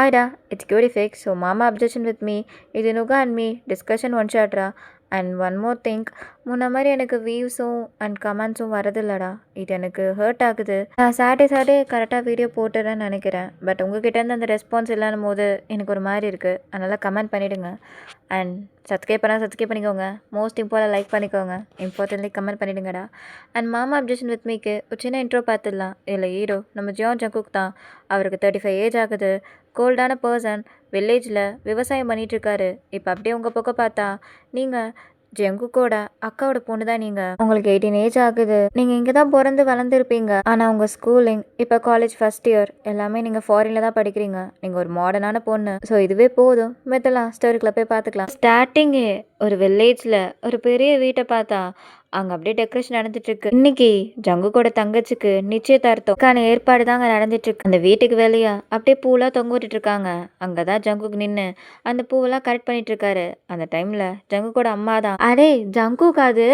Hi da, it's Cutie Fix. So mama obsession with me. இது நுகா and me discussion one ஷாட்ரா. And one more thing, முன்ன மாதிரி எனக்கு வியூஸும் அண்ட் கமெண்ட்ஸும் வரதில்லடா. இது எனக்கு ஹர்ட் ஆகுது. நான் சாட்டே கரெக்டாக வீடியோ போட்டுறேன்னு நினைக்கிறேன். பட் உங்ககிட்டேருந்து அந்த ரெஸ்பான்ஸ் இல்லாத போது எனக்கு ஒரு மாதிரி இருக்குது. அதனால் கமெண்ட் பண்ணிவிடுங்க. அண்ட் சப்ஸ்கிரைப் பண்ணிக்கோங்க. மோஸ்ட் இம்பார்ட்டன் லைக் பண்ணிக்கோங்க. இம்பார்ட்டன்ட்லி கமெண்ட் பண்ணிவிடுங்கடா. அண்ட் மாமா அப்ஜெக்ஷன் வித் மீக்கு ஒரு சின்ன இன்ட்ரோ பார்த்துடலாம். இதில் ஹீரோ நம்ம ஜங்குக் தான். அவருக்கு 35 ஏஜ் ஆகுது. கோல்டான பர்சன். வில்லேஜில் விவசாயம் பண்ணிகிட்ருக்காரு. இப்போ அப்படியே உங்கள் பக்கம் பார்த்தா நீங்கள் ஜங்குக்கோட அக்காவோட பொண்ணு தான். நீங்கள் உங்களுக்கு 18 ஏஜ் ஆகுது. நீங்கள் இங்கே தான் பிறந்து வளர்ந்துருப்பீங்க. ஆனால் உங்கள் ஸ்கூலிங் இப்போ காலேஜ் ஃபஸ்ட் இயர் எல்லாமே நீங்கள் ஃபாரினில் தான் படிக்கிறீங்க. நீங்கள் ஒரு மாடர்னான பொண்ணு. ஸோ இதுவே போதும். மெத்தலாம் ஸ்டோரிக்குள்ள போய் பார்த்துக்கலாம். ஸ்டார்டிங்கே ஒரு வில்லேஜில் ஒரு பெரிய வீட்டை பார்த்தா அங்கே அப்படியே டெக்கரேஷன் நடந்துட்டுருக்கு. இன்னைக்கு ஜங்குக்கோட தங்கச்சிக்கு நிச்சயதார்த்தம் ஏற்பாடு தாங்க நடந்துட்டுருக்கு. அந்த வீட்டுக்கு வெளியே அப்படியே பூவெல்லாம் தொங்க விட்டுட்டு இருக்காங்க. அங்கே தான் ஜங்குக் நின்று அந்த பூவெல்லாம் கரெக்ட் பண்ணிட்டு இருக்காரு. அந்த டைமில் ஜங்குக்கோட அம்மா தான், அடே ஜங்குக் அது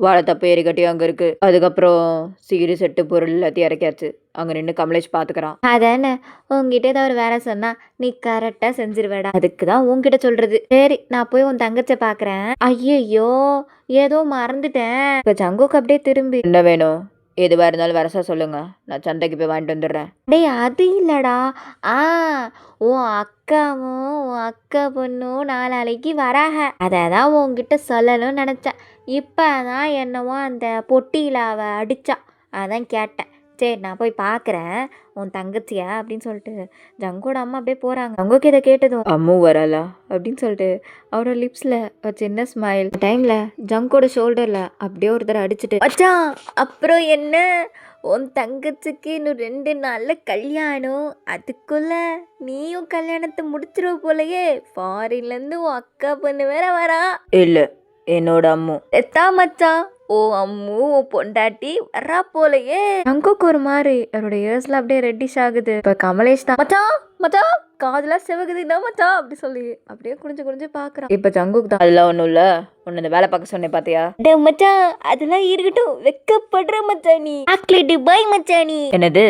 வாழை தப்பு ஏறிக்கட்டி அங்கே இருக்கு. அதுக்கப்புறம் சீரி செட்டு பொருள் எல்லாத்தையும் இறக்கியாச்சு. அங்கே நின்று கமலேஷ் பார்த்துக்கிறான். அதானே உங்ககிட்ட ஏதாவது ஒரு வேலை சொன்னா நீ கரெக்டாக செஞ்சிருவேடா. அதுக்கு தான் உங்ககிட்ட சொல்றது. சரி நான் போய் உன் தங்கச்சை பார்க்குறேன். ஐயோ ஏதோ மறந்துட்டேன். இப்போ ஜங்குக்கு அப்படியே திரும்பி, என்ன வேணும்? எதுவாக இருந்தாலும் வரசா சொல்லுங்க, நான் சந்தைக்கு போய் வாங்கிட்டு வந்துடுறேன். டேய் அது இல்லடா, உன் அக்காவும் உன் அக்கா பொண்ணும் நாளைக்கு வராக. அதை தான் உங்ககிட்ட சொல்லணும்னு நினச்சேன். இப்போ தான் என்னவோ அந்த பொட்டியில் அவள் அடித்தா, அதான் கேட்டேன். சரி நான் போய் பார்க்குறேன் உன் தங்கச்சியா அப்படின்னு சொல்லிட்டு ஜங்கோட அம்மா அப்படியே போகிறாங்க. ஜங்குக்கு இதை கேட்டதும் அம்மு வரலா அப்படின்னு சொல்லிட்டு அவரோட லிப்ஸில் ஒரு சின்ன ஸ்மைல். டைமில் ஜங்கோட ஷோல்டரில் அப்படியே ஒருத்தர் அடிச்சுட்டு, அச்சான் அப்புறம் என்ன, உன் தங்கச்சிக்கு இன்னும் 2 நாளில் கல்யாணம். அதுக்குள்ளே நீயும் கல்யாணத்தை முடிச்சிருவ போலையே. ஃபாரின்லேருந்து உன் அக்கா பொண்ணு வேற வரா. இல்லை என்னோட அம்மு எத்தா மச்சான், ஓ அம்மு உன் பொண்டாட்டி வரா போலையே. ஜங்குக்கு ஒரு மாதிரி அவரோட இயர்ஸ்ல அப்படியே ரெட்டிஷ் ஆகுது. இப்போ கமலேஷ் தான், மச்சான் மச்சான் காதெல்லாம் செவகுதுன்னா மச்சான் அப்படி சொல்லி அப்படியே குனிஞ்சு பார்க்குறான். இப்போ ஜங்குக் தான், அதெல்லாம் ஒன்றும் இல்லை, உன்னை இந்த வேலை பார்க்க சொன்னேன் பார்த்தியா? டே மச்சான் அதெல்லாம் இருக்கட்டும், வெக்கப்படுற மச்சான் நீ, சாக்லேட் பாய் மச்சான் நீ. என்னது?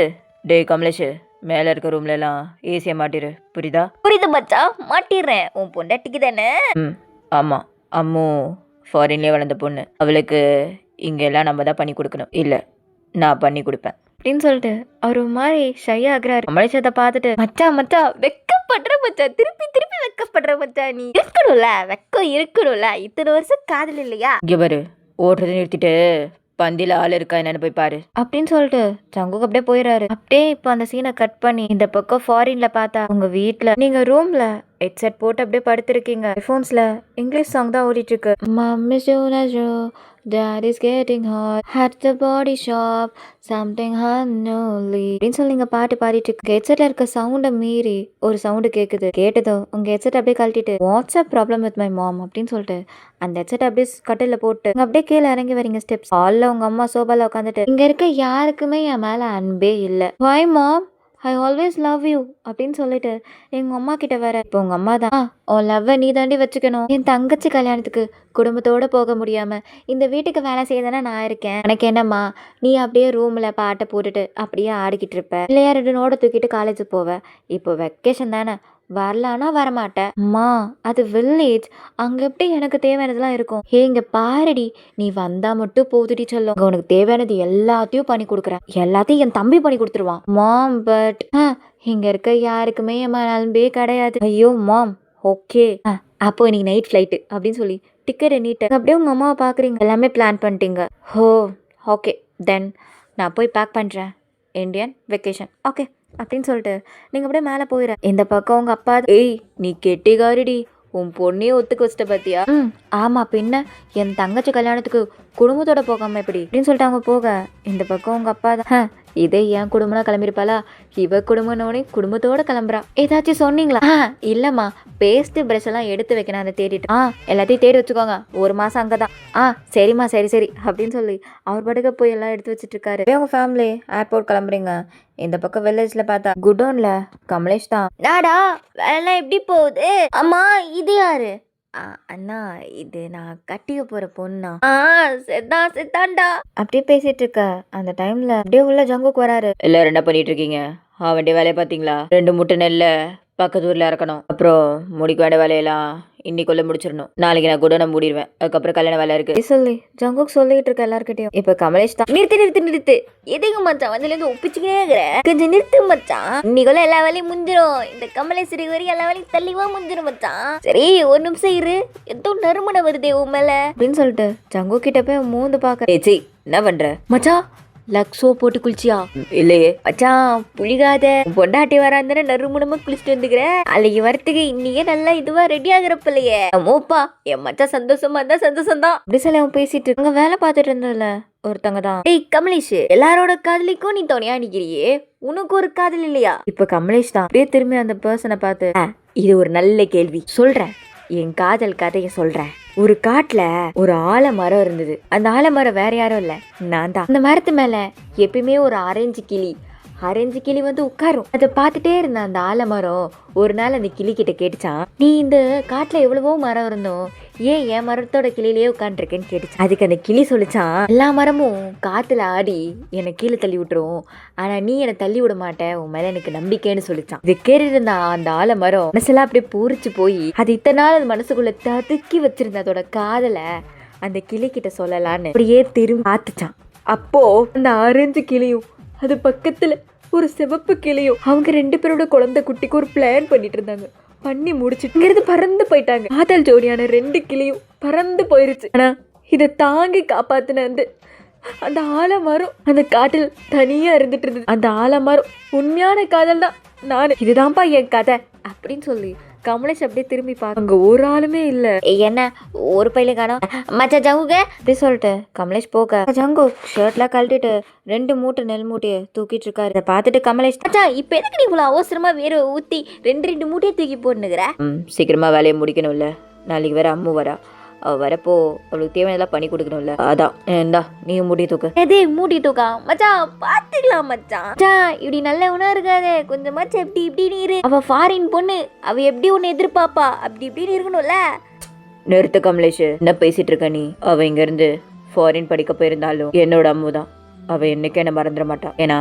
டே கமலேஷ், மேலே இருக்க ரூம்ல எல்லாம் ஏசியை மாட்டிரு, புரியுதா? புரியுது மச்சான், மாட்டிடுறேன். உன் பொண்டாட்டிக்கு தானே? ஆமாம், அம்மு ஃபாரின்லேயே வளர்ந்த பொண்ணு. அவளுக்கு இங்கெல்லாம் நம்ம தான் பண்ணி கொடுக்கணும். இல்லை நான் பண்ணி கொடுப்பேன் அப்படின்னு சொல்லிட்டு அவர் ஒரு மாதிரி ஷை ஆகுறாரு. கமலேஷத்தை பார்த்துட்டு, மச்சான் வெக்கப்படுற மச்சான், திருப்பி வெக்கப்படுற மச்சான் நீ. இருக்கணும்ல வெக்கம் இருக்கணும்ல, இத்தனை வருஷம் காதல் இல்லையா? இங்கே பாரு, ஓட்டுறதை நிறுத்திட்டு பந்தியில் ஆள் இருக்கா என்னன்னு போய் பாரு அப்படின்னு சொல்லிட்டு ஜங்குக்கு அப்படியே போயிடாரு. அப்படியே இப்போ அந்த சீனை கட் பண்ணி இந்த பக்கம் ஃபாரின்ல பார்த்தா உங்க வீட்டில் நீங்க ரூம்ல ஹெட்செட் போட்டு அப்படியே படுத்திருக்கீங்க. ஃபோன்ஸ்ல இங்கிலீஷ் சாங் தான் ஓடிட்டு இருக்கு. Mummy Joe Dad is getting hot at the body shop something unknowly அப்படின்னு சொல்லி நீங்க பாட்டு பாடிட்டு இருக்கு. ஹெட்செட்ல இருக்க சவுண்டை மீறி ஒரு சவுண்டு கேட்குது. கேட்டதும் உங்க ஹெட்செட் அப்படியே கழட்டிட்டு what's up problem with my mom அப்படின்னு சொல்லிட்டு அந்த ஹெட்செட் அப்படியே கட்டில போட்டு அப்படியே கீழே இறங்கி வரீங்க ஸ்டெப்ஸ். ஹாலில் உங்க அம்மா சோபால உட்காந்துட்டு, இங்க இருக்க யாருக்குமே என் மேல அன்பே இல்லை. வை மாம் ஐ ஆல்வேஸ் லவ் யூ அப்படின்னு சொல்லிட்டு எங்கள் அம்மா கிட்ட வர. இப்போ உங்கள் அம்மா தான், உன் லவ்வை நீ தாண்டி வச்சுக்கணும். என் தங்கச்சி கல்யாணத்துக்கு குடும்பத்தோடு போக முடியாமல் இந்த வீட்டுக்கு வேலை செய்யதானே நான் இருக்கேன். எனக்கு என்னம்மா, நீ அப்படியே ரூமில் பாட்டை போட்டுட்டு அப்படியே ஆடிக்கிட்டு இருப்ப, இல்லையா 2 நோடை தூக்கிட்டு காலேஜுக்கு போவேன். இப்போ வெக்கேஷன் தானே, வரலான்னா வரமாட்டேன். அம்மா அது வில்லேஜ், அங்கே எப்படி எனக்கு தேவையானதுலாம் இருக்கும். இங்கே பாருடி, நீ வந்தால் மட்டும் போதுடி சொல்லும். உனக்கு தேவையானது எல்லாத்தையும் பண்ணி கொடுக்குறேன், எல்லாத்தையும் என் தம்பி பண்ணி கொடுத்துருவான். மாம் பட் இங்கே இருக்க யாருக்குமே என் நலம்பே கிடையாது. ஐயோ மாம் ஓகே, அப்போ இன்னைக்கு நைட் ஃப்ளைட்டு அப்படின்னு சொல்லி டிக்கெட் எண்ணிட்டு அப்படியே உங்கள் அம்மாவை பார்க்குறீங்க. எல்லாமே பிளான் பண்ணிட்டீங்க. ஹோ ஓகே தென் நான் போய் பேக் பண்ணுறேன், இந்தியன் வெக்கேஷன் ஓகே அப்படின்னு சொல்லிட்டு நீங்கள் அப்படியே மேலே போயிட. இந்த பக்கம் உங்கள் அப்பா, ஏய் நீ கெட்டிகாரிடி, உன் பொண்ணையே ஒத்துக்க வச்சிட்ட பார்த்தியா? ஆமாம் பின்ன, என் தங்கச்சி கல்யாணத்துக்கு குடும்பத்தோட போகாம எப்படி அப்படின்னு சொல்லிட்டு அவங்க போக. இந்த பக்கம் உங்கள் அப்பா தான், இதே என் குடும்பம்னா கிளம்பிருப்பாளா, இவ குடும்பம்னோடனே குடும்பத்தோட கிளம்புறா. ஏதாச்சும் சொன்னீங்களா? இல்லைம்மா, பேஸ்ட் ப்ரஷ் எல்லாம் எடுத்து வைக்கணும், அதை தேடிட்டு. எல்லாத்தையும் தேடி வச்சுக்கோங்க, 1 மாதம் அங்கே தான். சரிம்மா சரி அப்படின்னு சொல்லி அவர் படுக்க போய் எல்லாம் எடுத்து வச்சுட்டு இருக்காரு. உங்க ஃபேமிலி ஏர்போர்ட் கிளம்புறீங்க. இந்த பக்கம் வில்லேஜ்ல பார்த்தா குடோன்ல கமலேஷ் தான், டாடா வேலை எப்படி போகுது? அம்மா இது யாரு? அண்ணா இது நான் கட்டிக்க போற பொண்ணா. செத்தான்டா அப்படியே பேசிட்டு இருக்க. அந்த டைம்ல அப்படியே உள்ள ஜங்குக்கு வராரு. எல்லாரும் என்ன பண்ணிட்டு இருக்கீங்க? அவன்டே வேலையை பார்த்தீங்களா? 2 முட்டை நெல்ல பக்கத்து ஊர்ல இறக்கணும். அப்புறம் முடிக்க வேண்டிய வேலையெல்லாம் இன்னைக்குள்ள முடிச்சிடணும். நாளைக்கு நான் கூட நான் மூடிடுவேன். அதுக்கப்புறம் கல்யாண வேலை இருக்கு சொல்லி ஜங்குக் சொல்லிட்டு இருக்க எல்லார்கிட்டயும். இப்ப கமலேஷ் தான் நிறுத்து எதுக்கு மச்சான் வந்துல இருந்து ஒப்பிச்சுக்கிட்டே இருக்கிற, கொஞ்சம் நிறுத்து மச்சான், இன்னைக்குள்ள எல்லா வேலையும் முடிஞ்சிடும். இந்த கமலேஷ் வரைக்கும் எல்லா வேலையும் தெளிவா முடிஞ்சிடும் மச்சான். சரி ஒரு நிமிஷம் இரு, ஏதோ நறுமணம் வருதே உன் மேல அப்படின்னு சொல்லிட்டு ஜங்குக் கிட்ட போய் மூந்து பாக்க. என்ன பண்ற மச்சான் லக்ஸோ போட்டு குளிச்சியா? இல்லையே மச்சான் புளிகாத, பொண்டாட்டி வராந்தானே நறுமணமா குளிச்சுட்டு வந்துக்கிற, அன்னைக்கு வரத்துக்கு இன்னைக்கே நல்லா இதுவா ரெடி ஆகுறப்ப இல்லையே. மோப்பா என் மச்சான் சந்தோஷமா இருந்தா சந்தோஷம் தான் அப்படி சொல்லி அவன் பேசிட்டு அங்க வேலை பார்த்துட்டு இருந்ததுல ஒருத்தங்க தான். டேய் கமலேஷ், எல்லாரோட காதலிக்கும் நீ துணையா நிக்கிறியே, உனக்கு ஒரு காதல் இல்லையா? இப்ப கமலேஷ் தான் அப்படியே திரும்பி அந்த பர்சனை பார்த்து, இது ஒரு நல்ல கேள்வி, சொல்றேன் என் காதல் கதைய சொல்றேன். ஒரு காட்டுல ஒரு ஆலமரம் இருந்தது. அந்த ஆலமரம் வேற யாரும் இல்ல, நான் தான். அந்த மரத்து மேல எப்பயுமே ஒரு ஆரஞ்சு கிளி வந்து உட்காரும். அதை பார்த்துட்டே இருந்த அந்த ஆலமரம் ஒரு நாள் அந்த கிளி கிட்ட கேட்டுச்சான், நீ இந்த காட்டுல எவ்வளவோ மரம் இருந்தோம், ஏன் என் மரத்தோட கிளியிலேயே உட்காந்துருக்கேன்னு கேட்டுச்சான். அதுக்கு அந்த கிளி சொல்லிச்சான், எல்லா மரமும் காத்துல ஆடி என்னை கீழே தள்ளி விட்டுரும், ஆனா நீ என்னை தள்ளி விட மாட்டேன், உன் மேல எனக்கு நம்பிக்கைன்னு சொல்லிச்சான். இது கேட்டுருந்தா அந்த ஆலமரம் மனசெல்லாம் அப்படியே பூரிச்சு போய் அது இத்தனை நாள் அது மனசுக்குள்ள ததுக்கி வச்சிருந்த அதோட காதலை அந்த கிளி கிட்ட சொல்லலான்னு அப்படியே திரும்பி பார்த்துச்சான். அப்போ அந்த ஆரஞ்சு கிளியும் அது பக்கத்துல ஒரு சிவப்பு கிளியும் அவங்க 2 பேரோட குழந்தை குட்டிக்கு ஒரு பிளான் பண்ணிட்டு இருந்தாங்க. பண்ணி முடிச்சுட்டு இங்கிருந்து பறந்து போயிட்டாங்க. காதல் ஜோடியான 2 கிளியும் பறந்து போயிருச்சு. ஆனா இதை தாங்கி காப்பாத்தின அந்த ஆலமரம் அந்த காட்டில் தனியா இருந்துட்டு இருந்தது. அந்த ஆலமரம் உண்மையான காதல் தான் நானு, இதுதான்ப்பா என் கதை அப்படின்னு சொல்லி கமலேஷ் அப்படியே திரும்பி பார்க்க அங்க ஒரு ஆளுமே இல்ல. என்ன ஒரு பையில காணோம் மச்சா ஜங்குக அப்படி சொல்லிட்டு கமலேஷ் போக ஜங்கு ஷர்ட்லாம் கழட்டிட்டு 2 மூட்டை நெல் மூட்டையை தூக்கிட்டு இருக்காரு. இதை பார்த்துட்டு கமலேஷ், மச்சா இப்ப எதுக்கு நீ இவ்வளவு அவசரமா வேற ஊத்தி 2 மூட்டையை தூக்கி போட்டுனுக்குற? சீக்கிரமா வேலையை முடிக்கணும்ல, நாளைக்கு வேற அம்மு வரா, அவ வரப்போ அவளுக்கு தேவையானதெல்லாம் பண்ணி கொடுக்கணும்ல, அதான் இந்தா நீ மூடி தூக்கு. எதே மூடி தூக்கா? மச்சான் பாத்துக்கலாம் மச்சான், இப்படி நல்லவனா இருக்காதே, கொஞ்சமாச்சும் எப்படி இப்படின்னு இரு. அவ ஃபாரின் பொண்ணு, அவ எப்படி ஒன்னு எதிர்பார்ப்பா, அப்படி இப்படின்னு இருக்கணும்ல. நிறுத்து கமலேஷ், என்ன பேசிட்டு இருக்க நீ? அவ இங்க இருந்து ஃபாரின் படிக்க போயிருந்தாலும் என்னோட அம்மு தான். அவ என்னைக்கு என்ன மறந்துட மாட்டான், ஏன்னா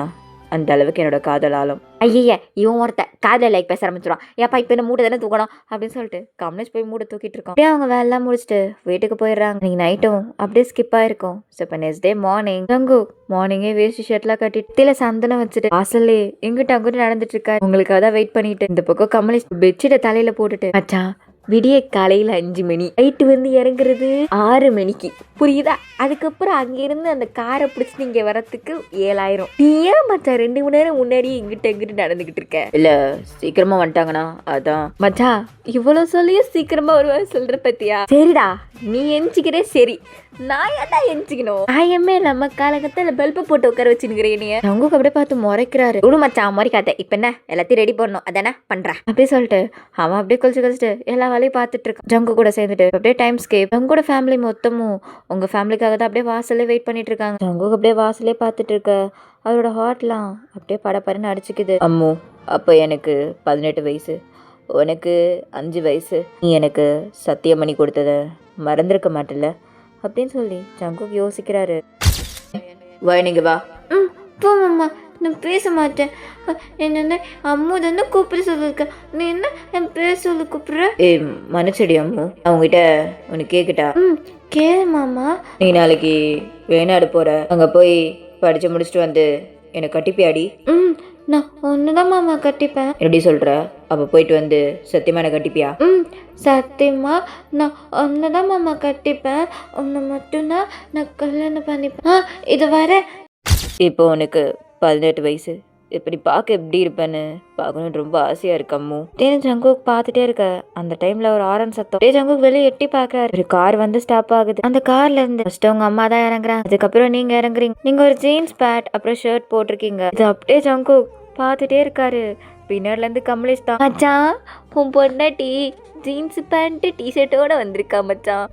அந்த அளவுக்கு என்னோட காதல் ஆழம். ஐயா இவன் ஒருத்த காதல் லைக் பேச ஆரம்பிச்சிருவான். ஏப்பா இப்ப என்ன மூட்டை தானே தூக்கணும் அப்படின்னு சொல்லிட்டு கமலேஷ் போய் மூட்டை தூக்கிட்டு இருக்கான். அப்படியே அவங்க வேலை முடிச்சுட்டு வீட்டுக்கு போயிடுறாங்க. நீங்க நைட்டும் அப்படியே ஸ்கிப் ஆயிருக்கும். ஸோ இப்போ நெக்ஸ்ட் டே மார்னிங் ஜங்கு மார்னிங்கே வேஸ்ட் ஷர்ட்லாம் கட்டிட்டு தில சந்தனம் வச்சுட்டு வாசல்லே எங்கிட்ட அங்கிட்ட நடந்துட்டு இருக்காரு. உங்களுக்காக தான் வெயிட் பண்ணிட்டு இந்த பக்கம் கமலேஷ் பெட்ஷீட்டை தலையில போட்டுட்டு, மச்சான் விடிய காலையில 5 மணி, நைட்டு வந்து இறங்குறது 6 மணிக்கு, புரியுதா? அதுக்கப்புறம் அங்கிருந்து அந்த காரை பிடிச்சி இங்க வரத்துக்கு 7000. நீ ஏன் மச்சான் 2 மணி நேரம் முன்னாடியே இங்கிட்ட நடந்துகிட்டு இருக்க? இல்ல சீக்கிரமா வந்துட்டாங்கண்ணா அதான். மச்சான் இவ்வளவு சொல்லியும் சீக்கிரமா வருவான்னு சொல்ற பத்தியா? சரிடா நீ எஞ்சிக்கிறே, சரி நான் ஏன்டா எஞ்சிக்கணும்? நாயமே நம்ம காலகட்டத்துல பல்ப போட்டு உட்கார வச்சுக்கிறேன். அவங்க அப்படியே பார்த்து முறைக்கிறாரு. உடு மச்சான் முறைக்காத, இப்ப என்ன எல்லாத்தையும் ரெடி பண்ணணும் அதானே பண்றேன் அப்படி சொல்லிட்டு அவன் அப்படியே கழிச்சுட்டு எல்லா வேலையும் பார்த்துட்டு இருக்கான். ஜங்கு கூட சேர்ந்துட்டு அப்படியே டைம் ஸ்கேப். ஜங்கோட ஃபேமிலி மொத்தமும் உங்க ஃபேமிலிக்காக தான் அப்படியே வாசல்லே வெயிட் பண்ணிட்டு இருக்காங்க. ஜங்கு அப்படியே வாசலே பார்த்துட்டு இருக்க அவரோட ஹார்ட்லாம் அப்படியே படப்படன்னு அடிச்சுக்குது. அம்மு அப்போ எனக்கு 18 வயசு, உனக்கு 5 வயசு, நீ எனக்கு சத்தியம் பண்ணி கொடுத்தத மறந்துருக்க மாட்டல அப்படின்னு சொல்லி ஜங்குக் யோசிக்கிறாரு. வா நீங்க வா. போமாம்மா நான் பேச மாட்டேன். என்ன அம்மு தானே கூப்பிட சொல்லிருக்க, நீ என்ன என் பேர் சொல்லி கூப்பிடுற? மன்னிச்சடி அம்மு, அவங்ககிட்ட உனக்கு கேட்கட்டா? கேளு மாமா. நீ நாளைக்கு வெளிநாடு போற, அங்க போய் படிச்சு முடிச்சுட்டு வந்து எனக்கு கட்டிப்பியாடி? நான் ஒண்ணுதான் மாமா கட்டிப்பேன். எப்படி சொல்ற? அப்ப போயிட்டு வந்து சத்தியமா எனக்கு கட்டிப்பியா? சத்தியமா நான் ஒன்னுதான் மாமா கட்டிப்பேன், ஒன்னு மட்டும்தான் நான் கல்யாணம் பண்ணிப்பேன். இது வர இப்போ உனக்கு 18 வயசு, இப்படி பார்க்க எப்படி இருப்பேன்னு பார்க்கணும்னு ரொம்ப ஆசையா இருக்கு அம்மு. ஜங்குக் பார்த்துட்டே இருக்க அந்த டைம்ல ஒரு ஆரன் சத்தம். ஜங்குக் வெளியே எட்டி பாக்குறாரு. ஒரு கார் வந்து ஸ்டாப் ஆகுது. அந்த கார்ல இருந்து ஃபர்ஸ்ட் உங்க அம்மா தான் இறங்குறாங்க, அதுக்கப்புறம் நீங்க இறங்குறீங்க. நீங்க ஒரு ஜீன்ஸ் பேண்ட் அப்புறம் ஷர்ட் போட்டிருக்கீங்க. இது அப்படியே ஜங்குக் பார்த்துட்டே இருக்காரு. பின்னாடில இருந்து கமலேஷ் தான், மச்சான் உன் பொண்டாட்டி ஜீன்ஸ் பேண்ட் டிஷர்ட்டோட வந்திருக்கா மச்சான்.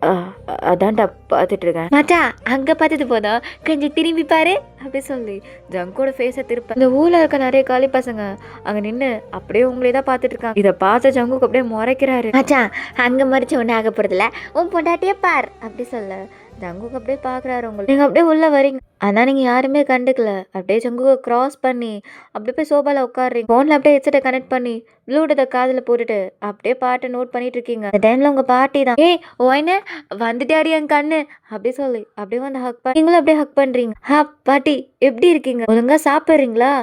அதான்டா பார்த்துட்டு இருக்கேன். மச்சான் அங்க பார்த்தது போதும் கொஞ்சம் திரும்பி பாரு அப்படி சொல்லி ஜங்கோட ஃபேஸை திருப்ப இந்த ஊர்ல இருக்க நிறைய காலி பசங்க அங்க நின்று அப்படியே உங்களே தான் பார்த்துட்டு இருக்காங்க. இதை பார்த்த ஜங்குக்கு அப்படியே முறைக்கிறாரு. மச்சான் அங்க மறைச்சு ஒண்ணு ஆக போறதுல உன் பொண்டாட்டியே பார் அப்படி சொல்ல ஜங்குக்கு அப்படியே பார்க்குறாரு உங்களை. நீங்கள் அப்படியே உள்ளே வரீங்க, ஆனால் நீங்கள் யாருமே கண்டுக்கல. அப்படியே ஜங்குவை கிராஸ் பண்ணி அப்படியே போய் சோபாவில் உட்காடுறீங்க. ஃபோனில் அப்படியே ஹெட்செட்டை கனெக்ட் பண்ணி ப்ளூடூத்தை காதில் போட்டுட்டு அப்படியே பாட்டை நோட் பண்ணிட்டு இருக்கீங்க. அந்த டைமில் உங்கள் பாட்டி தான், ஏய் ஓய்னே வந்துட்டாரு என் கண்ணு அப்படி சொல்லி அப்படியே வந்து ஹக் பண்ணி நீங்களும் அப்படியே ஹக் பண்ணுறீங்க. பாட்டி எப்படி இருக்கீங்க, ஒழுங்கா சாப்பிட்றீங்களா?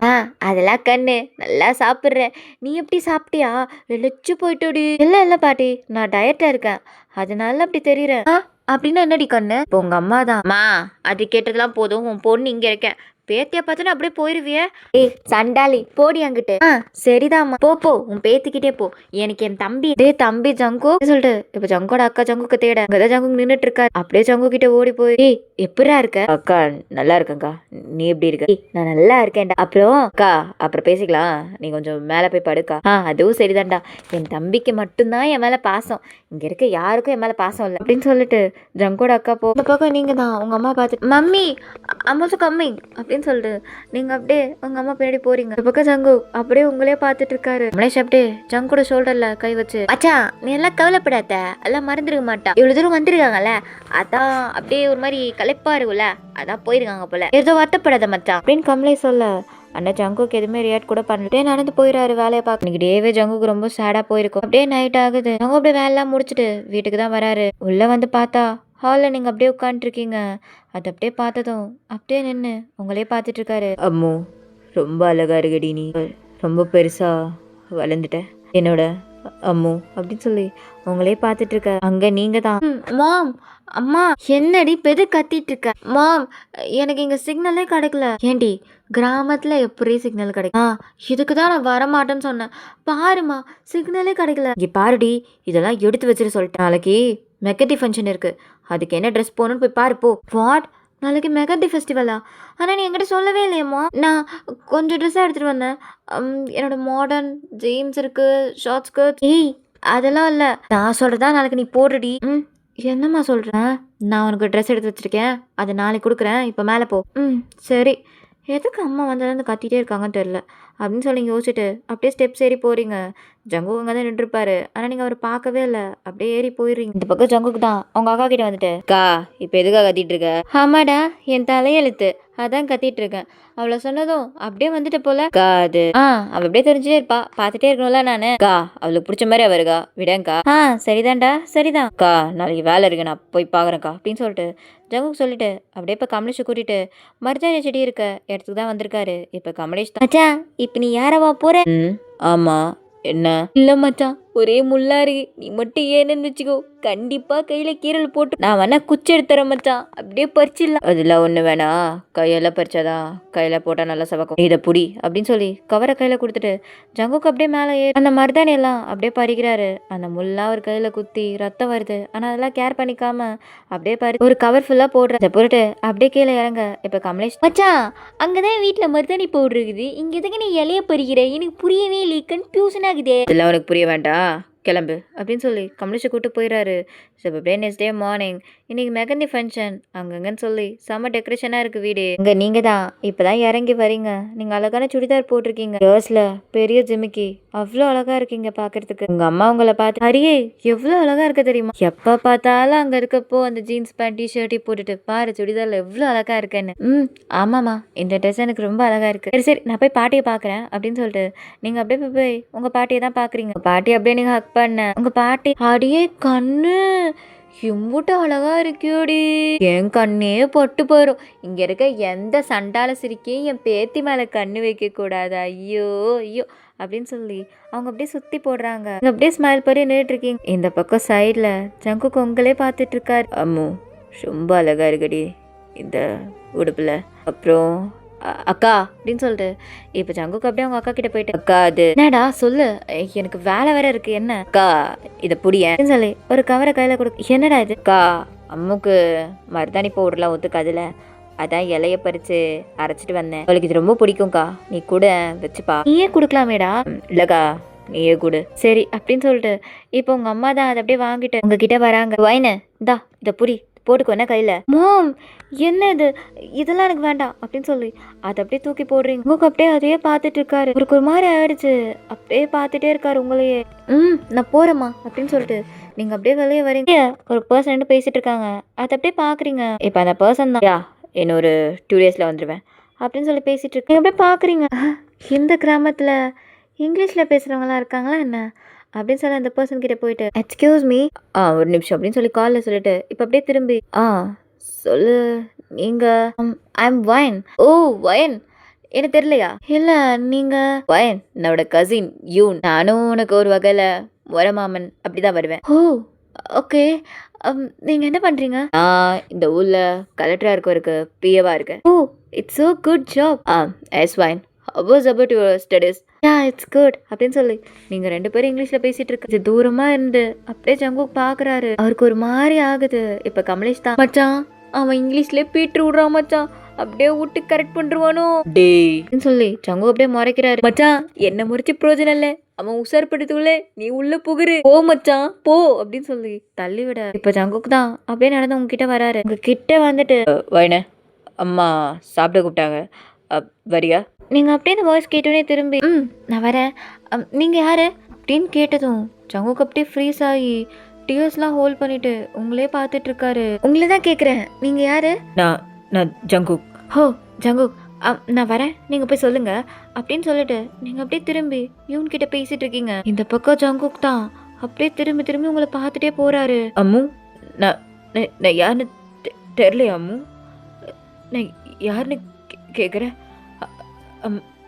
அதெல்லாம் கண்ணு நல்லா சாப்பிட்றேன். நீ எப்படி சாப்பிட்டியா? லெச்சு போயிட்டோடி. இல்லை பாட்டி, நான் டயட்டாக இருக்கேன், அதனால அப்படி தெரியுறேன். அப்படின்னா என்னடி கண்ணு? இப்போ உங்க அம்மா தான். மா அது கேட்டதெல்லாம் போதும், உன் பொண்ணு இங்க இருக்கேன், பேத்தியா பார்த்தா அப்படியே போயிருவிய. ஏய் சண்டாளி போடி அங்கிட்டு. சரிதாம்மா, போ உன் பேத்திக்கிட்டே போ. எனக்கு என் தம்பி தம்பி ஜங்கு சொல்லிட்டு இப்ப ஜங்கோட அக்கா ஜங்குக்கு தேட அங்கதான் ஜங்கு நின்னுட்டு இருக்காரு. அப்படியே ஜங்கு கிட்ட ஓடி போய், ஏய் எப்படா இருக்க? அக்கா நல்லா இருக்கேங்க்கா, நீ எப்படி இருக்க? நான் நல்லா இருக்கேன்டா. அப்புறம் அக்கா அப்புறம் பேசிக்கலாம், நீ கொஞ்சம் மேலே போய் படுக்கா. அதுவும் சரிதான்டா, என் தம்பிக்கு மட்டும்தான் என் மேல பாசம், இங்க இருக்க யாருக்கும் என் மேல பாசம் இல்லை அப்படின்னு சொல்லிட்டு ஜங்கோட அக்கா போ. இந்த பக்கம் நீங்க தான் உங்க அம்மா பார்த்து மம்மி அம்மாச்சும் கம்மி அப்படின்னு சொல்லிட்டு நீங்க அப்படியே உங்க அம்மா பின்னாடி போறீங்க. இந்த பக்கம் ஜங்கு அப்படியே உங்களே பார்த்துட்டு இருக்காரு. மலேஷ் அப்படியே ஜங்கோட ஷோல்டர்ல கை வச்சு, அச்சா நீ எல்லாம் கவலைப்படாத, எல்லாம் மறந்துருக்க மாட்டா, இவ்வளவு தூரம் வந்திருக்காங்கல்ல அதான் அப்படியே ஒரு மாதிரி களைப்பா இருக்கும்ல அதான் போயிருக்காங்க போல, ஏதோ வருத்தப்படாத மச்சான் அப்படின்னு கமலே சொல்ல அண்ணா ஜங்குக்கு எதுவுமே ரியாக்ட் கூட பண்ணிட்டே நடந்து போயிடாரு வேலையை பார்க்க. இன்னைக்கு டேவே ஜங்குக்கு ரொம்ப சேடா போயிருக்கும். அப்படியே நைட் ஆகுது. ஜங்கு அப்படியே வேலைலாம் முடிச்சுட்டு வீட்டுக்கு தான் வராரு. உள்ள வந்து பார்த்தா ஹாலில் நீங்கள் அப்படியே உட்காந்துருக்கீங்க. அது அப்படியே பார்த்ததும் அப்படியே நின்று உங்களே பார்த்துட்டு இருக்காரு. அம்மு ரொம்ப அழகா இருக்கடி, நீ ரொம்ப பெருசா வளர்ந்துட்ட என்னோட அம்மு அப்படின்னு சொல்லி உங்களே பார்த்துட்டு இருக்க. அங்க நீங்க தான். மாம் அம்மா என்னடி பெது கத்திட்டு இருக்க? மாம் எனக்கு இங்க சிக்னலே கிடைக்கல. ஏண்டி கிராமத்துல எப்படி சிக்னல் கிடைக்கும்? இதுக்கு தான் நான் வரமாட்டேன்னு சொன்னேன். பாருமா சிக்னலே கிடைக்கல. இங்க பாருடி, இதெல்லாம் எடுத்து வச்சுட்டு சொல்லிட்டேன். நாளைக்கு மெகந்தி ஃபங்க்ஷன் இருக்கு, அதுக்கு என்ன ட்ரெஸ் போகணும்னு போய் பாரு போ. வாட், நாளைக்கு மெகந்தி ஃபெஸ்டிவலா? ஆனால் நீ என்கிட்ட சொல்லவே இல்லையம்மா. நான் கொஞ்சம் ட்ரெஸ்ஸாக எடுத்துகிட்டு வந்தேன். என்னோட மாடர்ன் ஜீன்ஸ் இருக்கு, ஷார்ட் ஸ்கர்ட். ஏய் அதெல்லாம் இல்லை, நான் சொல்கிறதா நாளைக்கு நீ போடுடி. என்னம்மா சொல்கிறேன்? நான் உனக்கு ட்ரெஸ் எடுத்து வச்சுருக்கேன், அதை நாளைக்கு கொடுக்குறேன், இப்போ மேலே போ. சரி. எதுக்கு அம்மா வந்ததுலேருந்து கத்திட்டே இருக்காங்கன்னு தெரில அப்படின்னு சொல்லி யோசிச்சுட்டு அப்படியே ஸ்டெப்ஸ் ஏறி போகிறீங்க. ஜங்கு அங்கே தான் நின்றுருப்பாரு, ஆனால் நீங்கள் அவர் பார்க்கவே இல்லை. அப்படியே ஏறி போயிடுறீங்க. இந்த பக்கம் ஜங்குக்கு தான் அவங்க அக்கா கிட்ட வந்துட்டு, அக்கா இப்போ எதுக்காக கத்திட்டு இருக்க? ஆமாடா என் தலையெழுத்து, அதான் கத்திட்டு இருக்கேன். அவளை சொன்னதும் அப்படியே வந்துட்டு போல. அக்கா அது அவள் அப்படியே தெரிஞ்சுட்டே இருப்பா, பார்த்துட்டே இருக்கணும்ல நானு. அக்கா அவளுக்கு பிடிச்ச மாதிரி அவருக்கா விடங்கா. சரிதான்டா சரிதான். அக்கா நாளைக்கு வேலை இருக்கு, நான் போய் பார்க்குறேன்க்கா அப்படின்னு சொல்லிட்டு ஜங்குக்கு சொல்லிட்டு அப்படியே இப்போ கமலேஷை கூட்டிட்டு மருதாணி செடி இருக்க இடத்துக்கு தான் வந்திருக்காரு. இப்போ கமலேஷ் தான். மச்சான் இப்போ நீ யாரவா போற? ஆமா என்ன? இல்ல மச்சான் ஒரே முள்ளா இருக்கு, நீ மட்டும் ஏன்னு வச்சுக்கோ, கண்டிப்பா கையில கீரல் போட்டு நான் வேணா குச்சி எடுத்துறேன் மச்சான், அப்படியே பறிச்சிடலாம். அதெல்லாம் ஒண்ணு வேணா, கையெல்லாம் பறிச்சாதான் கையில போட்டா நல்லா சவக்கும், இதை புடி அப்படின்னு சொல்லி கவரை கையில கொடுத்துட்டு ஜங்குக்கு அப்படியே மேலே ஏறி அந்த மருதாணி எல்லாம் அப்படியே பறிக்கிறாரு. அந்த முள்ளா ஒரு கையில குத்தி ரத்தம் வருது, ஆனா அதெல்லாம் கேர் பண்ணிக்காம அப்படியே ஒரு கவர் ஃபுல்லா போடுற போட்டுட்டு அப்படியே கீழே இறங்க. இப்ப கமலேஷ், மச்சான் அங்கதான் வீட்டுல மருதாணி பவுடர் இருக்குது, இங்க எதுக்கு நீ இலைய பறிக்கிற? எனக்கு புரியவே இல்லை, கன்ஃபியூஷன் ஆகுதே. இதெல்லாம் உனக்கு புரிய வேண்டாம், கிளம்பு அப்படின்னு சொல்லி கமலேஷை கூட்டு போயிடாரு. ஸோ அப்படியே நெக்ஸ்ட் டே மார்னிங் இன்னைக்கு மெகந்தி ஃபங்க்ஷன் அங்கங்கன்னு சொல்லி செம்ம டெக்கரேஷனாக இருக்குது வீடு. இங்கே நீங்கள் தான் இப்போ தான் இறங்கி வரீங்க. நீங்கள் அழகான சுடிதார் போட்டிருக்கீங்க, கேர்ள்ஸில் பெரிய ஜிமிக்கி, அவ்வளோ அழகாக இருக்கீங்க பார்க்கறதுக்கு. உங்கள் அம்மா உங்களை பார்த்து, அரியே எவ்வளோ அழகாக இருக்க தெரியுமா? எப்போ பார்த்தாலும் அங்கே இருக்கப்போ அந்த ஜீன்ஸ் பேண்ட் டிஷர்ட்டி போட்டுட்டு பாரு சுடிதாரில் எவ்வளோ அழகாக இருக்கேன்னு. ஆமாம்மா இந்த ட்ரெஸ் எனக்கு ரொம்ப அழகாக இருக்குது. சரி நான் போய் பாட்டியை பார்க்குறேன் அப்படின்னு சொல்லிட்டு நீங்கள் அப்படியே போய் உங்கள் பாட்டியை தான் பார்க்குறீங்க. பாட்டி அப்படியே நீங்கள் ஹக் பண்ண உங்க பாட்டி, அடியே கண்ணு எம்பூட்டு அழகா இருக்கியோடி, என் கண்ணே பட்டு போயிடும், இங்க இருக்க எந்த சண்டால சிரிக்கையும் என் பேத்தி மேல கண்ணு வைக்க கூடாது, ஐயோ ஐயோ அப்படின்னு சொல்லி அவங்க அப்படியே சுத்தி போடுறாங்க. அப்படியே ஸ்மைல் பண்ணி நின்றுட்டு இருக்கீங்க. இந்த பக்கம் சைட்ல ஜங்குக்கு உங்களே பார்த்துட்டு இருக்காரு. அம்மு ரொம்ப அழகா இருக்கடி இந்த உடுப்புல. அப்புறம் அக்கா அப்படின்னு சொல்லிட்டு இப்ப ஜங்குக்கு அப்படியே அவங்க அக்கா கிட்ட போயிட்டு, அக்கா அது என்னடா சொல்லு, எனக்கு வேலை வேற இருக்கு. என்ன? அக்கா இதை புடியேன் சொல்லி ஒரு கவரை கையில கொடுக்க. என்னடா இது? அக்கா அம்முக்கு மருதாணி பவுடர்லாம் ஒத்துக்காதுல, அதான் இலைய பறிச்சு அரைச்சிட்டு வந்தேன், அவளுக்கு இது ரொம்ப பிடிக்கும்க்கா, நீ கூட வச்சுப்பா. நீயே கொடுக்கலாமேடா. இல்லக்கா நீயே கொடு. சரி அப்படின்னு சொல்லிட்டு இப்போ உங்க அம்மா தான் அதை அப்படியே வாங்கிட்டு உங்ககிட்ட வராங்க. வைனு இந்தா இதை புடி போட்டுக்கோண்ணே கையில். மாம் என்ன இது, இதெல்லாம் எனக்கு வேண்டாம் அப்படின்னு சொல்லி அதை அப்படியே தூக்கி போடுறீங்க. உங்களுக்கு அப்படியே அதையே பார்த்துட்டு இருக்காரு. அவருக்கு ஒரு மாதிரி ஆயிடுச்சு. அப்படியே பார்த்துட்டே இருக்காரு உங்களையே. நான் போகிறேம்மா அப்படின்னு சொல்லிட்டு நீங்கள் அப்படியே வெளியே வரீங்க. ஒரு பர்சன் பேசிட்டு இருக்காங்க, அதை அப்படியே பார்க்குறீங்க. இப்போ அந்த பர்சன் தான், யா இன்னொரு 2 டேஸில் வந்துடுவேன் அப்படின்னு சொல்லி பேசிட்டு இருக்கு. அப்படியே பார்க்குறீங்க, இந்த கிராமத்தில் இங்கிலீஷில் பேசுகிறவங்களாம் இருக்காங்களா என்ன அப்படின்னு சொல்லி அந்த பர்சன் கிட்ட போயிட்டு எக்ஸ்கியூஸ் மீ ஒரு நிமிஷம் அப்படின்னு சொல்லி காலில் சொல்லிட்டு இப்போ அப்படியே திரும்பி சொல்லு நீங்கள் ஐ எம் வயன். ஓ வயன், எனக்கு தெரியலையா? இல்லை நீங்கள் வயன் என்னோட கசின் யூன். நானும் உனக்கு ஒரு வகையில் முரமாமன் அப்படி தான் வருவேன். ஓ ஓகே, நீங்கள் என்ன பண்ணுறீங்க? நான் இந்த ஊரில் கலெக்டராக இருக்கவருக்கு பிஏவாக இருக்கேன். Oh it's so good job. Yes fine, how was about your studies? Yeah, it's good அப்படின்னு சொல்லி நீங்கள் 2 பேரும் இங்கிலீஷில் பேசிகிட்டு இருக்கு. தூரமாக இருந்து அப்படியே ஜங்குக் பார்க்குறாரு. அவருக்கு ஒரு மாதிரி ஆகுது. இப்போ கமலேஷ் தான், மச்சான் அவன் இங்கிலீஷ்லேயே பீட்ரு விட்றான் மச்சான், அப்படியே விட்டு கரெக்ட் பண்ணுவானோ டேன்னு சொல்லி ஜங்கு அப்படியே முறைக்கிறாரு. மச்சான் என்ன முறைச்சி பிரயோஜனம் இல்லை, அவன் உசார்படுத்துள்ள நீ உள்ள புகுரு, போ மச்சான் போ அப்படின்னு சொல்லி தள்ளி விட இப்போ ஜங்குக்கு தான் அப்படியே நடந்து உங்ககிட்ட வராரு. உங்ககிட்ட வந்துட்டு வைன அம்மா சாப்பிட கூப்பிட்டாங்க, வரியா? நீங்கள் அப்படியே இந்த வாய்ஸ் கேட்டோன்னே திரும்பி நான் வரேன், நீங்கள் யார் அப்படின்னு கேட்டதும் ஜங்குக்கு அப்படியே ஃப்ரீஸ் ஆகி டியர்ஸ்லாம் ஹோல்ட் பண்ணிட்டு உங்களே பார்த்துட்டு இருக்காரு. உங்களே தான் கேட்குறேன், நீங்கள் யார்? நான் ஜங்குக். ஹோ ஜங்குக், நான் வரேன், நீங்கள் போய் சொல்லுங்க அப்படின்னு சொல்லிட்டு நீங்கள் அப்படியே திரும்பி இவன் கிட்ட பேசிட்டு இருக்கீங்க. இந்த பக்கம் ஜங்குக் தான் அப்படியே திரும்பி திரும்பி உங்களை பார்த்துட்டே போறாரு. அம்மு நான் யாருன்னு தெரியலையா அம்மு, நான் யாருன்னு கேட்குறேன்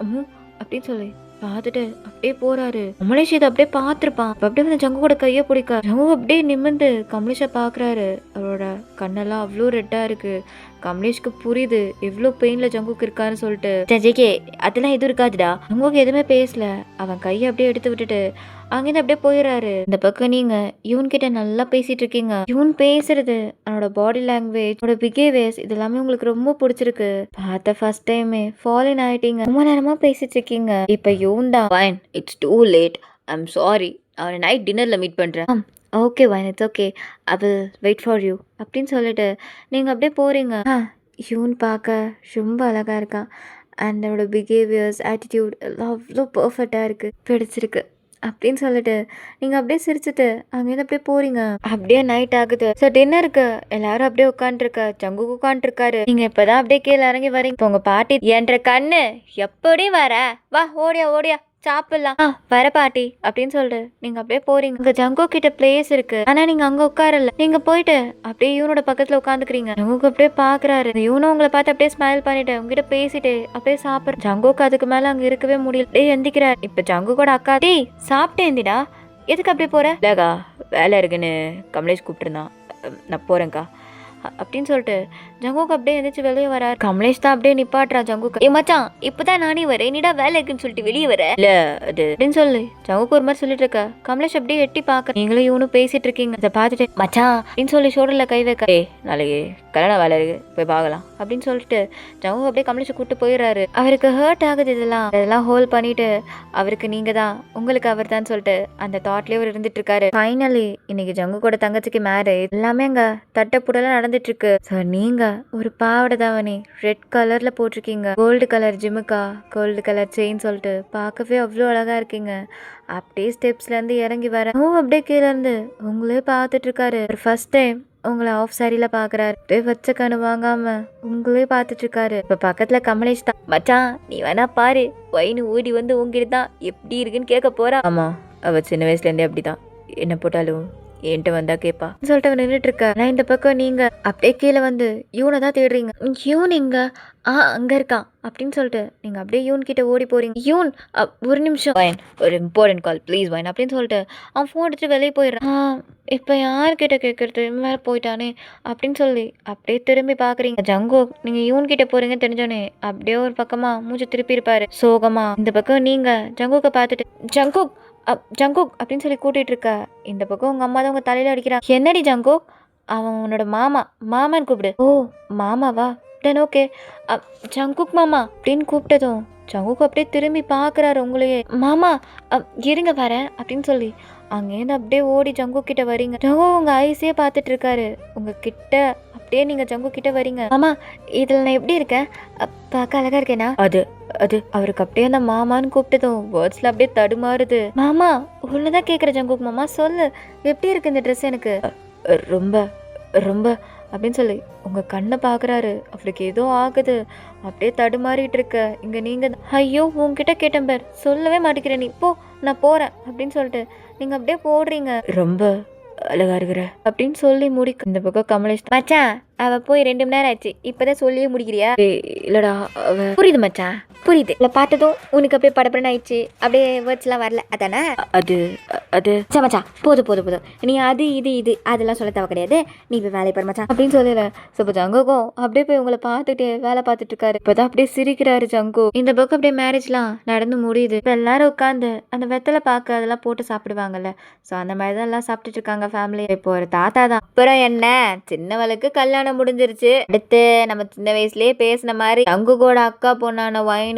அம்மு அப்படின்னு சொல்லி பார்த்துட்டு அப்படியே போறாரு. கமலேஷ் இதை அப்படியே பார்த்துருப்பான். அப்படியே வந்து ஜங்கு கூட கையை பிடிக்க ஜங்கு அப்படியே நிமிர்ந்து கமலேஷை பார்க்குறாரு. அவரோட கண்ணெல்லாம் அவ்வளோ ரெட்டாக இருக்கு. கமலேஷ்க்கு புரியுது எவ்வளோ பெயினில் ஜங்குக்கு இருக்காருன்னு சொல்லிட்டு. ஜேகே அதெல்லாம் எதுவும் இருக்காதுடா. ஜங்குக்கு எதுவுமே பேசல. அவன் கையை அப்படியே எடுத்து விட்டுட்டு அங்கேருந்து அப்படியே போயிடுறாரு. இந்த பக்கம் நீங்கள் இவன் கிட்ட நல்லா பேசிட்டு இருக்கீங்க. இவன் பேசுறது, அவனோட பாடி லாங்குவேஜ், அவனோட பிஹேவியர்ஸ் இது எல்லாமே உங்களுக்கு ரொம்ப பிடிச்சிருக்கு. பார்த்த ஃபர்ஸ்ட் டைமே ஃபாலின் ஆயிட்டீங்க. ரொம்ப நேரமாக பேசிட்டு இருக்கீங்க. இப்போ இவன் தான் fine, it's too late, I am sorry, அவனை நைட் டின்னரில் மீட் பண்ணுறேன். Okay fine, it's okay, I will wait for you அப்படின்னு சொல்லிட்டு நீங்கள் அப்படியே போகிறீங்க. இவன் பார்க்க ரொம்ப அழகாக இருக்கான். அண்ட் அவனோட பிஹேவியர்ஸ், ஆட்டிடியூட் எல்லாம் அவ்வளோ பர்ஃபெக்டாக இருக்குது, பிடிச்சிருக்கு அப்படின்னு சொல்லிட்டு நீங்கள் அப்படியே சிரிச்சுட்டு அங்கேருந்து அப்படியே போகிறீங்க. அப்படியே நைட் ஆகுது. ஸோ டின்னருக்கு எல்லாரும் அப்படியே உட்காந்துருக்க, ஜங்கு உட்காந்துருக்காரு. நீங்கள் இப்போ தான் அப்படியே கீழே இறங்கி வரீங்க. இப்போ உங்கள் பாட்டி என்ற கண்ணு எப்படி வர, வா ஓடியா ஓடியா சாப்பிடலாம், வர பாட்டி அப்படின்னு சொல்லிட்டு நீங்க அப்படியே போறீங்க. உங்க ஜங்கோ கிட்ட பிளேஸ் இருக்கு, ஆனா நீங்க அங்க உட்காரல. நீங்க போயிட்டு அப்படியே இவனோட பக்கத்துல உட்காந்துக்கிறீங்க. ஜங்கோக்கு அப்படியே பாக்குறாரு. இவனும் உங்களை பார்த்து அப்படியே ஸ்மைல் பண்ணிட்டு உங்ககிட்ட பேசிட்டு அப்படியே சாப்பிடுற. ஜங்கோக்கு அதுக்கு மேல அங்க இருக்கவே முடியல. அப்படியே எந்திக்கிறாரு. இப்ப ஜங்கு கூட அக்கா, டேய் சாப்பிட்டேன் எந்திடா, எதுக்கு அப்படியே போற? இல்லக்கா வேலை இருக்குன்னு கமலேஷ் கூப்பிட்டுருந்தான், நான் போறேன்க்கா அப்படின்னு சொல்லிட்டு ஜங்குக்கு அப்படியே எந்திரிச்சு வெளியே வராரு. கமலேஷ் தான் அப்படியே நிப்பாட்டுறா ஜங்குக்கு. ஏ மச்சான் இப்பதான் நானே வரேன், நீடா வேலை இருக்குன்னு சொல்லிட்டு வெளியே வர இல்ல அது அப்படின்னு சொல்லி ஜங்குக்கு ஒரு மாதிரி சொல்லிட்டு இருக்க. கமலேஷ் அப்படியே எட்டி பாக்க, நீங்களும் இவனும் பேசிட்டு இருக்கீங்க. அதை பார்த்துட்டு மச்சான் அப்படின்னு சொல்லி ஷோல்டர்ல கை வைக்க, நாளைக்கு கல்யாண வேலை இருக்கு போய் பார்க்கலாம் அப்படின்னு சொல்லிட்டு ஜங்கு அப்படியே கமலேஷை கூப்பிட்டு போயிடுறாரு. அவருக்கு ஹர்ட் ஆகுது. இதெல்லாம் ஹோல்ட் பண்ணிட்டு அவருக்கு நீங்க தான், உங்களுக்கு அவர் தான் சொல்லிட்டு அந்த தாட்லயே அவர் இருந்துட்டு இருக்காரு. ஃபைனலி இன்னைக்கு ஜங்கு கூட தங்கச்சிக்கு மேரேஜ். எல்லாமே அங்க தட்டப்புடலாம் நடந்துட்டு இருக்கு. ஸோ நீங்க ஒரு பாவாடை தாவணி ரெட் கலர்ல போட்டிருக்கீங்க, gold colour jhumka, gold colour chain சொல்லிட்டு பார்க்கவே அவ்வளோ அழகா இருக்கீங்க. அப்படியே ஸ்டெப்ஸ்ல இருந்து இறங்கி வர அப்படியே கீழே இருந்து உங்களே பார்த்துட்டு இருக்காரு. ஃபர்ஸ்ட் டைம் உங்களை ஆஃப் சாரியில பாக்குறாரு. அப்படியே வச்ச கண்ணு வாங்காம உங்களே பார்த்துட்டு இருக்காரு. இப்ப பக்கத்துல கமலேஷ் தான், மச்சான் நீ வேணா பாரு, வயின்னு ஓடி வந்து உங்ககிட்ட தான் எப்படி இருக்குன்னு கேட்க போறா. ஆமா அவ சின்ன வயசுல இருந்தே அப்படிதான், என்ன போட்டாலும் என்கிட்ட வந்தா கேப்பா சொல்லிட்டு அவன் நின்றுட்டு இருக்க. நான் இந்த பக்கம் நீங்க அப்படியே கீழே வந்து யூனை தான் தேடுறீங்க. யூன் எங்க? அங்க இருக்கான் அப்படின்னு சொல்லிட்டு நீங்க அப்படியே யூன் கிட்ட ஓடி போறீங்க. யூன் ஒரு நிமிஷம் வைன், ஒரு இம்பார்ட்டன்ட் கால் ப்ளீஸ் வைன் அப்படின்னு சொல்லிட்டு அவன் ஃபோன் எடுத்து வெளியே போயிடுறான். இப்போ யார்கிட்ட கேட்கறது, மேலே போயிட்டானே அப்படின்னு சொல்லி அப்படியே திரும்பி பார்க்குறீங்க. ஜங்கோ நீங்கள் யூன் கிட்ட போறீங்கன்னு தெரிஞ்சோன்னே அப்படியே ஒரு பக்கமா மூச்சு திருப்பி இருப்பாரு சோகமா. இந்த பக்கம் நீங்க ஜங்கோக்கை பார்த்துட்டு ஜங்கோக் ஜங்கோக் அப்படின்னு சொல்லி கூட்டிட்டு இருக்க. இந்த பக்கம் உங்க அம்மா தான் உங்க தலையில அடிக்கிறா. என்னடி ஜங்கோக்? அவன் உன்னோட மாமான்னு கூப்பிடு. ஓ மாமாவா, தென் ஓகே. ஜங்குக் மாமா அப்படின்னு கூப்பிட்டதும் ஜங்குக்கு அப்படியே திரும்பி பார்க்குறாரு உங்களையே. மாமா இருங்க வரேன் அப்படின்னு சொல்லி அங்கேருந்து அப்படியே ஓடி ஜங்கு கிட்ட வரீங்க. ஜங்கு உங்கள் ஐஸே பார்த்துட்டு இருக்காரு உங்கள் கிட்ட. அப்படியே நீங்கள் ஜங்கு கிட்ட வரீங்க. மாமா இதில் நான் எப்படி இருக்கேன்? பார்க்க அழகா இருக்கேனா? அது அது அவருக்கு அப்படியே அந்த மாமான்னு கூப்பிட்டதும் வேர்ட்ஸில் அப்படியே தடுமாறுது. மாமா ஒன்றுதான் கேட்குற ஜங்குக்கு. மாமா சொல்லு, எப்படி இருக்கு இந்த ட்ரெஸ் எனக்கு? ரொம்ப ரொம்ப அப்படின்னு சொல்லி உங்கள் கண்ணை பார்க்குறாரு. அவருக்கு ஏதோ ஆகுது. அப்படியே தடுமாறிட்டு இருக்க. இங்கே நீங்கள் ஐயோ உங்ககிட்ட கேட்டேன் பேர் சொல்லவே மாட்டேங்கிறேன். நீ போ, நான் போகிறேன் அப்படின்னு சொல்லிட்டு நீங்கள் அப்படியே போடுறீங்க. ரொம்ப அழகா இருக்கிற அப்படின்னு சொல்லி முடிக்க இந்த பக்கம் கமலேஷ் மச்சான் அவ போய் 2 மணி நேரம் ஆச்சு, இப்பதான் சொல்லியே முடிக்கிறியா? இல்லடா அவ புரியுது மச்சான் புரியுது. இல்லை பார்த்ததும் உனக்கு அப்படியே படப்படன்னு ஆயிடுச்சு, அப்படியே வேர்ட்ஸ்லாம் வரல அதானே? அது அது மச்சான் போதும் போதும் போதும், நீ அது இது அதெல்லாம் சொல்ல தேவை கிடையாது, நீ இப்போ வேலையை பாரு மச்சான் அப்படின்னு சொல்லல. ஸோ இப்போ ஜங்குக்கும் அப்படியே போய் உங்களை பார்த்துட்டு வேலை பார்த்துட்டு இருக்காரு. இப்போதான் அப்படியே சிரிக்கிறாரு ஜங்கு. இந்த பக்கம் அப்படியே மேரேஜ்லாம் நடந்து முடியுது. இப்போ எல்லாரும் உட்காந்து அந்த வெத்தலை பாக்கு அதெல்லாம் போட்டு சாப்பிடுவாங்கல்ல, ஸோ அந்த மாதிரி தான் எல்லாம் சாப்பிட்டுட்டு இருக்காங்க ஃபேமிலி. இப்போ ஒரு தாத்தா தான். அப்புறம் என்ன, சின்னவளுக்கு கல்யாணம் முடிஞ்சிருச்சு. அடுத்து நம்ம சின்ன வயசுலயே பேசின மாதிரி ஜங்குகோட அக்கா பொண்ணான வயனுக்கும்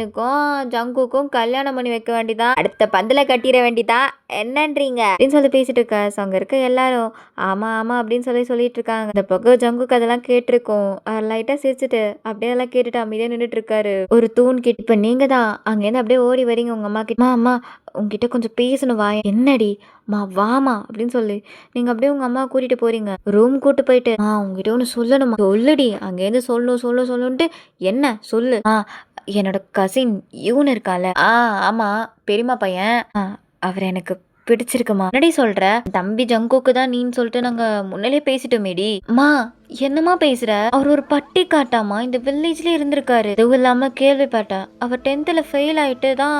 ஜங்குக்கும் கல்யாணம் பண்ணி வைக்க வேண்டிதான், அடுத்த பந்தல கட்டிட வேண்டிதான், என்னன்றீங்க அப்படின்னு சொல்லி பேசிட்டு இருக்க. ஸோ அங்க இருக்க எல்லாரும் ஆமா ஆமா அப்படின்னு சொல்லிட்டு இருக்காங்க. இந்த பக்கம் ஜங்குக்கு அதெல்லாம் கேட்டிருக்கோம். லைட்டா சிரிச்சுட்டு அப்படியே எல்லாம் கேட்டுட்டு அமைதியா நின்றுட்டு இருக்காரு ஒரு தூண் கிட்ட. இப்ப நீங்க தான் அங்கேருந்து அப்படியே ஓடி வரீங்க உங்க அம்மா கிட்ட. அம்மா உங்ககிட்ட கொஞ்சம் பேசணும் வா. என்னடி மா வாமா அப்படின்னு சொல்லி நீங்க அப்படியே உங்க அம்மா கூட்டிட்டு போறீங்க. ரூம் கூட்டு போயிட்டு உங்ககிட்ட ஒன்று சொல்லணுமா? சொல்லுடி. அங்கேருந்து சொல்லணும்ட்டு என்ன சொல்லு? என்னோட கசின் யூன் இருக்கால, ஆமா பெரியம்மா பையன், அவர் எனக்கு பிடிச்சிருக்குமா. என்னடி சொல்ற? தம்பி ஜங்குக்கு தான் நீன்னு சொல்லிட்டு நாங்க முன்னாலே பேசிட்டோமேடி. மா என்னமா பேசுற? அவர் ஒரு பட்டி காட்டாமா இந்த வில்லேஜ்ல இருந்திருக்காரு. இதுவும் இல்லாம கேள்விப்பட்டேன் அவர் 10th ஃபெயில் ஆயிட்டு தான்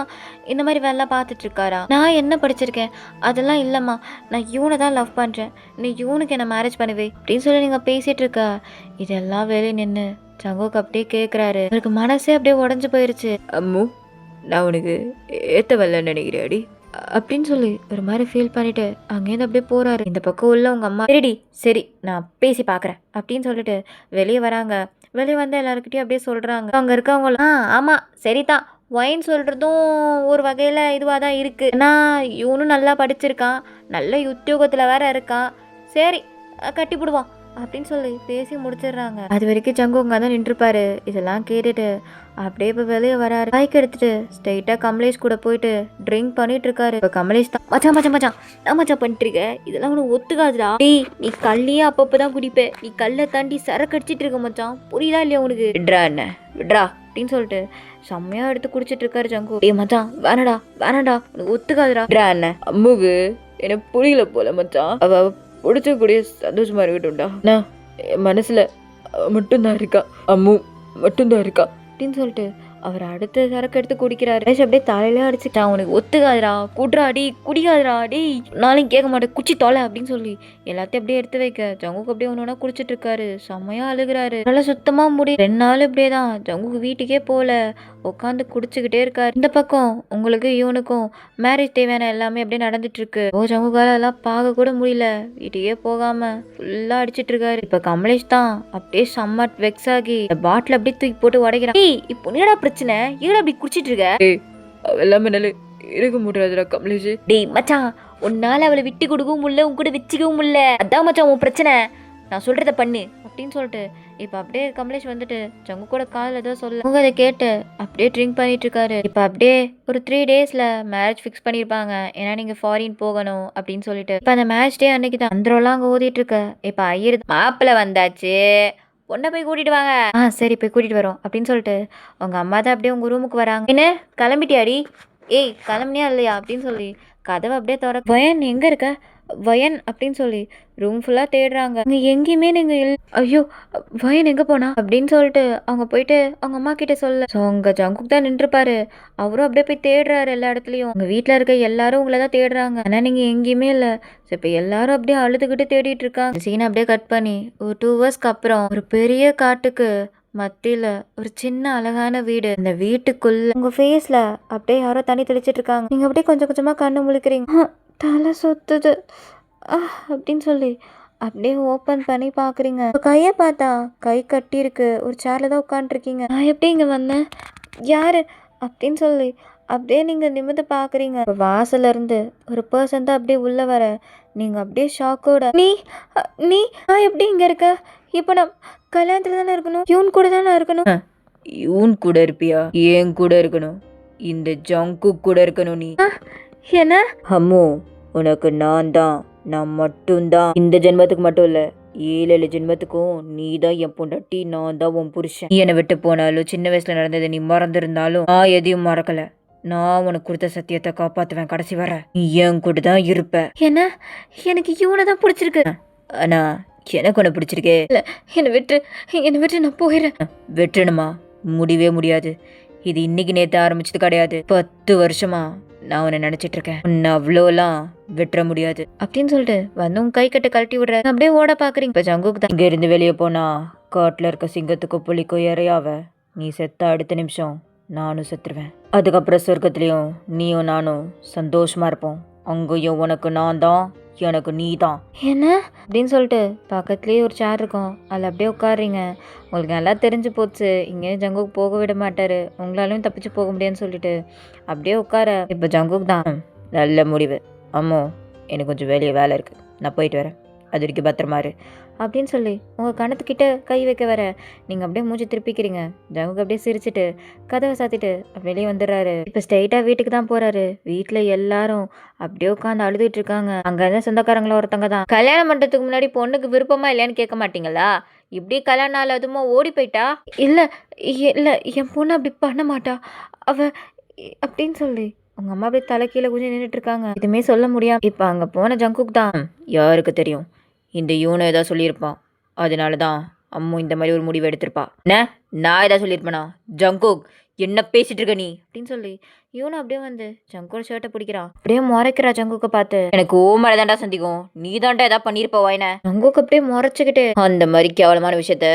இந்த மாதிரி வேலை பார்த்துட்டு இருக்காரா. நான் என்ன படிச்சிருக்கேன் அதெல்லாம் இல்லம்மா, நான் யூனை தான் லவ் பண்றேன், நீ யூனுக்கு என்ன மேரேஜ் பண்ணுவே அப்படின்னு சொல்லி நீங்க பேசிட்டு இருக்க. இதெல்லாம் வெளியே நின்று ஜங்குக்கு அப்படியே கேட்குறாரு. அவருக்கு மனசே அப்படியே உடஞ்சு போயிருச்சு. அம்மு நான் உனக்கு ஏத்தவல்ல நினைக்கிறேடி அப்படின்னு சொல்லி ஒரு மாதிரி ஃபீல் பண்ணிட்டு அங்கேருந்து அப்படியே போறாரு. இந்த பக்கம் உள்ள உங்க அம்மா சரிடி சரி நான் பேசி பாக்குறேன் அப்படின்னு சொல்லிட்டு வெளியே வராங்க. வெளியே வந்து எல்லாருக்கிட்டையும் அப்படியே சொல்றாங்க. அங்க இருக்கவங்க ஆமா சரிதான், ஒயின் சொல்றதும் ஒரு வகையில இதுவாக தான் இருக்கு. ஏன்னா இவனும் நல்லா படிச்சிருக்கான், நல்ல உத்தியோகத்துல வேற இருக்கான், சரி கட்டிவிடுவான் அப்படின்னு சொல்லி பேசி முடிச்சிடுறாங்க. அது வரைக்கும் ஜங்கு அங்கே தான் நின்றுப்பாரு. இதெல்லாம் கேட்டுட்டு அப்படியே இப்போ வெளியே வராரு. பைக் எடுத்துட்டு ஸ்ட்ரைட்டா கமலேஷ் கூட போயிட்டு ட்ரிங்க் பண்ணிட்டு இருக்காரு. இப்போ கமலேஷ் தான் மச்சான் மச்சான் மச்சான் நான் மச்சான் பண்ணிட்டு இருக்க, இதெல்லாம் உனக்கு ஒத்துக்காதுடா. டேய் நீ கல்லையே அப்பப்பதான் குடிப்ப, நீ கல்லை தாண்டி சரக்கு அடிச்சிட்டு இருக்க மச்சான், புரியுதா இல்லையா உனக்கு? விட்ரா என்ன விட்ரா அப்படின்னு சொல்லிட்டு செம்மையா எடுத்து குடிச்சிட்டு இருக்காரு ஜங்கு. டேய் மச்சான் வேணாடா உனக்கு ஒத்துக்காதுடா. விட்ரா என்ன அம்முக்கு எனக்கு புரியல போல மச்சான், அவ பிடிச்ச கூடிய சந்தோஷமா இருக்கட்டும்டா, நான் என் மனசுல மட்டும்தான் இருக்கா, அம்மு மட்டும்தான் இருக்கா அப்படின்னு சொல்லிட்டு அவர் அடுத்த சரக்கு எடுத்து குடிக்கிறாரு. அப்படியே தலையில அடிச்சுட்டான். உனக்கு ஒத்துக்காதுடா கூட்டுறா அடி குடிக்காதுடா அடி, நாளைக்கு கேட்க மாட்டேன் குச்சி தொலை அப்படின்னு சொல்லி எல்லாத்தையும் அப்படியே எடுத்து வைக்க ஜங்குக்கு அப்படியே ஒன்று குடிச்சிட்டு இருக்காரு. செம்மையா அழுகுறாரு. நல்லா சுத்தமா முடியும் 2 நாள் இப்படியே தான் ஜங்குக்கு வீட்டுக்கே போல உட்காந்து குடிச்சுக்கிட்டே இருக்காரு. இந்த பக்கம் உங்களுக்கு இவனுக்கும் மேரேஜ் தேவையான எல்லாமே அப்படியே நடந்துட்டு இருக்கு. ஜங்குக்கால எல்லாம் பார்க்க கூட முடியல, வீட்டுக்கே போகாம ஃபுல்லா அடிச்சிட்டு இருக்காரு. இப்ப கமலேஷ் தான் அப்படியே செம்ம வெக்ஸ் ஆகி பாட்டில் அப்படியே தூக்கி போட்டு உடைக்கிறான். இப்போ என்னடா பிரச்சனை, ஏன் அப்படி குடிச்சிட்டு இருக்க? எல்லாமே நல்ல இருக்க முடியாதுடா கமலேஷ். டேய் மச்சான் உன்னால அவளை விட்டு கொடுக்கவும் முடியல, உன் கூட வச்சுக்கவும் முடியல, அதான் மச்சான் உன் பிரச்சனை, நான் சொல்றத பண்ணு அப்படின்னு சொல்லிட்டு இப்போ அப்படியே கமலேஷ் வந்துட்டு ஜங்கு கூட காலில் ஏதோ சொல்ல அவங்க அதை கேட்டு அப்படியே ட்ரிங்க் பண்ணிட்டு இருக்காரு. இப்போ அப்படியே ஒரு 3 டேஸ்ல மேரேஜ் ஃபிக்ஸ் பண்ணியிருப்பாங்க, ஏன்னா நீங்க ஃபாரின் போகணும் அப்படின்னு சொல்லிட்டு. இப்போ அந்த மேரேஜ் டே அன்னைக்கு தான் அந்தரெல்லாம் அங்கே ஓதிட்டு இருக்க. இப்போ ஐயர் மாப்பிள்ளை வந்தாச்சு, பொண்ணை போய் கூட்டிட்டு வாங்க. சரி போய் கூட்டிட்டு வரோம் அப்படின்னு சொல்லிட்டு உங்க அம்மா தான் அப்படியே உங்க ரூமுக்கு வராங்க. என்ன கிளம்பிட்டியாடி? ஏய் கிளம்பினியா இல்லையா அப்படின்னு சொல்லி கதவை அப்படியே தர. வயன் எங்க இருக்க வயன் அப்படின்னு சொல்லி ரூம் ஃபுல்லா தேடுறாங்க. அங்க எங்கேயுமே நீங்க ஐயோ வயன் எங்க போனா அப்படின்னு சொல்லிட்டு அவங்க போயிட்டு அவங்க அம்மா கிட்ட சொல்ல. ஸோ உங்க ஜங்குக்கு தான் நின்றுப்பாரு. அவரும் அப்படியே போய் தேடுறாரு எல்லா இடத்துலயும். உங்க வீட்டுல இருக்க எல்லாரும் உங்களை தான் தேடுறாங்க, ஆனா நீங்க எங்கேயுமே இல்ல. ஸோ இப்போ எல்லாரும் அப்படியே அழுதுகிட்டு தேடிட்டு இருக்காங்க. சீனை அப்படியே கட் பண்ணி ஒரு 2 ஹவர்ஸ்க்கு அப்புறம் ஒரு பெரிய காட்டுக்கு மத்தியில ஒரு சின்ன அழகான வீடு. அந்த வீட்டுக்குள்ள உங்க ஃபேஸ்ல அப்படியே யாரோ தண்ணி தெளிச்சிட்டு இருக்காங்க. நீங்க அப்படியே கொஞ்சம் கொஞ்சமா கண்ணு முழிக்கிறீங்க. தலை சொத்துது அப்படின்னு சொல்லி அப்படியே ஓப்பன் பண்ணி பாக்குறீங்க. கையை பார்த்தா கை கட்டி இருக்கு. ஒரு சேர்ல தான் உட்காந்துருக்கீங்க. நான் எப்படி இங்க வந்தேன்? யாரு அப்படின்னு சொல்லி அப்படியே நீங்கள் நிமிர்ந்து பார்க்குறீங்க. இப்போ வாசல்ல இருந்து ஒரு பர்சன் தான் அப்படியே உள்ளே வர. நீங்கள் அப்படியே ஷாக்கோட நீ நான் எப்படி இங்கே இருக்க? இப்போ நான் கல்யாணத்தில் தானே இருக்கணும், இவன் கூட தானே இருக்கணும். இவன் கூட இருப்பியா? ஏன் கூட இருக்கணும், இந்த ஜங்கு கூட இருக்கணும் நீ. என்ன? அம்மு, உனக்கு நான் மட்டும்தான். இந்த ஜென்மத்துக்கு மட்டும் இல்ல, 7 ஜென்மத்துக்கும் நீ தான் என் பொண்டாட்டி, நான் தான் உன் புருஷன். நீ என்னை விட்டு போனாலும், சின்ன வயசுல நடந்ததை நீ மறந்துருந்தாலும், நான் எதையும் மறக்கல. நான் உனக்கு கொடுத்த சத்தியத்தை காப்பாத்துவேன் கடைசி வர. நீ என் கூட தான் இருப்ப. என்ன? எனக்கு இவனை தான் பிடிச்சிருக்கு. ஆனா எனக்கு உன்னை பிடிச்சிருக்கே. இல்லை, என்னை விட்டு நான் போயிடுறேன். வெட்டணுமா? முடியவே முடியாது. இது இன்னைக்கு நேத்து ஆரம்பிச்சது கிடையாது. 10 வருஷமா நான் உன்னை நினைச்சிட்டு இருக்கேன். உன்னை அவ்வளோலாம் வெட்ட முடியாது அப்படின்னு சொல்லிட்டு வந்து உங்க கை கட்ட கழட்டி விடுற. அப்படியே ஓட பாக்குறீங்க. இப்போ ஜங்குக்கு தான் இங்க இருந்து வெளியே போனா காட்டுல இருக்க சிங்கத்துக்கும் புலிக்கும் இறையாவ. நீ செத்த அடுத்த நிமிஷம் நானும் செத்துருவேன். அதுக்கப்புறம் சொர்க்கத்துலயும் நீயும் நானும் சந்தோஷமா இருப்போம். அங்கேயும் உனக்கு நான் தான், எனக்கு நீ தான். என்ன அப்படின்னு சொல்லிட்டு பக்கத்துலேயே ஒரு சேர் இருக்கும், அதில் அப்படியே உட்காடுறீங்க. உங்களுக்கு நல்லா தெரிஞ்சு போச்சு, இங்கே ஜங்குக்கு போக விட மாட்டார், உங்களாலையும் தப்பிச்சு போக முடியாதுன்னு சொல்லிட்டு அப்படியே உட்கார. இப்போ ஜங்குக்கு தான் நல்ல முடிவு. அம்மோ, எனக்கு கொஞ்சம் வேலை இருக்கு, நான் போயிட்டு வரேன். அது வரைக்கும் பத்திரமா இரு அப்படின்னு சொல்லி உங்கள் கணத்துக்கிட்ட கை வைக்க வர. நீங்கள் அப்படியே மூஞ்சி திருப்பிக்கிறீங்க. ஜங்குக்கு அப்படியே சிரிச்சிட்டு கதவை சாத்திட்டு வெளியே வந்துடுறாரு. இப்போ ஸ்ட்ரெயிட்டாக வீட்டுக்கு தான் போகிறாரு. வீட்டில் எல்லாரும் அப்படியே உட்காந்து அழுதுட்டு இருக்காங்க. அங்கே இருந்த சொந்தக்காரங்கள ஒருத்தவங்க தான், கல்யாணம் பண்ணுறதுக்கு முன்னாடி பொண்ணுக்கு விருப்பமா இல்லையான்னு கேட்க மாட்டீங்களா? இப்படி கல்யாணம் நாள் அதுமா ஓடி போயிட்டா? இல்லை இல்லை, என் பொண்ணு அப்படி பண்ண மாட்டா அவ அப்படின்னு சொல்லி உங்கள் அம்மா அப்படியே தலை கீழே குஞ்சு நின்றுட்டு இருக்காங்க. எதுவுமே சொல்ல முடியாம இப்போ அங்கே போன ஜங்குக்கு தான், யாருக்கு தெரியும், இந்த யூனை ஏதாவது சொல்லியிருப்பான். அதனால தான் அம்மு இந்த மாதிரி ஒரு முடிவு எடுத்திருப்பா. என்ன, நான் ஏதாவது சொல்லியிருப்பேனா? ஜங்குக், என்ன பேசிட்டு இருக்க நீ அப்படின்னு சொல்லி இவனு அப்படியே வந்து ஜங்கோட ஷர்ட்டை பிடிக்கிறான். அப்படியே முறைக்கிறா ஜங்குக்க பார்த்து. எனக்கு ஓ மேலே தாண்டா சந்திக்கும், நீ தாண்டா ஏதாவது பண்ணியிருப்ப வாயின. ஜங்குக்கு அப்படியே முறைச்சிக்கிட்டு, அந்த மாதிரி கேவலமான விஷயத்த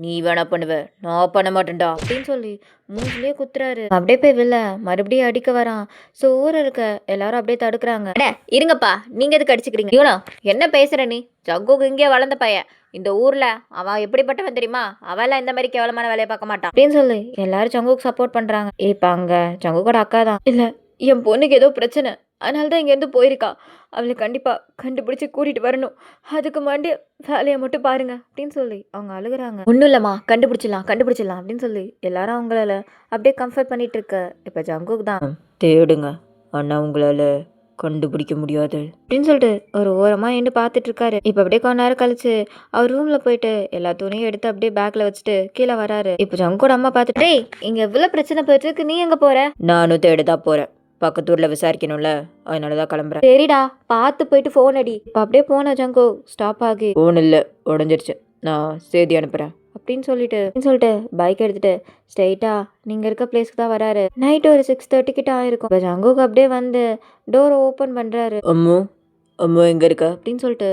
நீ வேணா பண்ணுவ, நான் பண்ண மாட்டேன்டா அப்படின்னு சொல்லி மூஞ்சிலேயே குத்துறாரு. அப்படியே போய் வெளில மறுபடியும் அடிக்க வரான். ஸோ ஊர் இருக்க எல்லாரும் அப்படியே தடுக்கிறாங்க. இருங்கப்பா, நீங்க எதுக்கு அடிச்சுக்கிறீங்க? இவனா என்ன பேசுற நீ? ஜங்குக்கு இங்கே வளர்ந்த பையன், இந்த ஊர்ல அவன் எப்படிப்பட்டவன் தெரியுமா? அவெல்லாம் இந்த மாதிரி கேவலமான வேலையை பார்க்க மாட்டான் அப்படின்னு சொல்லி எல்லாரும் ஜங்குக்கு சப்போர்ட் பண்றாங்க. இப்ப அங்க ஜங்குக்கோட அக்கா தான், இல்ல என் பொண்ணுக்கு ஏதோ பிரச்சனை, அதனால தான் இங்கேருந்து போயிருக்கா, அவளை கண்டிப்பா கண்டுபிடிச்சி கூட்டிட்டு வரணும், அதுக்கு முன்னாடி வேலையை மட்டும் பாருங்க அப்படின்னு சொல்லி அவங்க அழுகுறாங்க. ஒன்றும் இல்லம்மா, கண்டுபிடிச்சிடலாம் அப்படின்னு சொல்லி எல்லாரும் அவங்களால அப்படியே கம்ஃபர்ட் பண்ணிட்டு இருக்க. இப்ப ஜங்குக்கு தான், தேடுங்க, ஆனா உங்களால கண்டுபிடிக்க முடியாது அப்படின்னு சொல்லிட்டு ஒரு ஓரமா நின்று பார்த்துட்டு இருக்காரு. இப்போ அப்படியே கொஞ்ச நேரம் கழிச்சு அவர் ரூம்ல போயிட்டு எல்லா துணியும் எடுத்து அப்படியே பேக்ல வச்சுட்டு கீழே வராரு. இப்போ ஜங்கோட அம்மா பார்த்துட்டு, இங்க எவ்வளவு பிரச்சனை போயிட்டு இருக்கு, நீ எங்க போற? நானும் தேடதான் போறேன், பக்கத்தூர்ல விசாரிக்கணும்ல, அதனாலதான் கிளம்புறேன். சரிடா, பார்த்து போயிட்டு ஃபோன் அடி. இப்போ அப்படியே போன ஜங்கோ ஸ்டாப் ஆகி, ஃபோன் இல்ல, உடஞ்சிருச்சு, நான் செய்தி அனுப்புறேன் அப்படின்னு சொல்லிட்டு பைக் எடுத்துட்டு ஸ்ட்ரெயிட்டா நீங்க இருக்க பிளேஸ்க்கு தான் வராரு. நைட் ஒரு 6:30 கிட்ட ஆயிருக்கும். இப்போ ஜங்குக்கு அப்படியே வந்து டோரை ஓப்பன் பண்றாரு. அம்மு எங்க இருக்க அப்படின்னு சொல்லிட்டு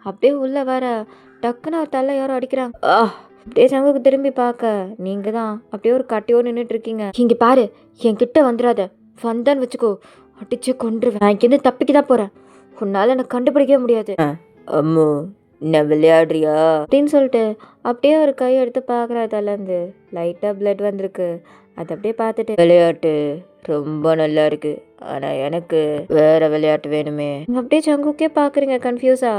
அப்படியே உள்ள வர டக்குன்னு அவர் தள்ள யாரோ அடிக்கிறாங்க. அப்படியே ஜங்குக்கு திரும்பி பார்க்க நீங்க தான் அப்படியே ஒரு கட்டியோடு நின்றுட்டு இருக்கீங்க. இங்க பாரு, என் கிட்ட வந்துடாத, வந்தான்னு வச்சுக்கோ அடிச்சு கொன்றுவேன். நான் இங்கேருந்து தப்பிக்க தான் போறேன், உன்னால எனக்கு கண்டுபிடிக்கவே முடியாது. அம்மு, என்ன விளையாடுறியா அப்படின்னு சொல்லிட்டு அப்படியே ஒரு கை எடுத்து பார்க்குறா, தலேருந்து லைட்டாக பிளட் வந்திருக்கு. அதை அப்படியே பார்த்துட்டு, விளையாட்டு ரொம்ப நல்லா இருக்கு, ஆனா எனக்கு வேற விளையாட்டு வேணுமே. அப்படியே ஜங்குக்கே பார்க்குறீங்க கன்ஃபியூஸா.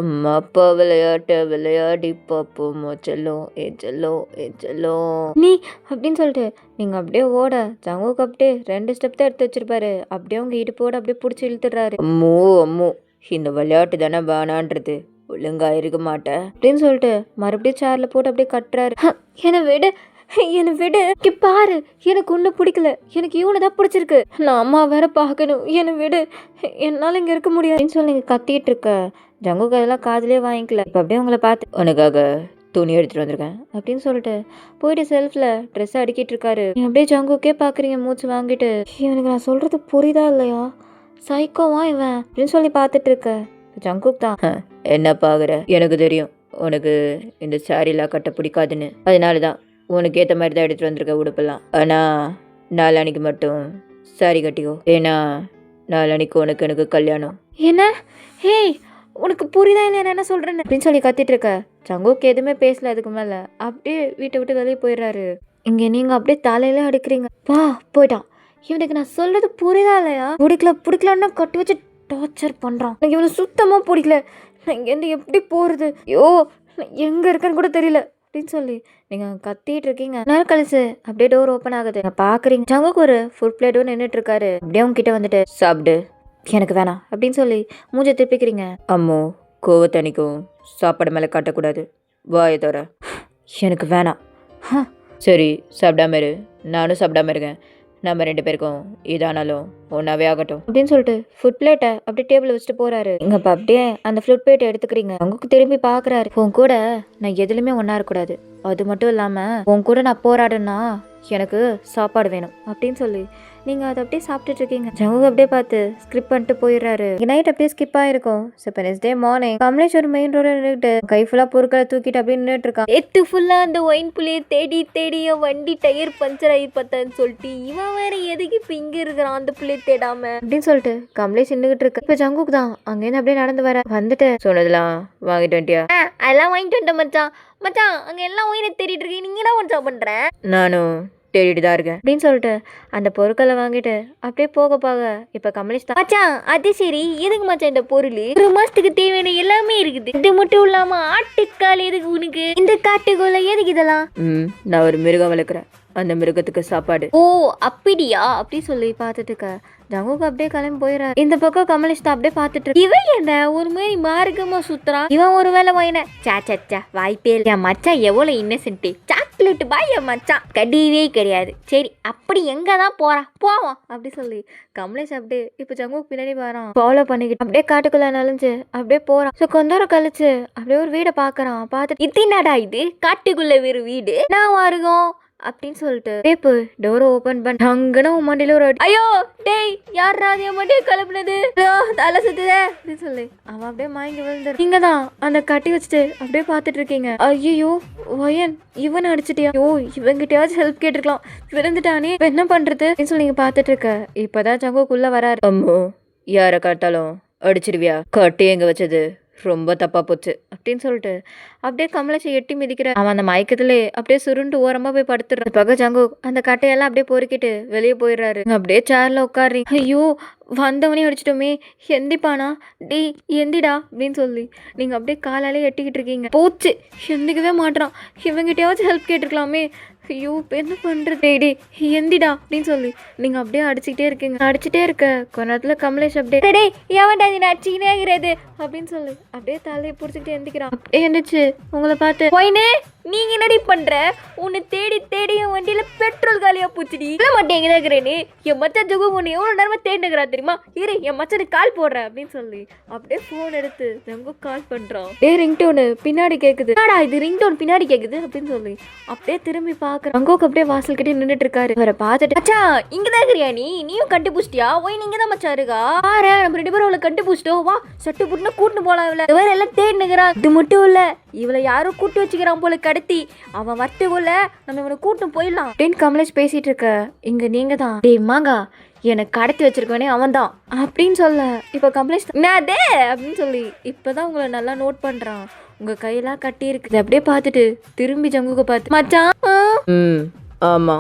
அம்மா அப்பா விளையாட்ட விளையாடி பார்ப்போம் செல்லும், ஏன் செல்லும் நீ அப்படின்னு சொல்லிட்டு நீங்க அப்படியே ஓட ஜங்குக்கு அப்படியே 2 ஸ்டெப் தான் எடுத்து வச்சிருப்பாரு. அப்படியே அவங்க இடுப்போட அப்படியே பிடிச்சி இழுத்துடுறாரு. அம்மு, இந்த விளையாட்டு தானே வேணான்றது, ஒழுங்கா இருக்க மாட்டேன் அப்படின்னு சொல்லிட்டு மறுபடியும் சேர்ல போட்டு அப்படியே கட்டுறாரு. என்னை விடு இங்க பாரு, எனக்கு ஒன்றும் பிடிக்கல, எனக்கு இவனை தான் பிடிச்சிருக்கு, நான் அம்மா வேற பார்க்கணும், என்னை விடு, என்னால் இங்கே இருக்க முடியாது அப்படின்னு சொல்லி நீங்கள் கத்திட்டு இருக்க. ஜங்குக்கு அதெல்லாம் காதுலேயே வாங்கிக்கல. இப்போ அப்படியே உங்களை பார்த்து, உனக்காக துணி எடுத்துட்டு வந்திருக்கேன் அப்படின்னு சொல்லிட்டு போயிட்டு செல்ஃப்ல ட்ரெஸ் அடுக்கிட்டு இருக்காரு. அப்படியே ஜங்குக்கே பார்க்குறீங்க மூச்சு வாங்கிட்டு. இவனுக்கு நான் சொல்றது புரியுதா இல்லையா, சைக்கோவா இவன் அப்படின்னு சொல்லி பார்த்துட்டு இருக்க. ஜங்குக் தான், என்ன பாக்குற, எனக்கு தெரியும் உனக்கு இந்த சாரிலாம் கட்ட பிடிக்காதுன்னு, அதனாலதான் உனக்கு ஏற்ற மாதிரி தான் எடுத்துட்டு வந்திருக்க உடுப்பெல்லாம். ஆனா நாளானிக்கு மட்டும் சாரி கட்டிக்கோ, ஏன்னா நாளானிக்கு உனக்கு எனக்கு கல்யாணம். என்ன? ஹேய், உனக்கு புரியுதா இல்லை என்ன சொல்றேன்னு அப்படின்னு சொல்லி கத்திட்டு இருக்க. ஜங்குக்கு எதுவுமே பேசல அதுக்கு மேல. அப்படியே வீட்டை விட்டு வெளியே போயிடுறாரு. இங்கே நீங்கள் அப்படியே தலையில அடுக்கிறீங்க. போயிட்டான். இவனுக்கு நான் சொல்கிறது புரியுதா இல்லையா? பிடிக்கலன்னா கட்டி வச்சு டார்ச்சர் பண்ணுறான். எனக்கு இவனை சுத்தமாக பிடிக்கல. நான் இங்கேருந்து எப்படி போகிறது? ஐயோ, நான் எங்கே இருக்கேன்னு கூட தெரியல அப்படின்னு சொல்லி நீங்கள் கத்திட்டு இருக்கீங்க. நேரம் கழிச்சு அப்படியே டோர் ஓப்பன் ஆகுது. நான் பார்க்குறீங்க ஜங்குக்கு ஒரு ஃபுட் பிளேட்டும் நின்றுட்டு இருக்காரு. அப்படியே உங்ககிட்ட வந்துட்டு சாப்பிடு, எனக்கு வேணாம் அப்படின்னு சொல்லி மூஞ்சை திருப்பிக்கிறீங்க. அம்மோ, கோவத்தனிக்கும் சாப்பாடு மேலே காட்டக்கூடாது. வாயை தர. எனக்கு வேணாம். சரி, சாப்பிடாம இரு, நானும் சாப்பிடாம இருக்கேன். நம்ம 2 பேருக்கும் இதானாலும் ஒன்றாவே ஆகட்டும் அப்படின்னு சொல்லிட்டு ஃபுட் பிளேட்டை அப்படியே டேபிள் வச்சுட்டு போறாரு. இங்க இப்போ அப்படியே அந்த ஃபுட் பிளேட்டை எடுத்துக்கிறீங்க. உங்களுக்கு திரும்பி பார்க்குறாரு. உன் கூட நான் எதுலையுமே ஒன்றா இருக்கக்கூடாது, அது மட்டும் இல்லாமல் உன் கூட நான் போராடுன்னா எனக்கு சாப்பாடு வேணும் அப்படின்னு சொல்லி நீங்கள் அதை அப்படியே சாப்பிட்டுட்டு இருக்கீங்க. ஜங்கு அப்படியே பார்த்து ஸ்கிரிப் பண்ணிட்டு போயிடுறாரு. நைட் அப்படியே ஸ்கிப் ஆயிருக்கும். ஸோ இப்போ நெக்ஸ்ட் டே மார்னிங் கமலேஷ் ஒரு மெயின் ரோட நின்றுட்டு கை ஃபுல்லாக பொருட்களை தூக்கிட்டு அப்படியே நின்றுட்டு இருக்கான். எத்து ஃபுல்லாக அந்த ஒயின் புள்ளியை தேடி தேடி என் வண்டி டயர் பஞ்சர் ஆகி பார்த்தான்னு சொல்லிட்டு இவன் வேற எதுக்கு இப்போ இங்கே இருக்கிறான் அந்த புள்ளையை தேடாம அப்படின்னு சொல்லிட்டு கமலேஷ் நின்றுட்டு இருக்கு. இப்போ ஜங்குக்கு தான் அங்கேருந்து அப்படியே நடந்து வர வந்துட்டு சொன்னதெல்லாம் வாங்கிட்டு வந்துட்டியா? அதெல்லாம் வாங்கிட்டு வந்துட்டேன் மச்சான். மச்சான் அங்கே எல்லாம் உயிரை தேடிட்டு இருக்கேன், நீங்க என்ன மச்சான் பண்ற? நானும் தேடிட்டு தான் இருக்கேன் அப்படின்னு சொல்லிட்டு அந்த பொருட்களை வாங்கிட்டு அப்படியே போக இப்ப கமலேஷ் தான் மச்சான். அது சரி, எதுக்கு மச்சான் இந்த பொருள்? 1 மாசத்துக்கு தேவையான எல்லாமே இருக்குது. இது மட்டும் இல்லாம ஆட்டுக்கால் எதுக்கு உனக்கு? இந்த காட்டுக்குள்ள எதுக்கு இதெல்லாம்? நான் ஒரு மிருகம் வளர்க்குறேன், அந்த மிருகத்துக்கு சாப்பாடு. ஓ அப்படியா? அப்படி சொல்லி பார்த்துட்டு இருக்க ஜங்குக்கு அப்படியே கிளம்பி போயிடுறாரு. இந்த பக்கம் கமலேஷ் தான் அப்படியே பார்த்துட்டு இவன் என்ன ஒரு மாதிரி மார்க்கமா சுத்துறான். இவன் ஒரு வேலை வாயின சா வாய்ப்பே இல்லை. என் மச்சான் எவ்வளவு இன்னசென்ட், சாக்லேட் பாய் என் மச்சான் கிடையவே கிடையாது. சரி அப்படி எங்க தான் போவான் அப்படி சொல்லி கமலேஷ் அப்படியே இப்போ ஜங்குக்கு பின்னாடி வரான். ஃபாலோ பண்ணிக்கிட்டு அப்படியே காட்டுக்குள்ள நலஞ்சு அப்படியே போறான். ஸோ கொஞ்ச நேரம் கழிச்சு அப்படியே ஒரு வீடை பாக்குறான். பார்த்துட்டு இது என்னடா இது, காட்டுக்குள்ள வேறு வீடு நான் வருவோம் அப்படின்னு சொல்லிட்டு டேப்பு டோரை ஓபன் பண்ண அங்கன உன் மண்டியில ஒரு ஐயோ டேய் யாரா என் மண்டியை கிளப்புனது, தலை சுத்துதே அப்படின்னு சொல்லி அவன் அப்படியே மயங்கி விழுந்துரு. நீங்க தான் அந்த கட்டி வச்சுட்டு அப்படியே பார்த்துட்டு இருக்கீங்க. ஐயோ வயன் இவன் அடிச்சிட்டியா? ஐயோ இவங்கிட்டயாச்சும் ஹெல்ப் கேட்டிருக்கலாம், விழுந்துட்டானே என்ன பண்றது அப்படின்னு சொல்லி நீங்க பார்த்துட்டு இருக்க. இப்பதான் ஜங்குக்குள்ள வராரு. அம்மோ, யாரை காட்டாலும் அடிச்சிடுவியா? கட்டி எங்க வச்சது ரொம்ப தப்பா போச்சு அப்படின்னு சொல்லிட்டு அப்படியே கமலேஷை எட்டி மிதிக்கிற. அவன் அந்த மயக்கத்திலே அப்படியே சுருண்டு ஓரமா போய் படுத்துடுறான். பக்கம் ஜங்கு அந்த கட்டையெல்லாம் அப்படியே பொறுக்கிட்டு வெளியே போயிடுறாரு. அப்படியே சேர்ல உட்காடுறீங்க. ஐயோ வந்தவனே அடிச்சிட்டோமே, எந்திப்பானா டி எந்திடா அப்படின்னு சொல்லி நீங்க அப்படியே காலாலே எட்டிக்கிட்டு இருக்கீங்க. போச்சு, எந்திக்கவே மாட்டான். இவங்கிட்டயாச்சும் ஹெல்ப் கேட்டிருக்கலாமே. ஐயோ இப்போ என்ன பண்றது, டே எந்திடா அப்படின்னு சொல்லி நீங்க அப்படியே அடிச்சுக்கிட்டே இருக்கீங்க. அடிச்சுட்டே இருக்க கொஞ்ச நேரத்துல கமலேஷ் அப்படியே டே ஏன்டா நீ அடிச்சுக்கிட்டே இருக்கிறது அப்படின்னு சொல்லி அப்படியே தலையை பிடிச்சிக்கிட்டு எந்திக்கிறான். எந்திரிச்சு உங்களை பார்த்து ஒயினே நீங்க என்னடி பண்ற, உன்னை தேடி தேடி என் வண்டியில பெட்ரோல் காலியா பூச்சிடி இல்ல மாட்டேங்குதா இருக்கிறேன்னு என் மச்சான் ஜகு உன்னை எவ்வளவு நேரமா தேடினுக்கிறா தெரியுமா, இரு என் மச்சானுக்கு கால் போடுறேன் அப்படின்னு சொல்லி அப்படியே போன் எடுத்து ஜங்கு கால் பண்றான். ரிங்டோனு பின்னாடி கேக்குது. இது ரிங்டோன் பின்னாடி கேக்குது அப்படின்னு சொல்லி அப்படியே திரும்பி பாக்குற ஜங்குக்கு அப்படியே வாசல் கிட்டே நின்றுட்டு இருக்காரு. அவரை பார்த்துட்டு மச்சா இங்கதான் இருக்கிறியா நீயும் கண்டுபிடிச்சிட்டியா? ஒய் நீங்க தான் மச்சா இருக்கா பாரு, நம்ம 2 பேரும் அவளை கண்டுபிடிச்சிட்டோம், வா சட்டு புட்டுனா கூட்டு போலாம். இவளை வேற எல்லாம் தேடினுக்கிறான். இது மட்டும் இல்ல இவளை யாரும் கூட்டு வச்சுக்கிறான் போல கடத்தி, அவன் வரட்டுக்குள்ள நம்ம இவனை கூட்டு போயிடலாம் அப்படின்னு கமலேஷ் பேசிட்டு இருக்க. இங்க நீங்க தான் டே மாங்கா எனக்கு கடத்தி வச்சிருக்கவனே அவன் தான் அப்படின்னு சொல்ல இப்ப கமலேஷ் என்னதே அப்படின்னு சொல்லி இப்பதான் உங்களை நல்லா நோட் பண்றான். உங்க கையெல்லாம் கட்டி இருக்குது. அப்படியே பார்த்துட்டு திரும்பி ஜங்குக்கு பார்த்து மச்சான் ஆமா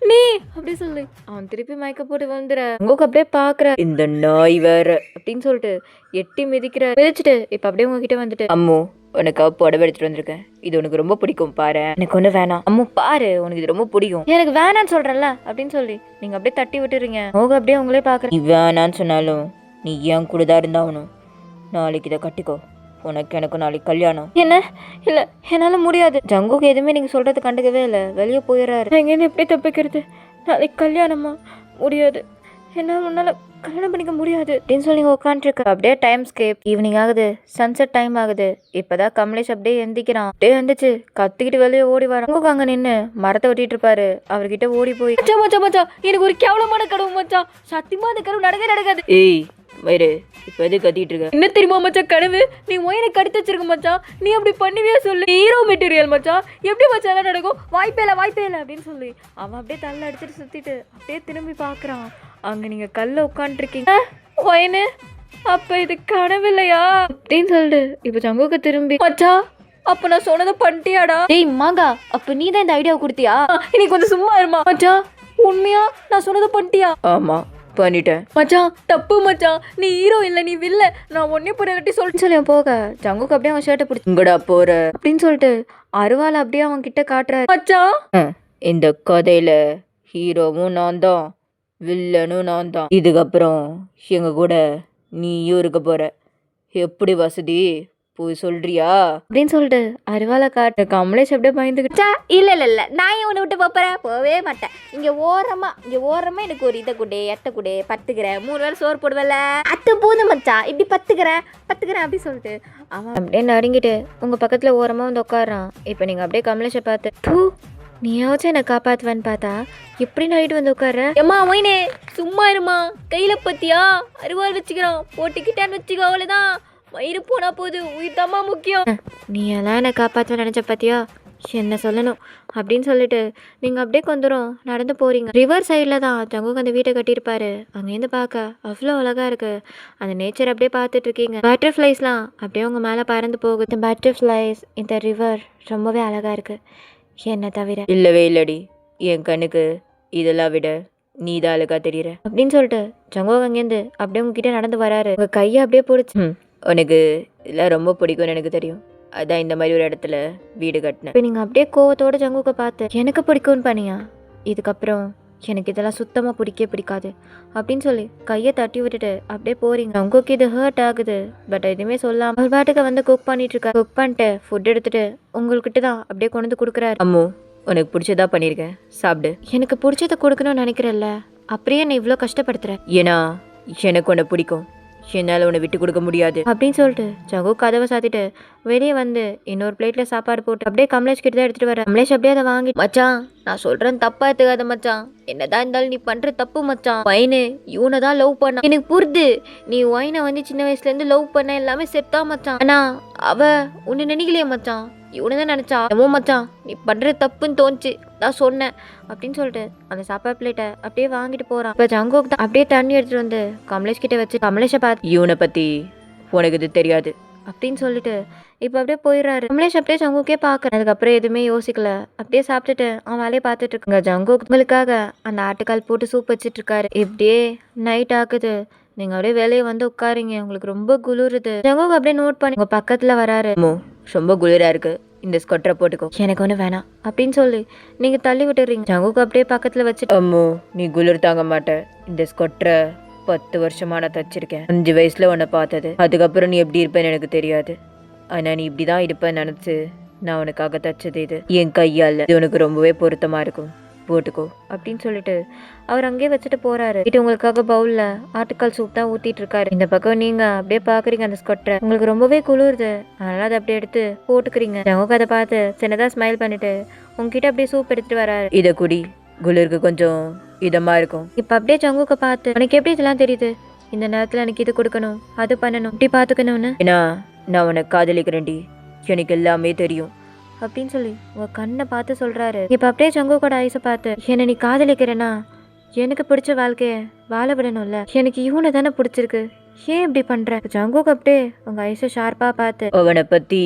நீ அப்படி சொல்லி அவன் திருப்பி மயக்க போட்டு வந்துற. உங்களுக்கு அப்படியே பாக்குற இந்த நாய் வேற அப்படின்னு சொல்லிட்டு எட்டி மிதிச்சிட்டு இப்ப அப்படியே உங்ககிட்ட வந்துட்டு அம்மு உனக்கு புடவை எடுத்துட்டு வந்திருக்கேன், இது உனக்கு ரொம்ப பிடிக்கும் பாரு. எனக்கு ஒண்ணு வேணாம் அம்மு, பாரு உனக்கு இது ரொம்ப பிடிக்கும். எனக்கு வேணான்னு சொல்றேன்ல அப்படின்னு சொல்லி நீங்க அப்படியே தட்டி விட்டுறீங்க. அவங்க அப்படியே உங்களே பாக்குறேன். நீ வேணான்னு சொன்னாலும் நீ ஏன் கூட தான் இருந்தாகணும். நாளைக்கு இதை கட்டிக்கோ, உனக்கு எனக்கு நாளைக்கு கல்யாணம். என்ன இல்ல என்னால முடியாது. ஜங்குக்கு எதுவுமே நீங்க சொல்றது கண்டுக்கவே இல்லை, வெளியே போயிடுறாரு. எங்கேருந்து எப்படி தப்பிக்கிறது, நாளைக்கு கல்யாணமா? முடியாது, என்னால உன்னால கல்யாணம் பண்ணிக்க முடியாது அப்படின்னு சொல்லி உட்காந்துருக்க. அப்படியே டைம் ஸ்கேப் ஈவினிங் ஆகுது, சன்செட் டைம் ஆகுது. இப்பதான் கமலேஷ் அப்படியே எந்திக்கிறான். அப்படியே வந்துச்சு கத்திக்கிட்டு வெளியே ஓடி வரான். உங்களுக்கு அங்க நின்று மரத்தை வெட்டிட்டு இருப்பாரு. அவர்கிட்ட ஓடி போய் மச்சா எனக்கு ஒரு கேவலமான கனவு மச்சான், சத்தியமா அந்த கனவு நடக்காது. ஏய் வயிறு இப்போ எது கத்திட்டு இருக்க? என்ன தெரியுமா மச்சான் கனவு, நீ ஒயனை கடித்து வச்சிருக்க மச்சான், நீ அப்படி பண்ணுவியா சொல்லு, ஹீரோ மெட்டீரியல் மச்சான், எப்படி மச்சான் எல்லாம் நடக்கும், வாய்ப்பே இல்லை அப்படின்னு சொல்லி அவன் அப்படியே தள்ள அடிச்சுட்டு சுத்திட்டு அப்படியே திரும்பி பாக்குறான். அங்க நீங்க கல்ல உட்காந்துருக்கீங்க. ஒயனு அப்ப இது கனவு இல்லையா அப்படின்னு சொல்லிட்டு இப்ப ஜங்குக்கு திரும்பி மச்சா அப்ப நான் சொன்னதை பண்ணிட்டியாடா? டேய் மாங்கா, அப்ப நீ தான் இந்த ஐடியாவை கொடுத்தியா? நீ கொஞ்சம் சும்மா இருமா. மச்சான் உண்மையா நான் சொன்னதை பண்ணிட்டியா? ஆமா பண்ணிட்டேன் மச்சான். தப்பு மச்சான், நீ ஹீரோ இல்ல, நீ வில்ல. நான் ஒன்னே போற கட்டி சொல்லிட்டு சொல்லி போக ஜங்குக்கு அப்படியே அவன் ஷர்ட்டை பிடிச்சி இங்கடா போற அப்படின்னு சொல்லிட்டு அருவாள் அப்படியே அவன் கிட்ட காட்டுறாரு. மச்சான் இந்த கதையில ஹீரோவும் நான் தான், வில்லனும் நான் தான். இதுக்கப்புறம் எங்க கூட நீயும் இருக்க போற. எப்படி வசதி போய் சொல்றியா அப்படின்னு சொல்லிட்டு அருவாளை காட்டு. கமலேஷ் அப்படியே பயந்துக்கிட்டா. இல்ல இல்ல இல்ல, நான் ஏன் உன்னை விட்டு போறேன், போவே மாட்டேன். இங்க ஓரமா எனக்கு ஒரு இதை குடே, எட்ட குடே, பத்துக்கிறேன். 3 வேளை சோறு போடுவல, அத்து போதும் மச்சான், இப்படி பத்துக்கிறேன் அப்படி சொல்லிட்டு அவன் அப்படியே நடுங்கிட்டு உங்க பக்கத்துல ஓரமா வந்து உட்காரான். இப்ப நீங்க அப்படியே கமலேஷை பார்த்து நீயாச்சும் என்னை காப்பாத்துவான்னு பார்த்தா எப்படி நைட்டு வந்து உட்கார. ஏம்மா ஒயினே சும்மா இருமா, கையில பத்தியா அருவாள் வச்சுக்கிறான், போட்டுக்கிட்டான்னு வச்சுக்கோ, அவ்வளவுதான். மயிறு போனா போது, உயிர் தாம்மா முக்கியம். நீ எல்லாம் என்னை காப்பாற்ற நினைச்ச பாத்தியா, என்ன சொல்லணும் அப்படின்னு சொல்லிட்டு நீங்கள் அப்படியே கொஞ்சம் நடந்து போகிறீங்க. ரிவர் சைடில் தான் ஜங்குக்கு அந்த வீட்டை கட்டியிருப்பாரு. அங்கேருந்து பார்க்க அவ்வளோ அழகாக இருக்குது. அந்த நேச்சர் அப்படியே பார்த்துட்டு இருக்கீங்க. பட்டர்ஃப்ளைஸ்லாம் அப்படியே உங்கள் மேலே பறந்து போகுது. இந்த பட்டர்ஃப்ளைஸ், இந்த ரிவர் ரொம்பவே அழகாக இருக்குது என்ன தவிர. இல்லவே இல்லடி, என் கண்ணுக்கு இதெல்லாம் விட நீ தான் அழகா தெரியுற அப்படின்னு சொல்லிட்டு ஜங்கோ அங்கேருந்து அப்படியே உங்ககிட்ட நடந்து வராரு. உங்கள் கையை அப்படியே பிடிச்சி உனக்கு இதெல்லாம் ரொம்ப பிடிக்கும்னு எனக்கு தெரியும், அதான் இந்த மாதிரி ஒரு இடத்துல வீடு கட்டினேன். இப்போ நீங்கள் அப்படியே கோவத்தோட ஜங்குக்கு பார்த்து எனக்கு பிடிக்கும்னு பண்ணியா, இதுக்கப்புறம் எனக்கு இதெல்லாம் சுத்தமாக பிடிக்காது அப்படின்னு சொல்லி கையை தட்டி விட்டுட்டு அப்படியே போறீங்க. ஜங்குக்கு இது ஹர்ட் ஆகுது, பட் எதுவுமே சொல்லாம அவர் பாட்டுக்கு வந்து குக் பண்ணிட்டு இருக்கா. குக் பண்ணிட்டு ஃபுட் எடுத்துட்டு உங்கள்கிட்ட தான் அப்படியே கொண்டு வந்து கொடுக்குறாரு. அம்மு உனக்கு பிடிச்சதா பண்ணியிருக்கேன், சாப்பிடு. எனக்கு பிடிச்சதை கொடுக்கணும்னு நினைக்கிறல்ல, அப்படியே நீ இவ்வளோ கஷ்டப்படுத்துற. ஏன்னா எனக்கு உன்னை பிடிக்கும், என்னால் உன்னை விட்டு கொடுக்க முடியாது அப்படின்னு சொல்லிட்டு ஜங்கு கதவை சாத்திட்டு வெளியே வந்து இன்னொரு பிளேட்ல சாப்பாடு போட்டு அப்படியே கமலேஷ் கிட்ட தான் எடுத்துட்டு வர. கமலேஷ் அப்படியே அதை வாங்கி, மச்சான் நான் சொல்றேன் தப்பா எடுத்துக்காத மச்சான், என்னதான் இருந்தாலும் நீ பண்ற தப்பு மச்சான். வைனு இவனை தான் லவ் பண்ண, எனக்கு புரிது. நீ வைனை வந்து சின்ன வயசுல இருந்து லவ் பண்ண, எல்லாமே செட்டா மச்சான். ஆனா அவ உன்னை நினைக்கலையே மச்சான், இவனை தான் நினைச்சா. எமோ மச்சான் நீ பண்ற தப்புன்னு தோணுச்சு, நான் சொன்னேன் அப்படின்னு சொல்லிட்டு அந்த சாப்பாடு பிளேட்டை அப்படியே வாங்கிட்டு போறான். இப்போ ஜங்குக்கு தான் அப்படியே தண்ணி எடுத்துட்டு வந்து கமலேஷ் கிட்ட வச்சு, கமலேஷை பார்த்து இவனை பத்தி உனக்கு இது தெரியாது அப்படின்னு சொல்லிட்டு இப்போ அப்படியே போயிடுறாரு. கமலேஷ் அப்படியே ஜங்குக்கே பார்க்க, அதுக்கப்புறம் எதுவுமே யோசிக்கல, அப்படியே சாப்பிட்டுட்டு அவன் வேலையை பார்த்துட்டு இருக்காங்க. ஜங்கு உங்களுக்காக அந்த ஆட்டுக்கால் போட்டு சூப் வச்சிட்டு இருக்காரு. இப்படியே நைட் ஆகுது, நீங்க அப்படியே வேலையை வந்து உட்காரிங்க, உங்களுக்கு ரொம்ப குளிருது. ஜங்குக்கு அப்படியே நோட் பண்ணி உங்க பக்கத்துல வராரு. ரொம்ப குளிரா இருக்கு, இந்த ஸ்கொட்டரை போட்டுக்கோ. எனக்கு ஒன்று வேணாம் அப்படின்னு சொல்லி நீங்க தள்ளி விட்டுறீங்க. ஜங்குக்கு அப்படியே பக்கத்துல வச்சு, அம்மோ நீ குளிர் தாங்க மாட்டேன், இந்த ஸ்கொட்டரை 10 வருஷமா நான் தச்சிருக்கேன். 5 வயசுல உன்னை பார்த்தது, அதுக்கப்புறம் நீ எப்படி இருப்பேன்னு எனக்கு தெரியாது, ஆனா நீ இப்படிதான் இருப்பேன்னு நினைச்சு நான் உனக்காக தச்சது இது, என் கையால. இது உனக்கு ரொம்பவே பொருத்தமா இருக்கும், போட்டுக்கோ அப்படின்னு சொல்லிட்டு அவர் அங்கேயே வச்சுட்டு போறாரு. இது உங்களுக்காக பவுல்ல ஆட்டுக்கால் சூப் தான் ஊத்திட்டு இருக்காரு. இந்த பக்கம் நீங்க அப்படியே பாக்குறீங்க அந்த ஸ்கொட்டரை, உங்களுக்கு ரொம்பவே குளிருது, அதனால அதை அப்படியே எடுத்து போட்டுக்கிறீங்க. ஜங்குக்கு அதை பார்த்து சின்னதா ஸ்மைல் பண்ணிட்டு உங்ககிட்ட அப்படியே சூப் எடுத்துட்டு வராரு. இதை குடி, குளிருக்கு கொஞ்சம் இதமா இருக்கும். இப்ப அப்படியே ஜங்குக்கு பார்த்து, உனக்கு எப்படி இதெல்லாம் தெரியுது, இந்த நேரத்துல எனக்கு இது கொடுக்கணும், அது பண்ணணும், இப்படி பாத்துக்கணும்னு. ஏன்னா நான் உனக்கு காதலிக்கிறேன்டி, எனக்கு எல்லாமே தெரியும் அப்படின்னு சொல்லி உங்க கண்ணை பார்த்து சொல்றாரு. இப்ப அப்படியே ஜங்குக்கோட ஐஸை பார்த்து, என்ன நீ காதலிக்கிறேன்னா எனக்கு பிடிச்ச வாழ்க்கைய வாழ விடணும்ல, எனக்கு இவனை தானே பிடிச்சிருக்கு, ஏன் இப்படி பண்ற. ஜங்குக்கு அப்படியே உங்க ஐஸை ஷார்ப்பா பார்த்து, அவனை பத்தி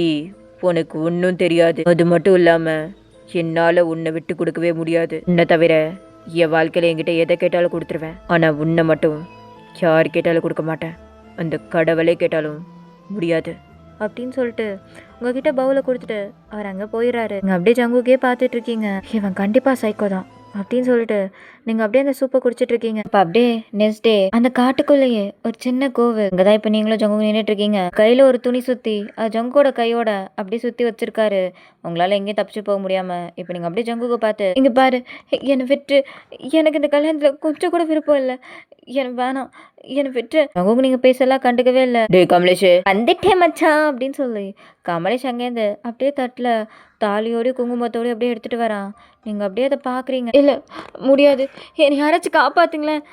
உனக்கு ஒன்னும் தெரியாது, அது மட்டும் இல்லாம என்னால உன்னை விட்டு கொடுக்கவே முடியாது, உன்னை தவிர என் வாழ்க்கையில என்கிட்ட எதை கேட்டாலும் கொடுத்துருவேன், ஆனா உன்னை மட்டும் யார் கேட்டாலும் கொடுக்க மாட்டேன், அந்த கடவுளே கேட்டாலும் முடியாது அப்படின்னு சொல்லிட்டு உங்ககிட்ட பவுலை கொடுத்துட்டு அவர் அங்கே போயிடுறாரு. நீங்கள் அப்படியே ஜங்குக்கே பார்த்துட்டு இருக்கீங்க, இவன் கண்டிப்பாக சைக்கோ தான் அப்படின்னு சொல்லிட்டு நீங்கள் அப்படியே அந்த சூப்பை குடிச்சிட்டு இருக்கீங்க. இப்போ அப்படியே நெக்ஸ்ட் டே அந்த காட்டுக்குள்ளேயே ஒரு சின்ன கோவில், இங்கே தான் இப்போ நீங்களும் ஜங்கு நின்றுட்டு இருக்கீங்க. கையில் ஒரு துணி சுற்றி அது ஜங்கோட கையோட அப்படியே சுற்றி வச்சிருக்காரு. உங்களால் எங்கேயும் தப்பிச்சு போக முடியாமல் இப்போ நீங்கள் அப்படியே ஜங்குக்கு பார்த்து, இங்கே பாரு என்னை விட்டு, எனக்கு இந்த கல்யாணத்தில் கொஞ்சம் கூட விருப்பம் இல்லை, எனக்கு வேணாம், என்னை விட்டு. ஜங்குக்கு நீங்கள் பேசலாம் கண்டுக்கவே இல்லை. டே கமலேஷ் வந்துட்டே மச்சான் அப்படின்னு சொல்லி கமலேஷ் அங்கேருந்து அப்படியே தட்டில் தாலியோடய குங்குமத்தோடய அப்படியே எடுத்துகிட்டு வரான். நீங்கள் அப்படியே அதை பார்க்குறீங்க. இல்லை முடியாது, என்னை யாராச்சும் காப்பாற்றுங்களேன்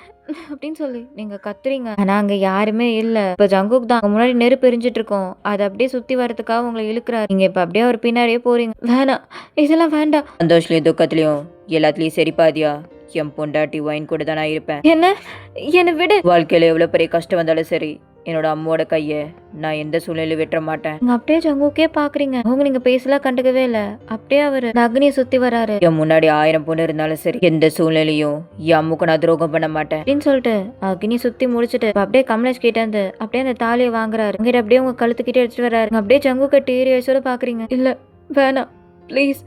அப்படின்னு சொல்லி நீங்கள் கத்துறீங்க. ஆனால் அங்கே யாருமே இல்லை. இப்போ ஜங்குக்கு தான் முன்னாடி நெருப்பு எரிஞ்சிட்டு இருக்கோம், அதை அப்படியே சுற்றி வரதுக்காக உங்களை இழுக்கிறாரு. நீங்கள் இப்போ அப்படியே அவர் பின்னாடியே போகிறீங்க. வேணாம், இதெல்லாம் வேண்டாம். சந்தோஷத்துலையும் துக்கத்துலையும் எல்லாத்துலேயும் சரிப்பாதியா என் பொண்டாட்டி ஒயின் கூட தான் நான் இருப்பேன். என்ன என்னை விட, வாழ்க்கையில் எவ்வளோ பெரிய கஷ்டம் வந்தாலும் சரி என்னோட அம்மாவோட கையை நான் எந்த சூழ்நிலையும் வெட்ட மாட்டேன். நீங்க அப்படியே ஜங்குக்கே பாக்குறீங்க. அவங்க நீங்க பேசலாம் கண்டுக்கவே இல்ல. அப்படியே அவரு இந்த அக்னியை சுத்தி வராரு. என் முன்னாடி 1000 பொண்ணு இருந்தாலும் சரி, எந்த சூழ்நிலையும் என் அம்முக்கு நான் துரோகம் பண்ண மாட்டேன் அப்படின்னு சொல்லிட்டு அக்னி சுத்தி முடிச்சுட்டு இப்ப அப்படியே கமலேஷ் கிட்ட இருந்து அப்படியே அந்த தாலியை வாங்குறாரு. அங்கிட்ட அப்படியே உங்க கழுத்துக்கிட்டே எடுத்துட்டு வராரு. நீங்க அப்படியே ஜங்குக்க டீரி வயசோட பாக்குறீங்க. இல்ல வேணாம் ப்ளீஸ்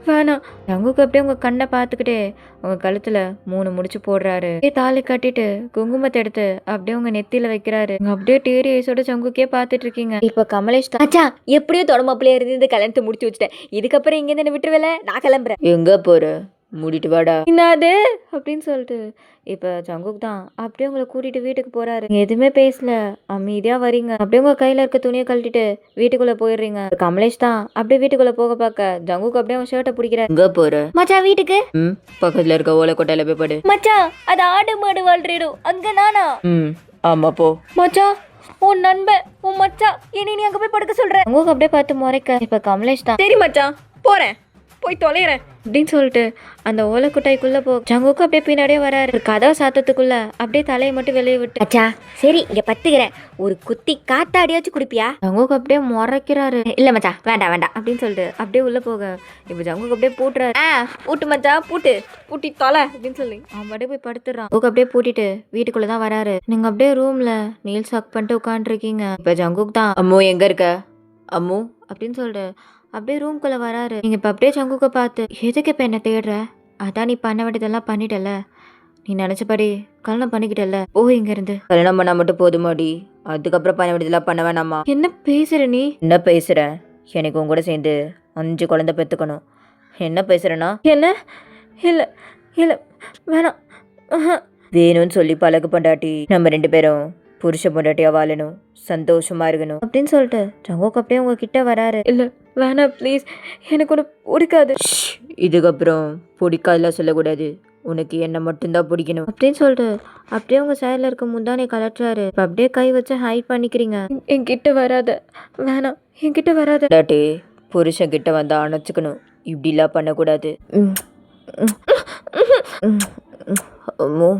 வேணாம். ஜங்குக்கு அப்படியே உங்க கண்ணை பார்த்துக்கிட்டே உங்க கழுத்துல 3 முடிச்சு போடுறாரு. அப்படியே தாலி கட்டிட்டு குங்குமத்தை எடுத்து அப்படியே உங்க நெத்தியில வைக்கிறாரு. நீங்க அப்படியே டீரி வயசோட ஜங்குக்கே பார்த்துட்டு இருக்கீங்க. இப்ப கமலேஷ் மச்சான் எப்படியோ தொடமாப்பிள்ளையா இருந்து இந்த கல்யாணத்தை முடிச்சு வச்சுட்டேன். இதுக்கப்புறம் இங்க இருந்து விட்டுருவேல, நான் கிளம்புறேன். எங்க போற? மூடிட்டு வாடா. என்னது அப்படின்னு சொல்லிட்டு இப்ப ஜங்குக் தான் அப்படியே உங்களை கூட்டிட்டு வீட்டுக்கு போறாரு. நீங்க எதுவுமே பேசல, அமைதியா வரீங்க. அப்படியே உங்க கையில இருக்க துணியை கழட்டிட்டு வீட்டுக்குள்ள போயிடுறீங்க. கமலேஷ் தான் அப்படியே வீட்டுக்குள்ள போக பார்க்க ஜங்குக் அப்படியே அவன் ஷர்ட்டை பிடிக்கிறாரு. எங்க போற? மச்சான் வீட்டுக்கு. பக்கத்துல இருக்க ஓலை கொட்டையில போய் படு. மச்சான் அது ஆடு மாடு வாழ்ற இடம், அங்க நானா? ஆமா போ. மச்சான் உன் நண்பன் உன் மச்சான் என்னை நீ அங்க போய் படுக்க சொல்ற. ஜங்குக் அப்படியே பார்த்து முறைக்க இப்ப கமலேஷ் தான் சரி மச்சான் போறேன், போய் தொலைறேன் அப்படின்னு சொல்லிட்டு அந்த ஓலைக்குட்டைக்குள்ள போ ஜங்குக்கு அப்படியே பின்னாடியே வராரு. ஒரு கதவை சாத்தத்துக்குள்ள அப்படியே தலையை மட்டும் வெளியே விட்டு மச்சான் சரி இங்க பத்துக்கிறேன், ஒரு குத்தி காத்தாடியாச்சும் குடிப்பியா? ஜங்குக்கு அப்படியே முறைக்கிறாரு. இல்ல மச்சான் வேண்டாம் வேண்டாம். அப்படின்னு சொல்லிட்டு அப்படியே உள்ள போக இப்ப ஜங்குக்கு அப்படியே பூட்டுறாரு. பூட்டு மச்சான் பூட்டி தொலை அப்படின்னு சொல்லி அவன் அப்படியே போய் படுத்துறான். ஜங்குக்கு அப்படியே பூட்டிட்டு வீட்டுக்குள்ளதான் வராரு. நீங்க அப்படியே ரூம்ல நீல் சாக் பண்ணிட்டு உட்காந்துருக்கீங்க. இப்ப ஜங்குக் தான் அம்மு எங்க இருக்க? அம்மு அப்படின்னு சொல்லிட்டு அப்படியே ரூம்குள்ள வராரு. நீங்க இப்ப அப்படியே ஜங்குக்க பார்த்து எதுக்கு இப்ப என்ன தேடுற? அதான் நீ பண்ண வேண்டியதெல்லாம் பண்ணிட்டல, நீ நினைச்சபடி கல்யாணம் பண்ணிக்கிட்டல, ஓ இங்க இருந்து கல்யாணம் பண்ணா மட்டும் போதுமாடி, அதுக்கப்புறம் பண்ண வேண்டியதெல்லாம் பண்ண வேணாமா? என்ன பேசுற நீ? என்ன பேசுற? எனக்கு உங்க கூட சேர்ந்து 5 குழந்தை பெற்றுக்கணும். என்ன பேசுறேன்னா? என்ன? இல்ல இல்ல வேணாம். வேணும்னு சொல்லி பழகு பொண்டாட்டி. நம்ம 2 பேரும் புருஷ பொண்டாட்டியா வாழணும், சந்தோஷமா இருக்கணும் அப்படின்னு சொல்லிட்டு ஜங்குக்கு அப்படியே உங்க கிட்ட வராரு. இல்ல வேணாம் ப்ளீஸ், எனக்கு ஒன்று பிடிக்காது. இதுக்கப்புறம் பிடிக்காதுலாம் சொல்லக்கூடாது, உனக்கு என்ன மட்டும்தான் பிடிக்கணும் அப்படின்னு சொல்லிட்டு அப்படியே உங்க சைடில் இருக்க முந்தானை கலட்டுறாரு. இப்போ அப்படியே கை வச்சு ஹைட் பண்ணிக்கிறீங்க. என்கிட்ட வராத, வேணாம் என்கிட்ட வராத. பொண்டாட்டி புருஷன் கிட்ட வந்தா அணைச்சிக்கணும், இப்படிலாம் பண்ணக்கூடாது. அம்மோ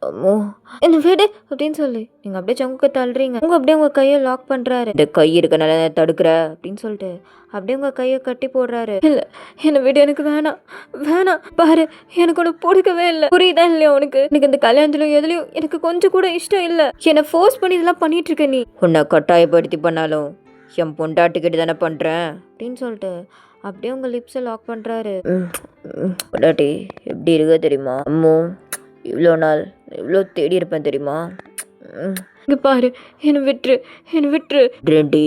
அம்மோ என்ன வீடு அப்படின்னு சொல்லி நீங்க அப்படியே ஜங்குக்க தள்ளுறீங்க. உங்க அப்படியே உங்க கையை லாக் பண்றாரு. இந்த கை இருக்கனால தடுக்கிற அப்படின்னு சொல்லிட்டு அப்படியே உங்க கையை கட்டி போடுறாரு. இல்ல என்ன வீடு எனக்கு வேணாம் வேணாம். பாரு எனக்கு ஒன்று பிடிக்கவே இல்லை, புரியுதா இல்லையா உனக்கு? எனக்கு இந்த கல்யாணத்துலயும் எதுலயும் எனக்கு கொஞ்சம் கூட இஷ்டம் இல்லை. என்னை ஃபோர்ஸ் பண்ணி இதெல்லாம் பண்ணிட்டு இருக்க நீ. உன்னை கட்டாயப்படுத்தி பண்ணாலும் என் பொண்டாட்டிக்கிட்ட தானே பண்றேன் அப்படின்னு சொல்லிட்டு அப்படியே உங்க லிப்ஸை லாக் பண்றாரு. பொண்டாட்டி எப்படி இருக்க தெரியுமா? அம்மோ இவ்வளோ நாள் இவ்வளோ தேடி இருப்பேன் தெரியுமா? இங்க பாரு, என்னை விட்டுரு என்னை விட்டுரு. ரெண்டி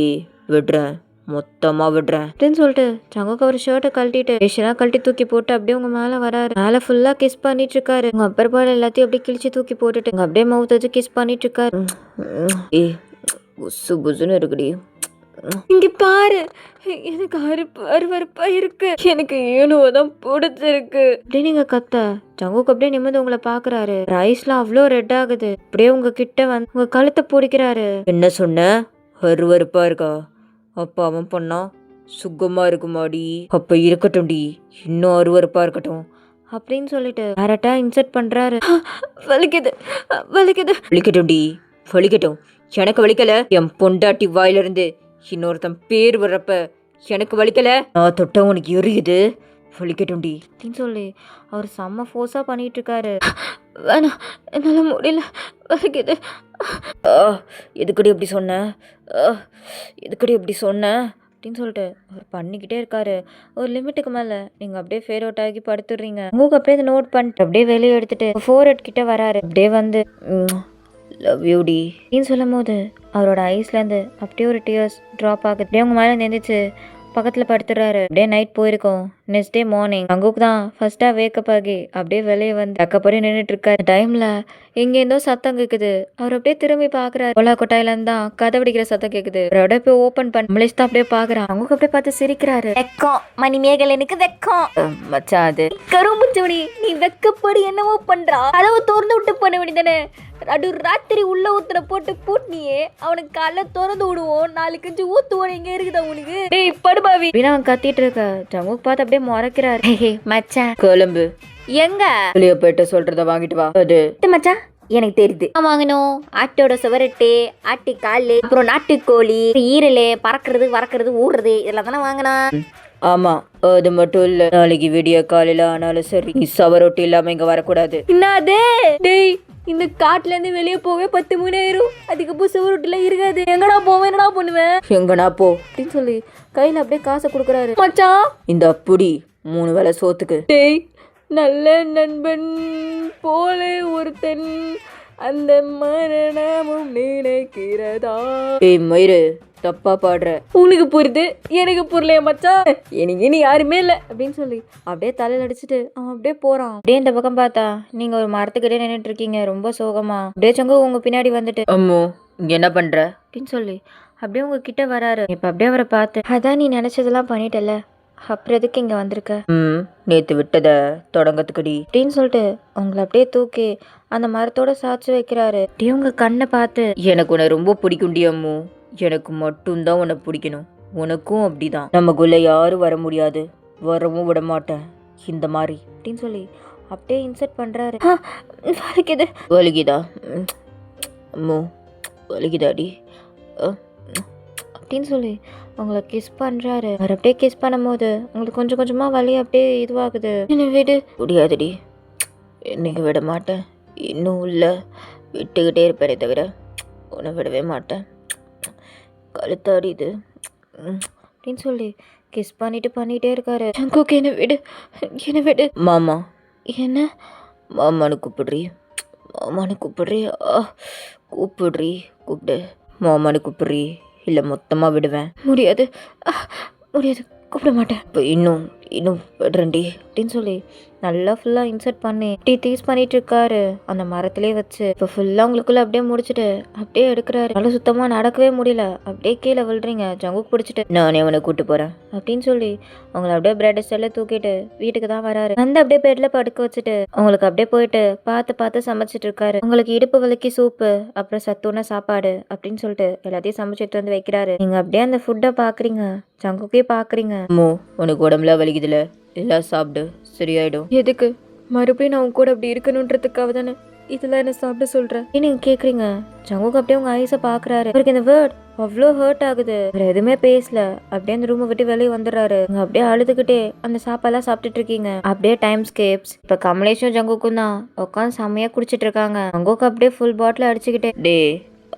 விடுறேன், மொத்தமாக விடுறேன் அப்படின்னு சொல்லிட்டு ஜங்குக்கு அவர் ஷர்ட்டை கழட்டிட்டு விஷயம்லாம் கழட்டி தூக்கி போட்டு அப்படியே உங்க மேலே வராரு. மேலே ஃபுல்லாக கிஸ் பண்ணிட்டு இருக்காரு. உங்க அப்பர் பால் எல்லாத்தையும் அப்படியே கிழிச்சு தூக்கி போட்டுட்டு உங்க அப்படியே மவுத் வச்சு கிஸ் பண்ணிட்டு இருக்காரு. ஏ புசு புசுன்னு இருக்குடி. இங்க பாரு, எனக்கு அருவருப்பா இருக்கு, எனக்கு ஏனோ தான் பிடிச்சிருக்கு அப்படியே நீங்க கத்த. ஜங்குக்கு அப்படியே நிமிர்ந்து உங்களை பாக்குறாரு. ரைஸ்லாம் அவ்வளோ ரெட் ஆகுது. அப்படியே உங்க கிட்ட வந்து உங்க கழுத்தை பிடிக்கிறாரு. என்ன சொன்ன? அருவருப்பா இருக்கா? அப்பா அவன் பண்ணா சுகமா இருக்குமாடி? அப்ப இருக்கட்டும்டி, இன்னும் அருவருப்பா இருக்கட்டும் அப்படின்னு சொல்லிட்டு டேரக்டா இன்சர்ட் பண்றாரு. வலிக்குது வலிக்குது. வலிக்கட்டும்டி, வலிக்கட்டும். எனக்கு வலிக்கல, என் பொண்டாட்டி வாயிலிருந்து இன்னொருத்தன் பேர் வர்றப்ப எனக்கு வலிக்கல, நான் தொட்ட உனக்கு எரியுது, வலிக்கட்டும்டி அப்படின்னு சொல்லி அவர் செம்ம ஃபோர்ஸா பண்ணிட்டு இருக்காரு. வேணாம் என்னால முடியல, வலிக்குது. எதுக்கடி அப்படி சொன்ன? எதுக்கடி அப்படி சொன்ன அப்படின்னு சொல்லிட்டு அவர் பண்ணிக்கிட்டே இருக்காரு. ஒரு லிமிட்டுக்கு மேலே நீங்கள் அப்படியே ஃபேர் அவுட் ஆகி படுத்துடுறீங்க. உங்களுக்கு அப்படியே அதை நோட் பண்ணிட்டு அப்படியே வெளியே எடுத்துட்டு 4 கிட்ட வராரு. அப்படியே வந்து லவ் யூ டி அப்படின்னு சொல்லும் போது அவரோட ஐஸ்லேருந்து அப்படியே ஒரு டியர்ஸ் ட்ராப் ஆகுது. அப்படியே உங்க மேலே நினைச்சு பக்கத்தில் படுத்துடுறாரு. அப்படியே நைட் போயிருக்கோம். நெக்ஸ்ட் டே மார்னிங் அங்குக்கு தான் ஃபர்ஸ்ட்டாக வேக்கப் ஆகி அப்படியே வெளியே வந்து அக்கப்படி நின்றுட்டு இருக்காரு. டைமில் எங்கேருந்தோ சத்தம் கேட்குது. அவர் அப்படியே திரும்பி பார்க்குறாரு. ஓலா கொட்டாயிலேருந்து தான் கதை பிடிக்கிற சத்தம் கேட்குது. அவரோட போய் ஓப்பன் பண்ணி மலேஷ் தான் அப்படியே பார்க்குறான். அங்குக்கு அப்படியே பார்த்து சிரிக்கிறாரு. வெக்கம் மணிமேகலை, எனக்கு வெக்கம் மச்சான். அது கரும்புச்சவனி, நீ வெக்கப்படி என்னவோ பண்றா. அளவு திறந்து விட்டு பண்ண வேண்டியதானே. அடு ராத்திரி உள்ள ஊத்துற போட்டு பூட்டினியே, அவனுக்கு காலைல திறந்து விடுவோம், 4 கஞ்சி ஊத்துவோம். எங்க இருக்குதா உனக்கு? டேய் படுபாவி அப்படின்னு அவன் கத்திட்டு இருக்க ஜங்குக்கு பார்த்து அப்படியே முறைக்கிறாரு. மச்சான் கிளம்பு. எங்க வெளியே போயிட்டு சொல்றத வாங்கிட்டு வா. அது மச்சான் எனக்கு தெரியுது வாங்கணும் ஆட்டோட சுவரட்டு ஆட்டு கால் அப்புறம் நாட்டுக்கோழி ஈரல் பறக்கிறது வரக்கிறது ஊடுறது இதெல்லாம் தானே வாங்கினான். ஆமாம், அது மட்டும் இல்லை, நாளைக்கு விடிய காலையில் ஆனாலும் சரி நீ சவரொட்டி இல்லாமல் இங்கே வரக்கூடாது. என்னது டேய், இந்த காட்டுல இருந்து வெளியே போவே 10 மணி ஆயிரும். அதுக்கப்புறம் சுவரொட்டிலாம் இருக்காது. எங்கடா போவேன், என்னடா பண்ணுவேன் எங்கனா போ அப்படின்னு சொல்லி கையில் அப்படியே காசை கொடுக்குறாரு. மச்சான். இந்த புடி 3 வேளை சோத்துக்கு. டேய், நல்ல நண்பன் போல ஒருத்தன் அந்த மரணமும் நினைக்கிறதா. ஏய் மயிறு, தப்பா பாடுற. உனக்கு புரியுது, எனக்கு புரியலையே மச்சான். எனக்கு இனி யாருமே இல்லை அப்படின்னு சொல்லி அப்படியே தலையில் அடிச்சுட்டு அவன் அப்படியே போகிறான். அப்படியே இந்த பக்கம் பார்த்தா நீங்கள் ஒரு மரத்துக்கிட்டே நின்றுட்டு இருக்கீங்க ரொம்ப சோகமா. அப்படியே சங்கு உங்கள் பின்னாடி வந்துட்டு அம்மோ இங்கே என்ன பண்ணுற அப்படின்னு சொல்லி அப்படியே உங்ககிட்ட வராரு. இப்போ அப்படியே அவரை பார்த்து, அதான் நீ நினச்சதெல்லாம் பண்ணிட்டல, அப்புறம் எதுக்கு இங்கே வந்திருக்க நேற்று விட்டதை தொடங்கத்துக்குடி அப்படின்னு சொல்லிட்டு உங்களை அப்படியே தூக்கி அந்த மரத்தோட சாய்ச்சி வைக்கிறாரு. அப்படியே உங்கள் கண்ணை பார்த்து, எனக்கு உன்னை ரொம்ப பிடிக்கும்டி அம்மு, எனக்கு மட்டும்தான் உன்னை பிடிக்கணும், உனக்கும் அப்படிதான், நமக்குள்ள யாரும் வர முடியாது, வரவும் விட மாட்டேன் இந்த மாதிரி அப்படின்னு சொல்லி அப்படியே இன்சர்ட் பண்ணுறாரு. வலிக்குது. வலிக்குதா? அம்மு வலிக்குதாடி அப்படின்னு சொல்லி உங்களை கிஸ் பண்ணுறாரு. அவர் அப்படியே கிஸ் பண்ணும்போது உங்களுக்கு கொஞ்சம் கொஞ்சமாக வலி அப்படியே இதுவாகுது. என்ன விடு. முடியாதுடி, இன்னைக்கு விட மாட்டேன், இன்னும் இல்லை விட்டுக்கிட்டே இருப்பேனே தவிர உன்னை விடவே மாட்டேன், கழுத்தாடி இது அப்படின்னு சொல்லி கிஸ் பண்ணிட்டே இருக்காரு. ஜங்குக்கு என்ன விடு, என்ன விடு. மாமா என்ன மாமானு கூப்பிடுறி, மாமானு கூப்பிடுறி, கூப்பிடுறி, கூப்பிடு, மாமானு கூப்பிடுறி, இல்லை மொத்தமாக விடுவேன். முடியாது, முடியாது, கூப்பிட மாட்டேன். இப்போ இன்னும் விடுறேன்டி அப்படின்னு சொல்லி நல்லா ஃபுல்லாக இன்சர்ட் பண்ணி டீஸ் பண்ணிட்டு இருக்காரு அந்த மரத்திலே வச்சு. இப்போ ஃபுல்லாக உங்களுக்குள்ள அப்படியே முடிச்சுட்டு அப்படியே எடுக்கிறாரு. நல்லா சுத்தமாக நடக்கவே முடியல, அப்படியே கீழே விழுறீங்க. ஜங்குக்கு பிடிச்சிட்டு நானே அவனை கூட்டு போகிறேன் அப்படின்னு சொல்லி உங்களை அப்படியே பிரெட் ஸ்டைலில் தூக்கிட்டு வீட்டுக்கு தான் வராரு. வந்து அப்படியே பெட்டில் படுக்க வச்சுட்டு உங்களுக்கு அப்படியே போயிட்டு பார்த்து சமைச்சிட்டு இருக்காரு. உங்களுக்கு இடுப்பு வலிக்கு சூப்பு, அப்புறம் சத்துண சாப்பாடு அப்படின்னு சொல்லிட்டு எல்லாத்தையும் சமைச்சிட்டு வந்து வைக்கிறாரு. நீங்கள் அப்படியே அந்த ஃபுட்டை பார்க்குறீங்க, ஜங்குக்கே பார்க்குறீங்க. அம்மோ உனக்கு உடம்புல வலிக்குதுல, எல்லாம் சாப்பிடு சரியாயிடும். எதுக்கு மறுபடியும் நான் உங்க கூட அப்படி இருக்கணுன்றதுக்காக தானே இதெல்லாம் என்ன சாப்பிட சொல்கிறேன் நீங்கள் கேட்குறீங்க. ஜங்குக்கு அப்படியே உங்கள் ஐஸை பார்க்குறாரு. அவருக்கு இந்த வேர்ட் அவ்வளோ ஹர்ட் ஆகுது. அவர் எதுவுமே பேசல, அப்படியே அந்த ரூமை விட்டு வெளியே வந்துடுறாரு. அங்கே அப்படியே அழுதுகிட்டே அந்த சாப்பாடெல்லாம் சாப்பிட்டுட்டு இருக்கீங்க. அப்படியே டைம் ஸ்கேப்ஸ். இப்போ கமலேஷும் ஜங்குக்கும் தான் உட்காந்து செம்மையாக குடிச்சிட்டு இருக்காங்க. ஜங்குக்கு அப்படியே ஃபுல் பாட்டில் அடிச்சுக்கிட்டே, டே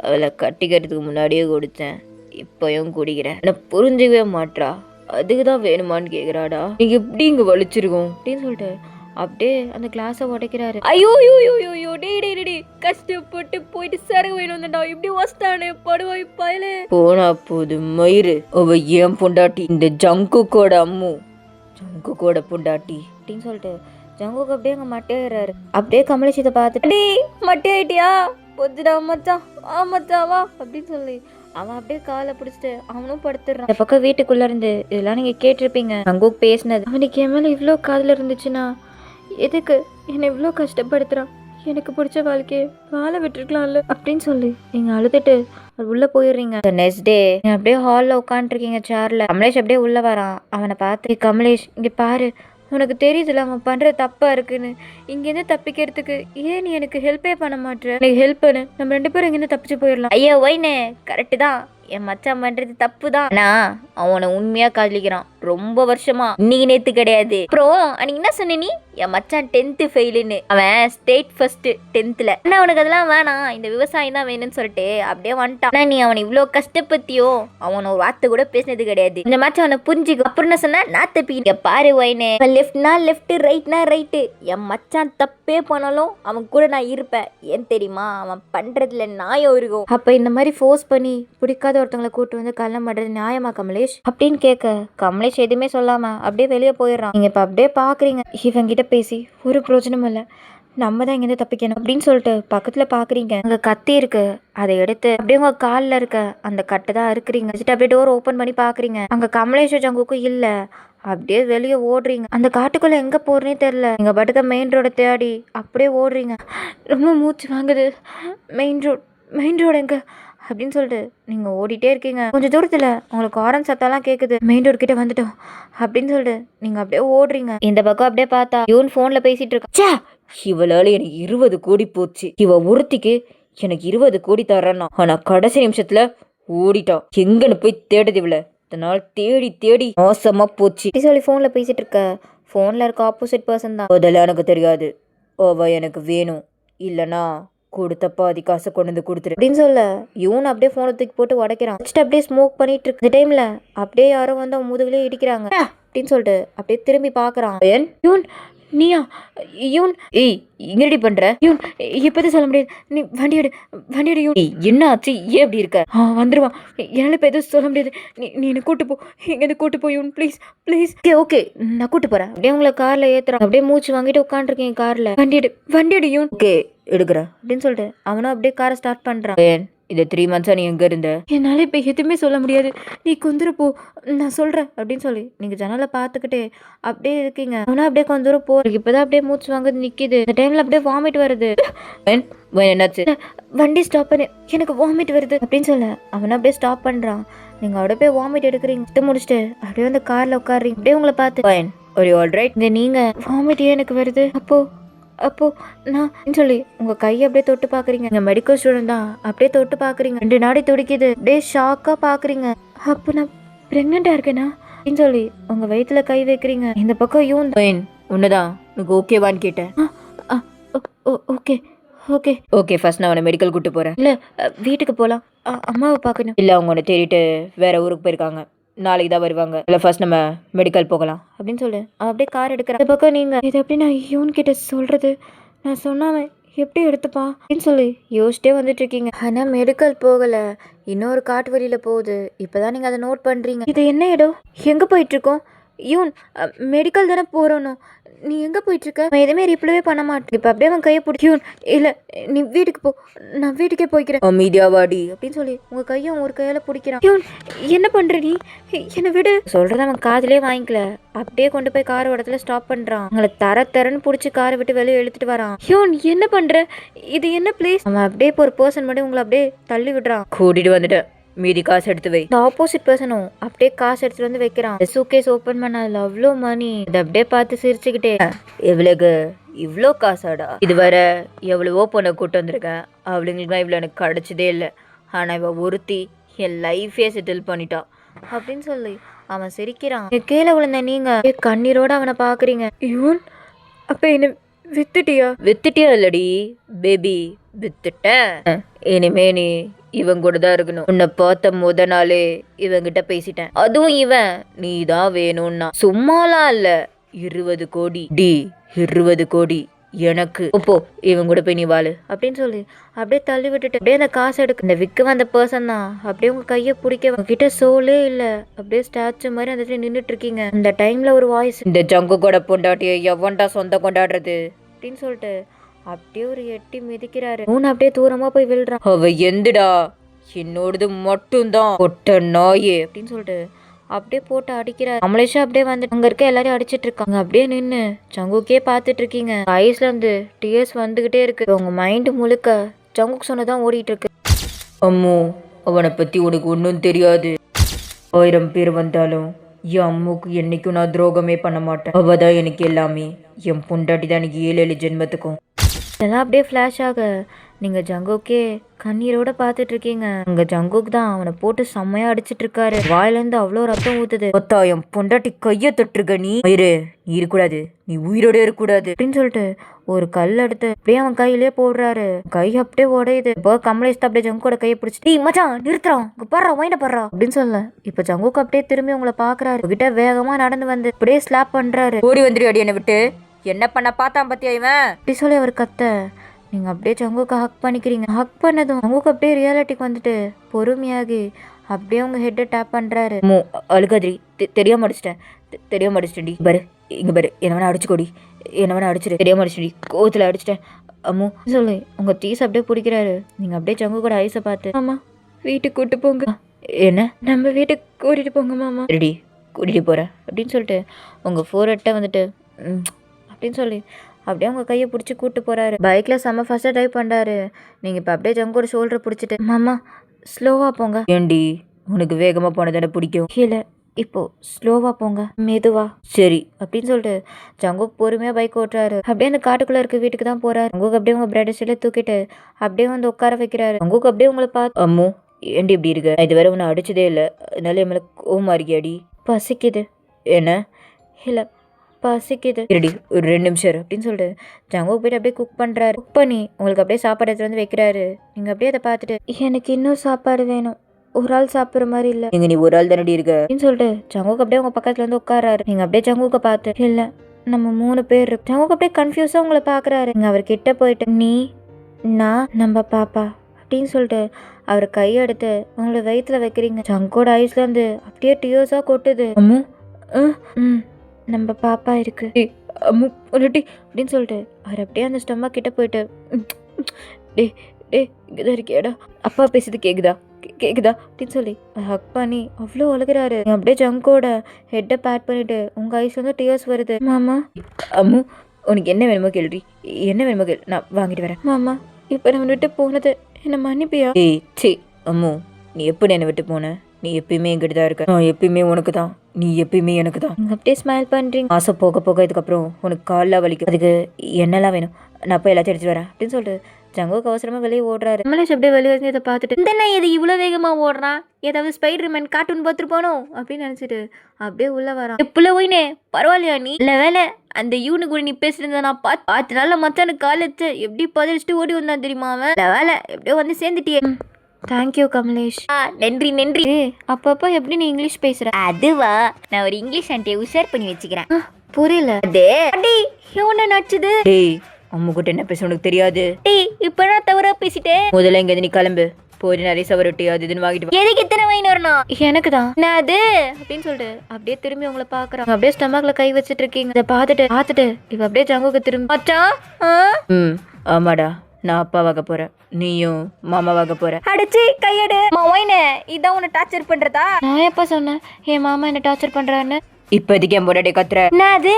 அவளை கட்டிக்கிறதுக்கு முன்னாடியே குடித்தேன், இப்போயும் குடிக்கிறேன், என்ன புரிஞ்சுக்கவே மாட்றா, அதுக்கு தான் வேணுமான்னு கேட்குறாடா, நீங்க எப்படி இங்கே வலிச்சிருக்கோம் அப்படின்னு சொல்லிட்டு அப்படியே அந்த கிளாஸை உடைக்கிறாரு. ஐயோ டே கஷ்டப்பட்டு போயிட்டு சரகு வேணும் வந்தா இப்படி வஸ்தானே படுவாய் பயலே. போனா போது மயிறு, அவ ஏன் பொண்டாட்டி, இந்த ஜங்குக்கோட அம்மு, ஜங்குக்கோட பொண்டாட்டி அப்படின்னு சொல்லிட்டு ஜங்குக்கு அப்படியே அங்கே மட்டையாடுறாரு. அப்படியே கமலேஷ் இதை பார்த்துட்டு, டே மட்டே ஆயிட்டியா, பொச்சுடா மச்சான், மச்சான் வா அப்படின்னு சொல்லி அவன் அப்படியே காலை பிடிச்சிட்டு அவனும் படுத்துடுறான். இந்த பக்கம் வீட்டுக்குள்ள இருந்து இதெல்லாம் நீங்க கேட்டிருப்பீங்க. ஜங்குக் பேசினது. அவனுக்கு என் மேல இவ்வளோ காதல் இருந்துச்சுன்னா எதுக்கு என்னை இவ்வளோ கஷ்டப்படுத்துறான், எனக்கு பிடிச்ச வாழ்க்கையை வாழ விட்டுருக்கலாம்ல அப்படின்னு சொல்லி நீங்க அழுதுட்டு உள்ள போயிடுறீங்க. நெக்ஸ்ட் டே அப்படியே ஹாலில் உட்காந்துருக்கீங்க சேர்ல. கமலேஷ் அப்படியே உள்ள வரான். அவனை பார்த்து, கமலேஷ் இங்க பாரு, உனக்கு தெரியுதுல அவன் பண்ணுற தப்பாக இருக்குன்னு, இங்கேருந்து தப்பிக்கிறதுக்கு ஏன் நீ எனக்கு ஹெல்ப்பே பண்ண மாட்டேற, எனக்கு ஹெல்ப் பண்ணு, நம்ம 2 பேரும் இங்கேருந்து தப்பிச்சு போயிடலாம். ஐயோ ஒய்னே கரெக்டு தான், என் மச்சான் பண்ணுறது தப்பு தான். நான் அவனை உண்மையாக காதலிக்கிறான் ரொம்ப வருஷமா, இன்னைக்கு நேற்று கிடையாது. அப்புறம் அன்னைக்கு என்ன சொன்ன நீ, என் மச்சான் 10th ஃபெயிலுன்னு, அவன் ஸ்டேட் ஃபர்ஸ்ட் 10th. ஆனால் அவனுக்கு அதெல்லாம் வேணாம், இந்த விவசாயம் தான் வேணும்னு சொல்லிட்டு அப்படியே வந்துட்டான். ஆனால் நீ அவனை இவ்வளோ கஷ்டப்பத்தியோ அவனை ஒரு வார்த்தை கூட பேசினது கிடையாது. இந்த மச்சான் அவனை புரிஞ்சுக்கும். அப்புறம் என்ன சொன்னா, நான் தப்பி பாரு ஒய்னே, லெஃப்ட்னா லெஃப்ட் ரைட்னா ரைட்டு, என் மச்சான் தப்பே பண்ணாலும் அவன் கூட நான் இருப்பேன். ஏன் தெரியுமா, அவன் பண்றதுல நியாயம் இருக்கும். அப்போ இந்த மாதிரி ஃபோர்ஸ் பண்ணி பிடிக்காத ஒருத்தவங்களை கூட்டு வந்து கல்யாணம் பண்ணுறது நியாயமா கமலேஷ் அப்படின்னு கேட்க, கமலேஷ் எதுவுமே சொல்லாம அப்படியே வெளியே போயிடுறான். நீங்க இப்போ அப்படியே பாக்குறீங்க, இவங்கிட்ட பேசி ஒரு பிரயோஜனமும் இல்லை, நம்ம தான் இங்கேருந்து தப்பிக்கணும் அப்படின்னு சொல்லிட்டு பக்கத்துல பாக்குறீங்க. அங்க கத்தி இருக்கு, அதை எடுத்து அப்படியே உங்க காலில் இருக்க அந்த கட்டை தான் இருக்கிறீங்க. அப்படியே டோர் ஓப்பன் பண்ணி பாக்குறீங்க. அங்க கமலேஷும் ஜங்குக்கும் இல்ல. அப்படியே வெளியே ஓடுறீங்க. அந்த காட்டுக்குள்ள எங்க போறேனே தெரியல. நீங்க பாட்டுக்க மெயின் ரோட தேடி அப்படியே ஓடுறீங்க. ரொம்ப மூச்சு வாங்குது. மெயின் ரோடு எங்க அப்படின்னு சொல்லிட்டு நீங்க ஓடிட்டே இருக்கீங்க. கொஞ்சம் தூரத்துல உங்களுக்கு ஆரன் சத்தம்லாம் கேக்குது. மெயின் ரோடு கிட்ட வந்துட்டோம் அப்படின்னு சொல்லிட்டு நீங்க அப்படியே ஓடுறீங்க. இந்த பக்கம் அப்படியே பார்த்தா இவன் போன்ல பேசிட்டு இருக்கான். இவளால எனக்கு 20 கோடி போச்சு. இவ ஒருத்திக்கு எனக்கு 20 கோடி தர்றானா, ஆனா கடைசி நிமிஷத்துல ஓடிட்டா. எங்கன்னு போய் தேடுது இவள. இதனால தேடி தேடி மோசமா போச்சு. இப்படி சொல்லி ஃபோனில் பேசிகிட்டு இருக்க ஃபோனில் இருக்க ஆப்போசிட் பர்சன் தான். அதெல்லாம் எனக்கு தெரியாது. அவ எனக்கு வேணும், இல்லனா கொடுத்த பாதி காசை கொண்டு வந்து கொடுத்துரு அப்படின்னு சொல்ல இவன் அப்படியே ஃபோனை தூக்கி போட்டு உடைக்கிறான். வச்சுட்டு அப்படியே ஸ்மோக் பண்ணிட்டு இருக்கு. இந்த டைமில் அப்படியே யாரோ வந்து அவன் முதுகுலேயே இடிக்கிறாங்க அப்படின்னு சொல்லிட்டு அப்படியே திரும்பி பார்க்குறான். இவன் நீயா? இவன் ஏய் இங்கடி பண்ற? இவன் எப்போதும் சொல்ல முடியாது. நீ வண்டி எடு இவன். என்ன ஆச்சு? ஏன் அப்படி இருக்க? வந்துருவான். என்னால் இப்போ எதுவும் சொல்ல முடியாது. நீ என்னை கூட்டு போ. எங்கேருந்து கூட்டு போ இவன், ப்ளீஸ் ப்ளீஸ். ஓகே நான் கூட்டு போகிறேன். அப்படியே உங்களை காரில் ஏற்றுறான். அப்படியே மூச்சு வாங்கிட்டு உட்காந்துருக்கேன் காரில். வண்டி எடு இவன். ஓகே எடுக்கிறேன் அப்படின்னு சொல்லிட்டு அவனும் அப்படியே காரை ஸ்டார்ட் பண்ணுறான். இந்த 3 months நீ எங்க இருந்த? என்னால் இப்போ எதுவுமே சொல்ல முடியாது. நீ கொஞ்சம் தூரம் போ, நான் சொல்கிறேன் அப்படின்னு சொல்லி நீங்கள் ஜன்னலை பார்த்துக்கிட்டே அப்படியே இருக்கீங்க. அவனா அப்படியே கொஞ்சம் தூரம் போகிறதுக்கு இப்போ தான் அப்படியே மூச்சு வாங்குது நிற்கிது. இந்த டைமில் அப்படியே வாமிட் வருது. என்னாச்சு? வண்டி ஸ்டாப் பண்ணி எனக்கு வாமிட் வருது அப்படின்னு சொல்ல அவனை அப்படியே ஸ்டாப் பண்ணுறான். நீங்கள் அப்படியே போய் வாமிட் எடுக்கிறீங்க. இது முடிச்சுட்டு அப்படியே வந்து காரில் உட்காடுறீங்க. அப்படியே உங்களை பார்த்து ஒரு ஆல்ரைட். இந்த நீங்கள் வாமிட் ஏன் எனக்கு வருது அப்போ நான் சொல்லி உங்க கையை அப்படியே தொட்டு பாக்குறீங்க. நீங்க மெடிக்கல் ஸ்டூடெண்ட் தான். அப்படியே தொட்டு பாக்குறீங்க. 2 நாடி துடிக்குது. அப்படியே ஷாக்கா பாக்குறீங்க. அப்போ நான் பிரெக்னெண்டா இருக்கேனா அப்படின்னு சொல்லி உங்க வயிற்றுல கை வைக்கிறீங்க. இந்த பக்கம் யூன் உன்னதான் உனக்கு ஓகேவான்னு கேட்டேன். ஓகே ஓகே ஓகே ஃபர்ஸ்ட் நான் உன்னை மெடிக்கல் கூட்டு போறேன். இல்ல வீட்டுக்கு போலாம். அம்மாவை பார்க்கணும். இல்லை அவங்க உன்னை தேடிட்டு வேற ஊருக்கு போயிருக்காங்க. நாளைக்கு தான் வருவாங்க. இல்லை ஃபர்ஸ்ட் நம்ம மெடிக்கல் போகலாம் அப்படின்னு சொல்லு. அவன் அப்படியே கார் எடுக்கிறான். இந்த பக்கம் நீங்க இது எப்படி நான் யூன் கிட்ட சொல்றது? நான் சொன்னாவன் எப்படி எடுத்துப்பான் அப்படின்னு சொல்லி யோசிச்சிட்டே வந்துட்டு இருக்கீங்க. ஆனா மெடிக்கல் போகல, இன்னொரு காட்டு வழியில போகுது. இப்பதான் நீங்க அதை நோட் பண்றீங்க. இது என்ன இடம்? எங்க போயிட்டு இருக்கோம்? யூன் மெடிக்கல் தானே போறோம். நீ எங்க போயிட்டு இருக்க? நான் எதுவுமே ரிப்ளவே பண்ண மாட்டேன். இப்ப அப்படியே அவன் கையை பிடிச்சி யூன் இல்ல நீ வீட்டுக்கு போ, நான் வீட்டுக்கே போய்க்கிறேன் மீடியாவாடி அப்படின்னு சொல்லி உங்க கையை ஒரு கையால பிடிக்கிறான். யூன் என்ன பண்ற நீ? என்னை விடு சொல்றத அவன் காதுலயே வாங்கிக்கல. அப்படியே கொண்டு போய் கார் இடத்துல ஸ்டாப் பண்றான். உங்களை தரன்னு பிடிச்சி காரை விட்டு வெளியே இழுத்துட்டு வரான். யூன் என்ன பண்ற? இது என்ன பிளேஸ்? அவன் அப்படியே இப்போ ஒரு பர்சன் மட்டும் உங்களை அப்படியே தள்ளி விடுறான். கூட்டிட்டு வந்துட்டேன். மீதி காசு எடுத்து வை. இந்த ஆப்போசிட் பர்சனும் அப்படியே காசு எடுத்துட்டு வந்து வைக்கிறான். சூட்கேஸ் ஓபன் பண்ண அதுல அவ்வளோ மணி. இதை அப்படியே பார்த்து சிரிச்சுக்கிட்டே எவ்வளவு இவ்வளோ காசாடா? இதுவரை எவ்வளவோ பொண்ணை கூட்டு வந்திருக்கேன். அவளுங்களுக்குலாம் இவ்வளோ எனக்கு கிடைச்சதே இல்லை. ஆனால் இவ ஒருத்தி என் லைஃபே செட்டில் பண்ணிட்டா அப்படின்னு சொல்லி அவன் சிரிக்கிறான். கீழே விழுந்த நீங்க கண்ணீரோட அவனை பாக்குறீங்க. யூன் அப்ப என்ன வித்துட்டியா இல்லடி பேபி, வித்துட்டேன். இனிமே நீ இவன் கூட தான் இருக்கணும். உன்னை பார்த்த முத நாளே இவங்கிட்ட பேசிட்டேன். அதுவும் இவன் நீ தான் வேணும்னா சும்மாலாம் இல்ல, 20 கோடி 20 கோடி எனக்கு. போ இவன் கூட போய் நீ வாழு அப்படின்னு சொல்லி அப்படியே தள்ளி விட்டுட்டு அப்படியே அந்த காசு எடுக்க இந்த விற்க வந்த பர்சன் தான். அப்படியே உங்க கையை பிடிக்க உங்ககிட்ட சோலே இல்ல. அப்படியே ஸ்டாச்சு மாதிரி அந்த நின்றுட்டு இருக்கீங்க. இந்த டைம்ல ஒரு வாய்ஸ், இந்த ஜங்கு கூட பொண்டாட்டிய எவன்டா சொந்தம் கொண்டாடுறது அப்படின்னு சொல்லிட்டு அப்படியே ஒரு எட்டி மிதிக்கிறாரு. மூணு அப்படியே தூரமா போய் விழுறான். அவ எந்துடா என்னோடது மட்டும்தான் பொட்ட நாயே அப்படின்னு சொல்லிட்டு அப்படியே போட்டு அடிக்கிறாரு. அமலேஷா அப்படியே வந்து அங்க இருக்க எல்லாரையும் அடிச்சிட்டு இருக்காங்க. அப்படியே நின்று ஜங்குக்கே பார்த்துட்டு இருக்கீங்க. ஐஸ்ல இருந்து டியர்ஸ் வந்துகிட்டே இருக்கு. உங்க மைண்ட் முழுக்க ஜங்குக் சொன்னதான் ஓடிட்டு இருக்கு. அம்மு அவனை பத்தி உனக்கு ஒன்றும் தெரியாது. 1000 பேர் வந்தாலும் என் அம்முக்கு என்னைக்கும் நான் துரோகமே பண்ண மாட்டேன். அவ தான் எனக்கு எல்லாமே. என் பொண்டாட்டி தான் எனக்கு 7 ஜென்மத்துக்கும். இதெல்லாம் அப்படியே ஃப்ளாஷ் ஆக நீங்கள் ஜங்குக்கே கண்ணீரோட பார்த்துட்டு இருக்கீங்க. அங்கே ஜங்குக் தான் அவனை போட்டு செம்மையாக அடிச்சிட்டு இருக்காரு. வாயிலேருந்து அவ்வளோ ரத்தம் ஊத்துது. என் பொண்டாட்டி கையை தொட்டிருக்க நீ நீ இருக்கக்கூடாது, நீ உயிரோட இருக்கக்கூடாது அப்படின்னு சொல்லிட்டு ஒரு கல் எடுத்து அப்படியே அவன் கையிலே போடுறாரு. கை அப்படியே உடையுது. இப்போ கமலேஷ் அப்படியே ஜங்குக்கோட கையை பிடிச்சி மச்சான் நிறுத்துறான், படுறா வைண்ட படுறா அப்படின்னு சொல்ல இப்போ ஜங்குக் அப்படியே திரும்பி உங்களை பாக்குறாரு. கிட்ட வேகமா நடந்து வந்து அப்படியே ஸ்லாப் பண்றாரு. ஓடி வந்துரு அடி என்னை விட்டு. என்ன பண்ண பார்த்தான் பத்தியா இவன் அப்படி சொல்லி அவர் கத்த நீங்க அப்படியே ஜங்குக்கு ஹக் பண்ணிக்கிறீங்க. ஹக் பண்ணதும் ஜங்குக்கு அப்படியே ரியாலிட்டிக்கு வந்துட்டு பொறுமையாகி அப்படியே உங்க ஹெட்டை டேப் பண்றாரு. அழுகாதிரி, தெரியாம அடிச்சிட்டேன்டி. பாரு இங்க பாரு, என்ன வேணா அடிச்சுக்கோடி, என்ன வேணா அடிச்சிடு, தெரியாம அடிச்சிடி, கோவத்துல அடிச்சிட்டேன் அம்மு சொல்லி உங்க தீஸ் அப்படியே பிடிக்கிறாரு. நீங்க அப்படியே ஜங்கு கூட ஐஸை பார்த்து மாமா வீட்டுக்கு கூட்டு போங்க, என்ன நம்ம வீட்டுக்கு கூட்டிட்டு போங்க மாமா, ரெடி கூட்டிட்டு போறேன் அப்படின்னு சொல்லிட்டு உங்க ஃபோர்ஹெட்டை வந்துட்டு அப்படின்னு சொல்லி அப்படியே அவங்க கையை பிடிச்சி கூப்பிட்டு போகிறாரு. பைக்கில் செம்ம ஃபஸ்ட்டாக ட்ரைவ் பண்ணுறாரு. நீங்கள் இப்போ அப்படியே ஜங்கோட ஷோல்டரை பிடிச்சிட்டு மாமா ஸ்லோவாக போங்க. ஏண்டி உனக்கு வேகமாக போனதானே பிடிக்கும்? இல்லை இப்போ ஸ்லோவாக போங்க, மெதுவா. சரி அப்படின்னு சொல்லிட்டு ஜங்குக் பொறுமையாக பைக் ஓட்டுறாரு. அப்படியே அந்த காட்டுக்குள்ளே இருக்க வீட்டுக்கு தான் போகிறாரு. ஜங்குக் அப்படியே உங்கள் பிரெட் ஸ்டீலை தூக்கிட்டு அப்படியே வந்து உட்கார வைக்கிறாரு. ஜங்குக் அப்படியே உங்களை பார்த்து, அம்மு ஏண்டி இப்படி இருக்க? நான் இதுவரை உன்னை அடிச்சதே இல்லை, அதனால என் மேலே கோவமா இருக்கியாடி? பசிக்குது. என்ன? இல்லை பசிக்குது. ரெடி ஒரு 2 நிமிஷம் அப்படின்னு சொல்லிட்டு ஜங்குக் போயிட்டு அப்படியே குக் பண்ணுறாரு. குக் பண்ணி உங்களுக்கு அப்படியே சாப்பாடு எடுத்து வந்து வைக்கிறாரு. நீங்கள் அப்படியே அதை பார்த்துட்டு, எனக்கு இன்னும் சாப்பாடு வேணும், ஒரு ஆள் சாப்பிட்ற மாதிரி இல்லை. நீங்க நீ ஒரு ஆள் தானடி இருக்க அப்படின்னு சொல்லிட்டு ஜங்குக் அப்படியே உங்க பக்கத்துல வந்து உட்காராரு. நீங்க அப்படியே ஜங்குக்கை பார்த்து, இல்ல நம்ம 3 பேர் இருக்கு. ஜங்குக் அப்படியே கன்ஃபியூஸா உங்களை பாக்குறாரு. நீங்க அவர் கிட்ட போயிட்டு, நீ நான் நம்ம பாப்பா அப்படின்னு சொல்லிட்டு அவர் கையெடுத்து உங்களை வயிற்றுல வைக்கிறீங்க. ஜங்கோட ஐஸ்ல இருந்து அப்படியே டியோஸா கொட்டுது. அம்மு நம்ம பாப்பா இருக்கு அம்மு ஒருட்டி அப்படின்னு சொல்லிட்டு அவர் அப்படியே அந்த ஸ்டொமக் கிட்ட போயிட்டு, டே டே இங்கதான் இருக்கியாடா, அப்பா பேசுறது கேக்குதா கேக்குதா அப்படின்னு சொல்லி ஹக் பண்ணி அவ்வளோ அழுகிறாரு. அப்படியே ஜங்கோட ஹெட்டை பேட் பண்ணிட்டு உங்க ஐஸ்ல வந்து டியர்ஸ் வருது. மாமா அம்மு உனக்கு என்ன வேணுமோ கேள்வி, என்ன வேணுமோ கேள், நான் வாங்கிட்டு வரேன். மாமா இப்போ நம்ம விட்டு போனது என்ன மன்னிப்பியா? ஏய் சே அம்மு, நீ எப்படி என்னை விட்டு போன? நீ எப்பயுமே என்கிட்ட தான் இருக்க, நான் எப்பயுமே உனக்கு தான், நீ எப்பயுமே எனக்கு தான். நீங்க அப்படியே ஸ்மைல் பண்றீங்க. மாசம் போக போக இதுக்கப்புறம் உனக்கு கால்லாம் வலிக்கும், அதுக்கு என்னெல்லாம் வேணும் நான் போய் எல்லாத்தையும் எடுத்துட்டு வரேன் அப்படின்னு சொல்லிட்டு ஜங்குக்கு அவசரமா வெளியே ஓடுறாரு. கமலேஷ் அப்படியே வெளியே வந்து இதை பார்த்துட்டு, இந்த நான் இது இவ்வளோ வேகமாக ஓடுறான், ஏதாவது ஸ்பைடர்மேன் கார்ட்டூன் பார்த்துருப்பானோ அப்படின்னு நினைச்சிட்டு அப்படியே உள்ள வரான். எப்பல ஒயினே பரவாயில்லையா நீ? இல்லை வேலை அந்த யூனு கூட நீ பேசுறத நான் பார்த்து நாள் மச்சானுக்கு கால் வச்சு எப்படி பதிலிச்சுட்டு ஓடி வந்தான் தெரியுமா அவன்? இல்லை வேலை எப்படியோ வந்து சேர்ந்துட்டியே. தேங்க்யூ கமலேஷ். நன்றி நன்றி. அப்பப்போ எப்படி நீ இங்கிலீஷ் பேசுற? அதுவா, நான் ஒரு இங்கிலீஷ் ஆண்டியை உஷார் பண்ணி வச்சுக்கிறேன். புரியல. அதே அடி எவன நச்சுது? டேய் அம்மு கிட்ட என்ன பேச உனக்கு தெரியாது. டேய் இப்போ நான் தவறா பேசிட்டேன். முதல்ல இங்க நீ கிளம்பு, போய் நிறைய சவரொட்டி அது இதுன்னு வாங்கிட்டு வா. எதுக்கு இத்தனை வாங்கிட்டு வரணும்? எனக்கு தான் நான் அது அப்படின்னு சொல்லிட்டு அப்படியே திரும்பி உங்களை பாக்குறாங்க. அப்படியே ஸ்டமக்ல கை வச்சிட்டு இருக்கீங்க. இதை பார்த்துட்டு இவ அப்படியே ஜங்குக்கு திரும்பி, மச்சான் ஆமாடா, நான் அப்பாவாக போறேன், நீயும் மாமாவாக போற. அடிச்சு கையடு மொயினே, இதான் உன்னை டார்ச்சர் பண்றதா? நான் எப்ப சொன்னேன் என் மாமா என்ன டார்ச்சர் பண்றாருன்னு? இப்போதைக்கு என் பொண்டாட்டி கத்துற. நான் அது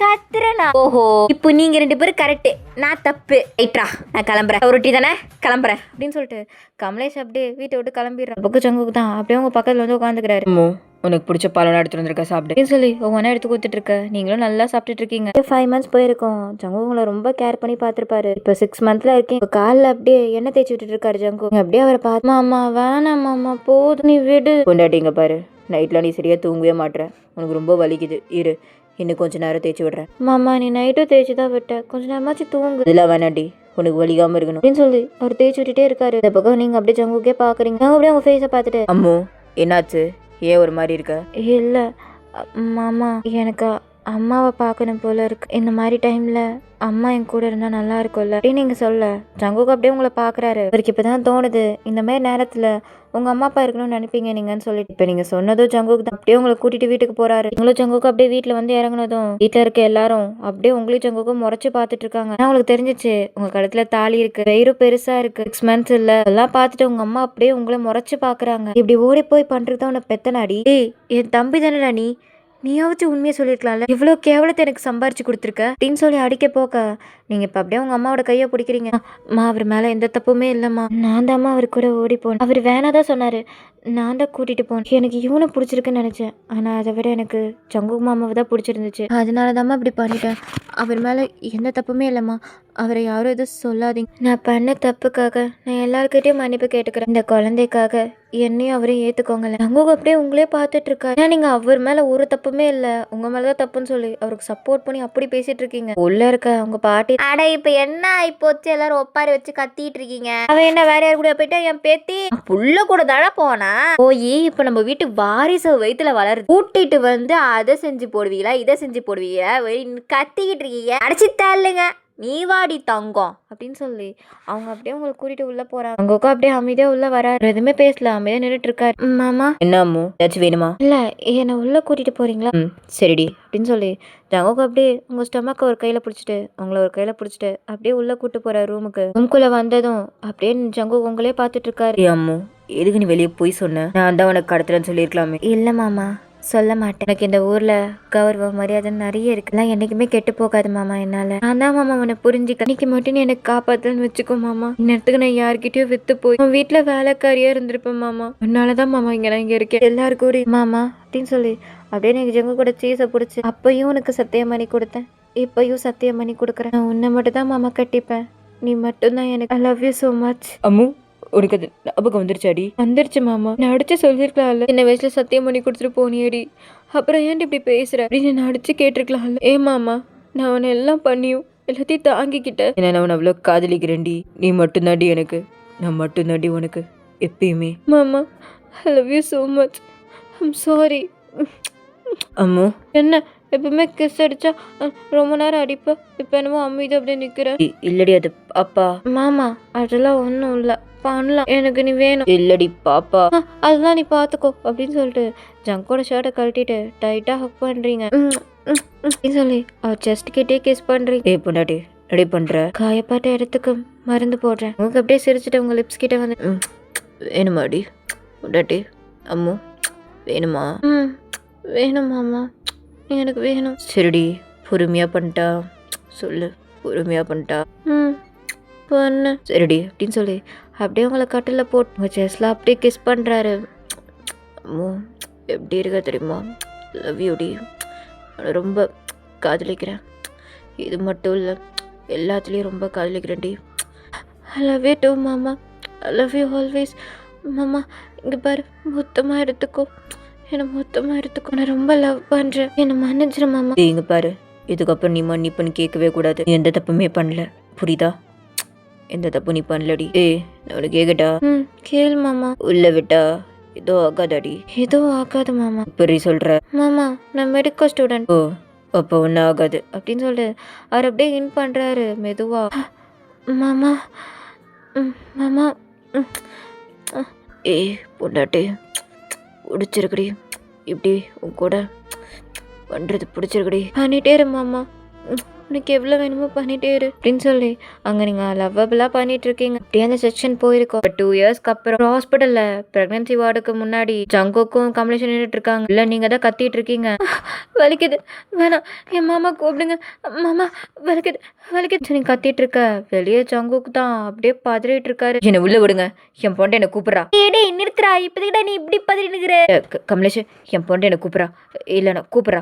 கத்துறேனா? ஓஹோ, இப்போ நீங்க 2 பேரும் கரெக்ட், நான் தப்பு. ரைட்ரா, நான் கிளம்புறேன். ஒரு ரொட்டி தானே, கிளம்புறேன் அப்படின்னு சொல்லிட்டு கமலேஷ் அப்படியே வீட்டை விட்டு கிளம்பிடுறான். பக்கு ஜங்குக்கு தான் அப்படியே உங்க பக்கத்துல வந்து உட்காந்துக்கிறாரு. அம்மு உனக்கு பிடிச்ச பாலம் எடுத்துட்டு வந்திருக்க, சாப்பிடு அப்படின்னு சொல்லி ஒவ்வொன்றா எடுத்து கொடுத்துட்டு இருக்க. நீங்களும் நல்லா சாப்பிட்டுட்டு இருக்கீங்க. 5 months போயிருக்கோம். ஜங்கு உங்களை ரொம்ப கேர் பண்ணி பார்த்துருப்பாரு. இப்போ 6 monthsல இருக்கீங்க. காலில் அப்படியே எண்ணெய் தேய்ச்சி விட்டுட்டு இருக்காரு ஜங்கு. அப்படியே அவரை பார்த்து, மாமா வேணாம் மாமா போதும் நீ விடு. கொண்டாட்டிங்க பாரு, நைட்லாம் நீ சரியா தூங்கவே மாட்டுற, உனக்கு ரொம்ப வலிக்குது, இரு இன்னும் கொஞ்ச நேரம் தேய்ச்சி விடுறேன். மாமா நீ நைட்டும் தேய்ச்சி தான் விட்ட, கொஞ்ச நேரமாச்சு தூங்கு. இதெல்லாம் வேணாண்டி, உனக்கு வலிக்காம இருக்கணும் அப்படின்னு சொல்லி அவர் தேய்ச்சி விட்டுட்டே இருக்காரு. இந்த பக்கம் நீங்க அப்படியே ஜங்குக்கே பாக்குறீங்க. நான் அப்படியே உங்க ஃபேஸை பார்த்துட்டு, அம்மு என்னாச்சு, ஏன் ஒரு மாதிரி இருக்க? இல்ல மாமா எனக்கு அம்மாவை பார்க்கணும் போல இருக்கு. இந்த மாதிரி டைம்ல அம்மா என் கூட இருந்தா நல்லா இருக்கும்ல அப்படின்னு நீங்க சொல்ல ஜங்குக்கு அப்படியே உங்களை பாக்குறாரு. அவருக்கு இப்பதான் தோணுது இந்த மாதிரி நேரத்துல உங்க அம்மா அப்பா இருக்கணும்னு நினைப்பீங்க நீங்கன்னு சொல்லிட்டு. இப்ப நீங்க சொன்னதும் ஜங்குக்கு தான் அப்படியே உங்களை கூட்டிட்டு வீட்டுக்கு போறாரு. நீங்களும் ஜங்குக்கு அப்படியே வீட்டுல வந்து இறங்குனதும் வீட்டுல இருக்க எல்லாரும் அப்படியே உங்களையும் ஜங்குக்கும் முறைச்சு பாத்துட்டு இருக்காங்க. ஆனா உங்களுக்கு தெரிஞ்சிச்சு உங்க கழுத்துல தாலி இருக்கு, வயிறு பெருசா இருக்கு, 6 months இல்ல, எல்லாம் பார்த்துட்டு உங்க அம்மா அப்படியே உங்களை முறைச்சு பாக்குறாங்க. இப்படி ஓடி போய் பண்றதுதான் உன்னை பெத்தனாடி. ஏய் என் தம்பி தானடா நீயாவது உண்மையை சொல்லியிருக்கலாம்ல, இவ்வளோ கேவலத்தை எனக்கு சம்பாரிச்சு கொடுத்துருக்க அப்படின்னு சொல்லி அடிக்க போக்க நீங்கள் இப்போ அப்படியே உங்கள் அம்மாவோட கையை பிடிக்கிறீங்க. அம்மா அவர் மேலே எந்த தப்புமே இல்லைம்மா, நான் தான்மா அவர் கூட ஓடி போனேன். அவர் வேணாதான் சொன்னார், நான் தான் கூட்டிகிட்டு போனேன். எனக்கு இவனை பிடிச்சிருக்குன்னு நினச்சேன், ஆனால் அதை விட எனக்கு ஜங்கு மாமாவை தான் பிடிச்சிருந்துச்சு. அதனால தான்மா இப்படி பண்ணிட்டேன். அவர் மேலே எந்த தப்புமே இல்லைம்மா, அவரை யாரும் எதுவும் சொல்லாதீங்க. நான் பண்ண தப்புக்காக நான் எல்லாருக்கிட்டையும் மன்னிப்பு கேட்டுக்கிறேன். இந்த குழந்தைக்காக என்னையும் அவரையும் ஏற்றுக்கோங்களேன். ஜங்கு அப்படியே உங்களே பார்த்துட்டு இருக்காரு. ஏன்னா நீங்கள் அவர் மேலே ஒரு தப்புமே இல்லை, உங்கள் மேலே தான் தப்புன்னு சொல்லி அவருக்கு சப்போர்ட் பண்ணி அப்படி பேசிட்டு இருக்கீங்க. உள்ளே இருக்க அவங்க பாட்டி, அட இப்ப என்ன இப்போச்சு எல்லாரும் ஒப்பாரி வச்சு கத்திட்டு இருக்கீங்க? அவன் என்ன வேற யாரு கூட போயிட்டா? என் பேத்தி புள்ள கூட தானே போனா. போய் இப்ப நம்ம வீட்டு வாரிசு வயித்துல வளருது, கூட்டிட்டு வந்து அதை செஞ்சு போடுவீங்களா இதை செஞ்சு போடுவீங்களா கத்திக்கிட்டு இருக்கீங்க. அடிச்சு தள்ளுங்க, நீ வாடி தங்கம் அப்படின்னு சொல்லி அவங்க அப்படியே உங்களை கூட்டிட்டு உள்ள போறாங்க. அவங்க அப்படியே அமைதியா உள்ள வராரு, எதுவுமே பேசல, அமைதியா நின்றுட்டு இருக்காரு. மாமா என்ன அம்மு ஏதாச்சும் வேணுமா? இல்ல என்னை உள்ள கூட்டிட்டு போறீங்களா? சரிடி அப்படின்னு சொல்லி ஜங்குக்கு அப்படியே உங்க ஸ்டொமக்க ஒரு கையில பிடிச்சிட்டு உங்களை ஒரு கையில பிடிச்சிட்டு அப்படியே உள்ள கூட்டு போற ரூமுக்குள்ள வந்ததும் அப்படியே ஜங்கு உங்களே பார்த்துட்டு இருக்காரு. அம்மு எதுக்கு நீ வெளியே போய் சொன்ன? நான் தான் உனக்கு கடத்துறேன்னு சொல்லியிருக்கலாமே. இல்ல மாமா சொல்ல மாட்டேன். எனக்கு இந்த ஊரில் கௌரவம் மரியாதை நிறைய இருக்குலாம், என்றைக்குமே கெட்டு போகாது மாமா என்னால். நான் தான் மாமா உன்னை புரிஞ்சுக்க, இன்னைக்கு மட்டும் நீ எனக்கு காப்பாற்றலன்னு வச்சுக்கோ மாமா. இன்னத்துக்கு நான் யார்கிட்டயும் விற்று போய் உன் வீட்டில் வேலைக்காரியாக இருந்திருப்பேன் மாமா. அதனால தான் மாமா நான் இங்கே இருக்கேன். எல்லாருக்கும் ஒரு மாமா அப்படின்னு சொல்லி அப்படியே எனக்கு ஜங்கு கூட சீஸை பிடிச்சி அப்பையும் உனக்கு சத்தியம் பண்ணி கொடுத்தேன், இப்பையும் சத்தியம் பண்ணி கொடுக்குறேன். நான் உன்னை மட்டும் தான் மாமா கட்டிப்பேன், நீ மட்டும்தான் எனக்கு. I love you so much. Ammu, உனக்கு அது ஞாபகம் வந்துருச்சாடி? வந்துருச்சு மாமா. நான் அடிச்சு சொல்லியிருக்கலாம்ல, சின்ன வயசுல சத்தியம் பண்ணி கொடுத்துட்டு போனியடி, அப்புறம் ஏன்டி இப்படி பேசுற அப்படின்னு நான் அடிச்சு கேட்டிருக்கலாம்ல. ஏ மாமா, நான் உன்னை எல்லாம் பண்ணியும் எல்லாத்தையும் தாங்கிக்கிட்டேன். ஏன்னா நான் உன்னை அவ்வளோ காதலிக்கிறேன்டி. நீ மட்டும்தாண்டி எனக்கு, நான் மட்டும்தாண்டி உனக்கு எப்பயுமே. மாமா I love you so much. I'm sorry. Ammu, என்ன எப்பவுமே கிஸ் அடிச்சா ரொம்ப நேரம் அடிப்ப, இப்போ என்னமோ அமைதி அப்படியே நிக்கிற. இல்லடி அது பாப்பா. மாமா அதெல்லாம் ஒன்றும் இல்லை, பண்ணலாம், எனக்கு நீ வேணும். இல்லடி பாப்பா. அதெல்லாம் நீ பார்த்துக்கோ அப்படின்னு சொல்லிட்டு ஜங்கோட ஷர்ட்டை கழட்டிட்டு டைட்டாக ஹக் பண்ணுறீங்க அப்படின்னு சொல்லி அவர் செஸ்ட் கிட்டே கிஸ் பண்ணுறீங்க. ஏ பொண்டாட்டி ரெடி பண்ணுற? காயப்பட்ட இடத்துக்கு மருந்து போடுறேன். உங்களுக்கு அப்படியே சிரிச்சுட்டு உங்கள் லிப்ஸ் கிட்ட வந்து வேணுமாடி பொண்டாட்டி? அம்மு வேணுமா? வேணும் மாமா, எனக்கு வேணும். சரிடி, பொறுமையாக பண்ணிட்டா சொல்லு, பொறுமையாக பண்ணிட்டா. பொண்ணு சரிடி அப்படின்னு சொல்லி அப்படியே உங்களை கட்டில் போட்டு உங்கள் செஸ்ல அப்படியே கிஸ் பண்ணுறாரு. அம்மு எப்படி இருக்க தெரியுமா? லவ் யூடி. நான் ரொம்ப காதலிக்கிறேன். இது மட்டும் இல்லை, எல்லாத்துலேயும் ரொம்ப காதலிக்கிறேன்டி. ஐ லவ் யூ டூ மாமா, ஐ லவ் யூ ஆல்வேஸ். மாமா இங்கே பாரு, மொத்தமாக எடுத்துக்கோ, என்னை மொத்தமாக எடுத்துக்கோ, நான் ரொம்ப லவ் பண்ணுறேன், என்னை மன்னிச்சிரு மாமா. இங்கே பாரு, இதுக்கப்புறம் நீ மன்னிப்புன்னு கேட்கவே கூடாது. நீ எந்த தப்புமே பண்ணல, புரியுதா? எந்த தப்பு நீ பண்ணலடி. நான் உனக்கு கேக்கட்டா? கேள் மாமா. உள்ள விட்டா ஏதோ ஆகாதாடி? எதுவும் ஆகாது மாமா. இப்படி சொல்ற? மாமா நான் மெடிக்கல் ஸ்டூடெண்ட். ஓ, அப்போ ஒன்றும் ஆகாது அப்படின்னு சொல்லிட்டு அவர் அப்படியே இன் பண்ணுறாரு மெதுவா. மாமா மாமா பொண்டாட்டி பிடிச்சிருக்கடி, இப்படி உன் கூட பண்ணுறது பிடிச்சிருக்கடி. பண்ணிட்டே இரு மாமா, உனக்கு எவ்வளோ வேணுமோ பண்ணிட்டே இரு அப்படின்னு சொல்லி அங்கே நீங்கள் லவ்வபிளாக பண்ணிட்டு இருக்கீங்க. அப்படியே அந்த செக்ஷன் போயிருக்கோம். 2 இயர்ஸ்க்கு அப்புறம் ஹாஸ்பிட்டலில் ப்ரெக்னன்சி வார்டுக்கு முன்னாடி ஜங்கோக்கும் கம்யூனிகேஷன் நின்றுட்டு இருக்காங்க. இல்லை நீங்கள் தான் கத்திட்டு இருக்கீங்க. வலிக்குது, வேணாம், என் மாமா கூப்பிடுங்க, மாமா வலிக்குது வலிக்குது நீ கத்திட்டு இருக்க. வெளியே ஜங்கோக்கு தான் அப்படியே பதறிட்டு இருக்காரு. என்னை உள்ள விடுங்க, என் பொண்டை என்னை கூப்பிட்றா. ஏடே நிறுத்துறா, இப்போதைக்கிட்ட நீ இப்படி பதறினுக்கிற. கமலேஷ், என் பொண்டை என்னை கூப்பிட்றா. இல்லை நான் கூப்பிட்றா.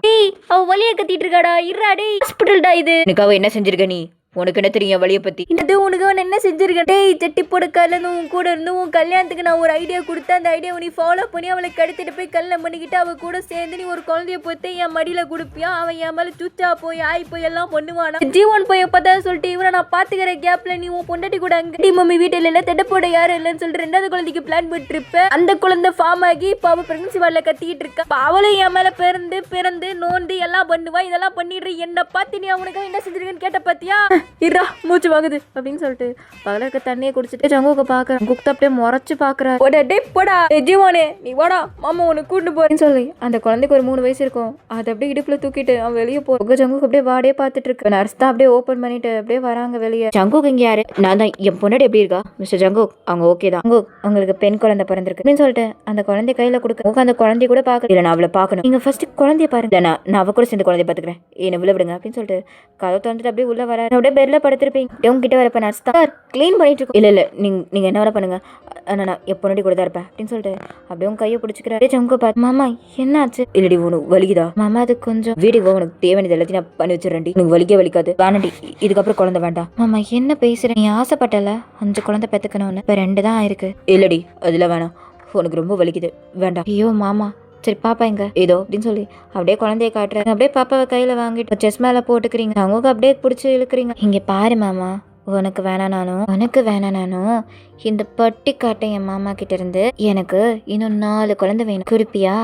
அவ வலிய கத்திட்டு இருக்காடா, இருடா டேய், ஹாஸ்பிட்டல்டா இது. எனக்கு அவ என்ன செஞ்சிருக்க நீ? உனக்கு என்ன தெரியும் என் வழியை பற்றி? என்னது உனக்கு அவன் என்ன செஞ்சிருக்கேன்? டேய் செட்டி போட கல்யாணம் உன் கூட இருந்து உன் கல்யாணத்துக்கு நான் ஒரு ஐடியா கொடுத்தேன். அந்த ஐடியாவை நீ ஃபாலோ பண்ணி அவளை கடத்திட்டு போய் கல்யாணம் பண்ணிக்கிட்டு அவ கூட சேர்ந்து நீ ஒரு குழந்தைய போய் என் மடியில் கொடுப்பியா? அவன் என் மேலே சுச்சா போய் ஆய் போய் எல்லாம் பண்ணுவானா? ஜீவன் போய் பார்த்தா சொல்லிட்டு இவரை நான் பார்த்துக்கிற கேப்ல நீ உன் பொண்டாட்டி கூட அங்கே மம்மி வீட்டில் இல்லை, திட்ட போட யாரும் இல்லைன்னு சொல்லிட்டு 2வது குழந்தைக்கு பிளான் போட்டு இருப்பேன். அந்த குழந்தை ஃபார்ம் ஆகி இப்போ அவள் பிரெக்னன்சி வார்டில் கத்திக்கிட்டு இருக்கா. அவளும் என் மேலே பிறந்து நோந்து எல்லாம் பண்ணுவா. இதெல்லாம் பண்ணிடுற என்ன பார்த்து நீ அவனுக்கு என்ன செஞ்சிருக்கேன்னு கேட்ட பார்த்தியா? இருடா வாங்குது அப்படின்னு சொல்லிட்டு பகல இருக்க தண்ணியை குடிச்சிட்டு ஜங்குக்கு பாக்குறேன். குக்த அப்படியே முறைச்சு பாக்குறா. போடா ஜீவானே, நீ வாடா, மாமா உனக்கு கூட்டு போறேன்னு சொல்லி அந்த குழந்தைக்கு ஒரு 3 வயசு இருக்கும். அதை அப்படியே இடுப்புல தூக்கிட்டு அவன் வெளியே போக ஜங்குக்கு அப்படியே வாடே பார்த்துட்டு இருக்கு. நர்ஸ் தான் அப்படியே ஓப்பன் பண்ணிட்டு அப்படியே வராங்க வெளியே. ஜங்குக் இங்க யாரு? நான் தான். என் பொண்ணாடி எப்படி இருக்கா? மிஸ்டர் ஜங்குக், அவங்க ஓகே தான். உங்களுக்கு பெண் குழந்தை பிறந்திருக்கு அப்படின்னு சொல்லிட்டு அந்த குழந்தை கையில கொடுக்க அந்த குழந்தைய கூட பாக்க. இல்லை, நான் அவளை பார்க்கணும். நீங்க ஃபர்ஸ்ட் குழந்தைய பாருங்க. நான் அவ கூட சேர்ந்து குழந்தைய பார்த்துக்கிறேன். என்ன உள்ள விடுங்க அப்படின்னு சொல்லிட்டு கதை திறந்துட்டு அப்படியே உள்ள வர. அப்படியே பெட்ல படுத்திருப்பீங்க. உங்ககிட்ட வரப்ப நர்ஸ் தான் க்ளீன் பண்ணிட்டு இருக்கோம். இல்லை நீங்கள் என்ன வேலை பண்ணுங்க, நான் என் பொண்ணாடி கூட தான் இருப்பேன் அப்படின்னு சொல்லிட்டு அப்படியே உங்க கையை பிடிச்சிக்கிறாரு. ஜங்கு பார்த்து மாமா என்னாச்சு? இல்லடி உனக்கு வலிக்குதா? மாமா அது கொஞ்சம் வீட்டுக்கு உனக்கு தேவையானது எல்லாத்தையும் நான் பண்ணி வச்சிடறேன்டி. உனக்கு வலிக்கே வலிக்காது. வேணாண்டி, இதுக்கப்புறம் குழந்தை வேண்டாம். மாமா என்ன பேசுற? நீ ஆசைப்பட்டல 5 குழந்தை பெற்றுக்கணும்னு, இப்போ 2 தான் ஆயிருக்கு. இல்லடி அதெல்லாம் வேணாம், உனக்கு ரொம்ப வலிக்குது, வேண்டாம். ஐயோ மாமா, சரி பாப்பா எங்க ஏதோ அப்படின்னு சொல்லி அப்படியே குழந்தைய காட்டுறேன். அப்படியே பாப்பாவை கையில வாங்கிட்டு செஸ் மேல போட்டுக்கிறீங்க. அவங்க அப்படியே பிடிச்சி இழுக்கிறீங்க. இங்க பாரு மாமா, உனக்கு வேணானாலும் இந்த பட்டி காட்டை என் மாமா கிட்ட இருந்து எனக்கு இன்னும் 4 குழந்தை வேணும். குறிப்பியா?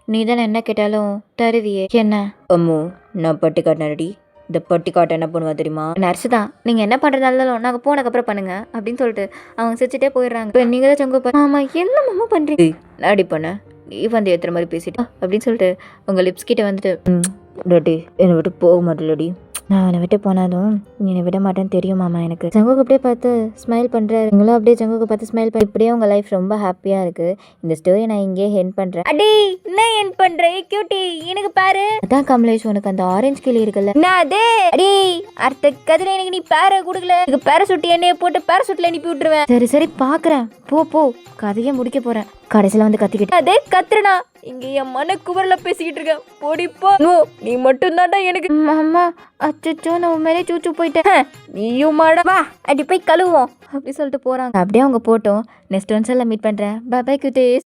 நீ தானே என்ன கேட்டாலும் தருவியே என்ன? அம்மோ, நான் பட்டி காட்டினடி. இந்த பட்டி காட்ட என்ன பண்ணுவா தெரியுமா? நர்ஸு தான். நீங்கள் என்ன பண்ணுறதாலும் நாங்கள் போனதுக்கப்புறம் பண்ணுங்க அப்படின்னு சொல்லிட்டு அவங்க சிரிச்சுட்டே போயிடுறாங்க. இப்போ நீங்கள் தான் சங்கு மாமா என்ன மாமா பண்ணுறீங்க? நாடி பண்ண நீ வந்து ஏற்றுற மாதிரி பேசிட்டு அப்படின்னு சொல்லிட்டு உங்கள் லிப்ஸ் கிட்ட வந்துட்டு டாட்டி என்னை விட்டு போக மாட்டேலடி. நான் அவனை விட்டு போனாலும் நீ என்னை விட மாட்டேன்னு தெரியும் மாமா எனக்கு. ஜங்குக்கு அப்படியே பார்த்து ஸ்மைல் பண்ணுறாரு. நீங்களும் அப்படியே ஜங்குக்கு பார்த்து ஸ்மைல் பண்ணி இப்படியே உங்கள் லைஃப் ரொம்ப ஹாப்பியாக இருக்குது. இந்த ஸ்டோரி நான் இங்கேயே ஹெண்ட் பண்ணுறேன். அடே என்ன என் பண்ற கியூட்டி எனக்கு பாரு. அதான் கமலேஷ், உனக்கு அந்த ஆரஞ்சு கிளி இருக்குல்ல, என்ன அதே அடே அடுத்த கதிர எனக்கு நீ பேர கொடுக்கல, எனக்கு பேரசூட் எண்ணெயை போட்டு பேரசூட்ல அனுப்பி விட்டுருவேன். சரி சரி பார்க்குறேன், போ கதையை முடிக்க போகிறேன். கடைசியில் வந்து கத்திக்கிட்டு அதே கத்துறனா இங்க என் மன குவரல பேசிக்கிட்டு இருக்கேன். போடிப்பா நோ நீ மட்டும் தான்டா எனக்கு. அம்மா அச்சோ நான் உண்மையிலே சூச்சு போயிட்டேன். நீயும் மாடவா அடி போய் கழுவோம் அப்படி சொல்லிட்டு போகிறாங்க. அப்படியே அவங்க போட்டோம். நெக்ஸ்ட் ஒன்ஸில் மீட் பண்ணுறேன். பை பை குட்டீஸ்.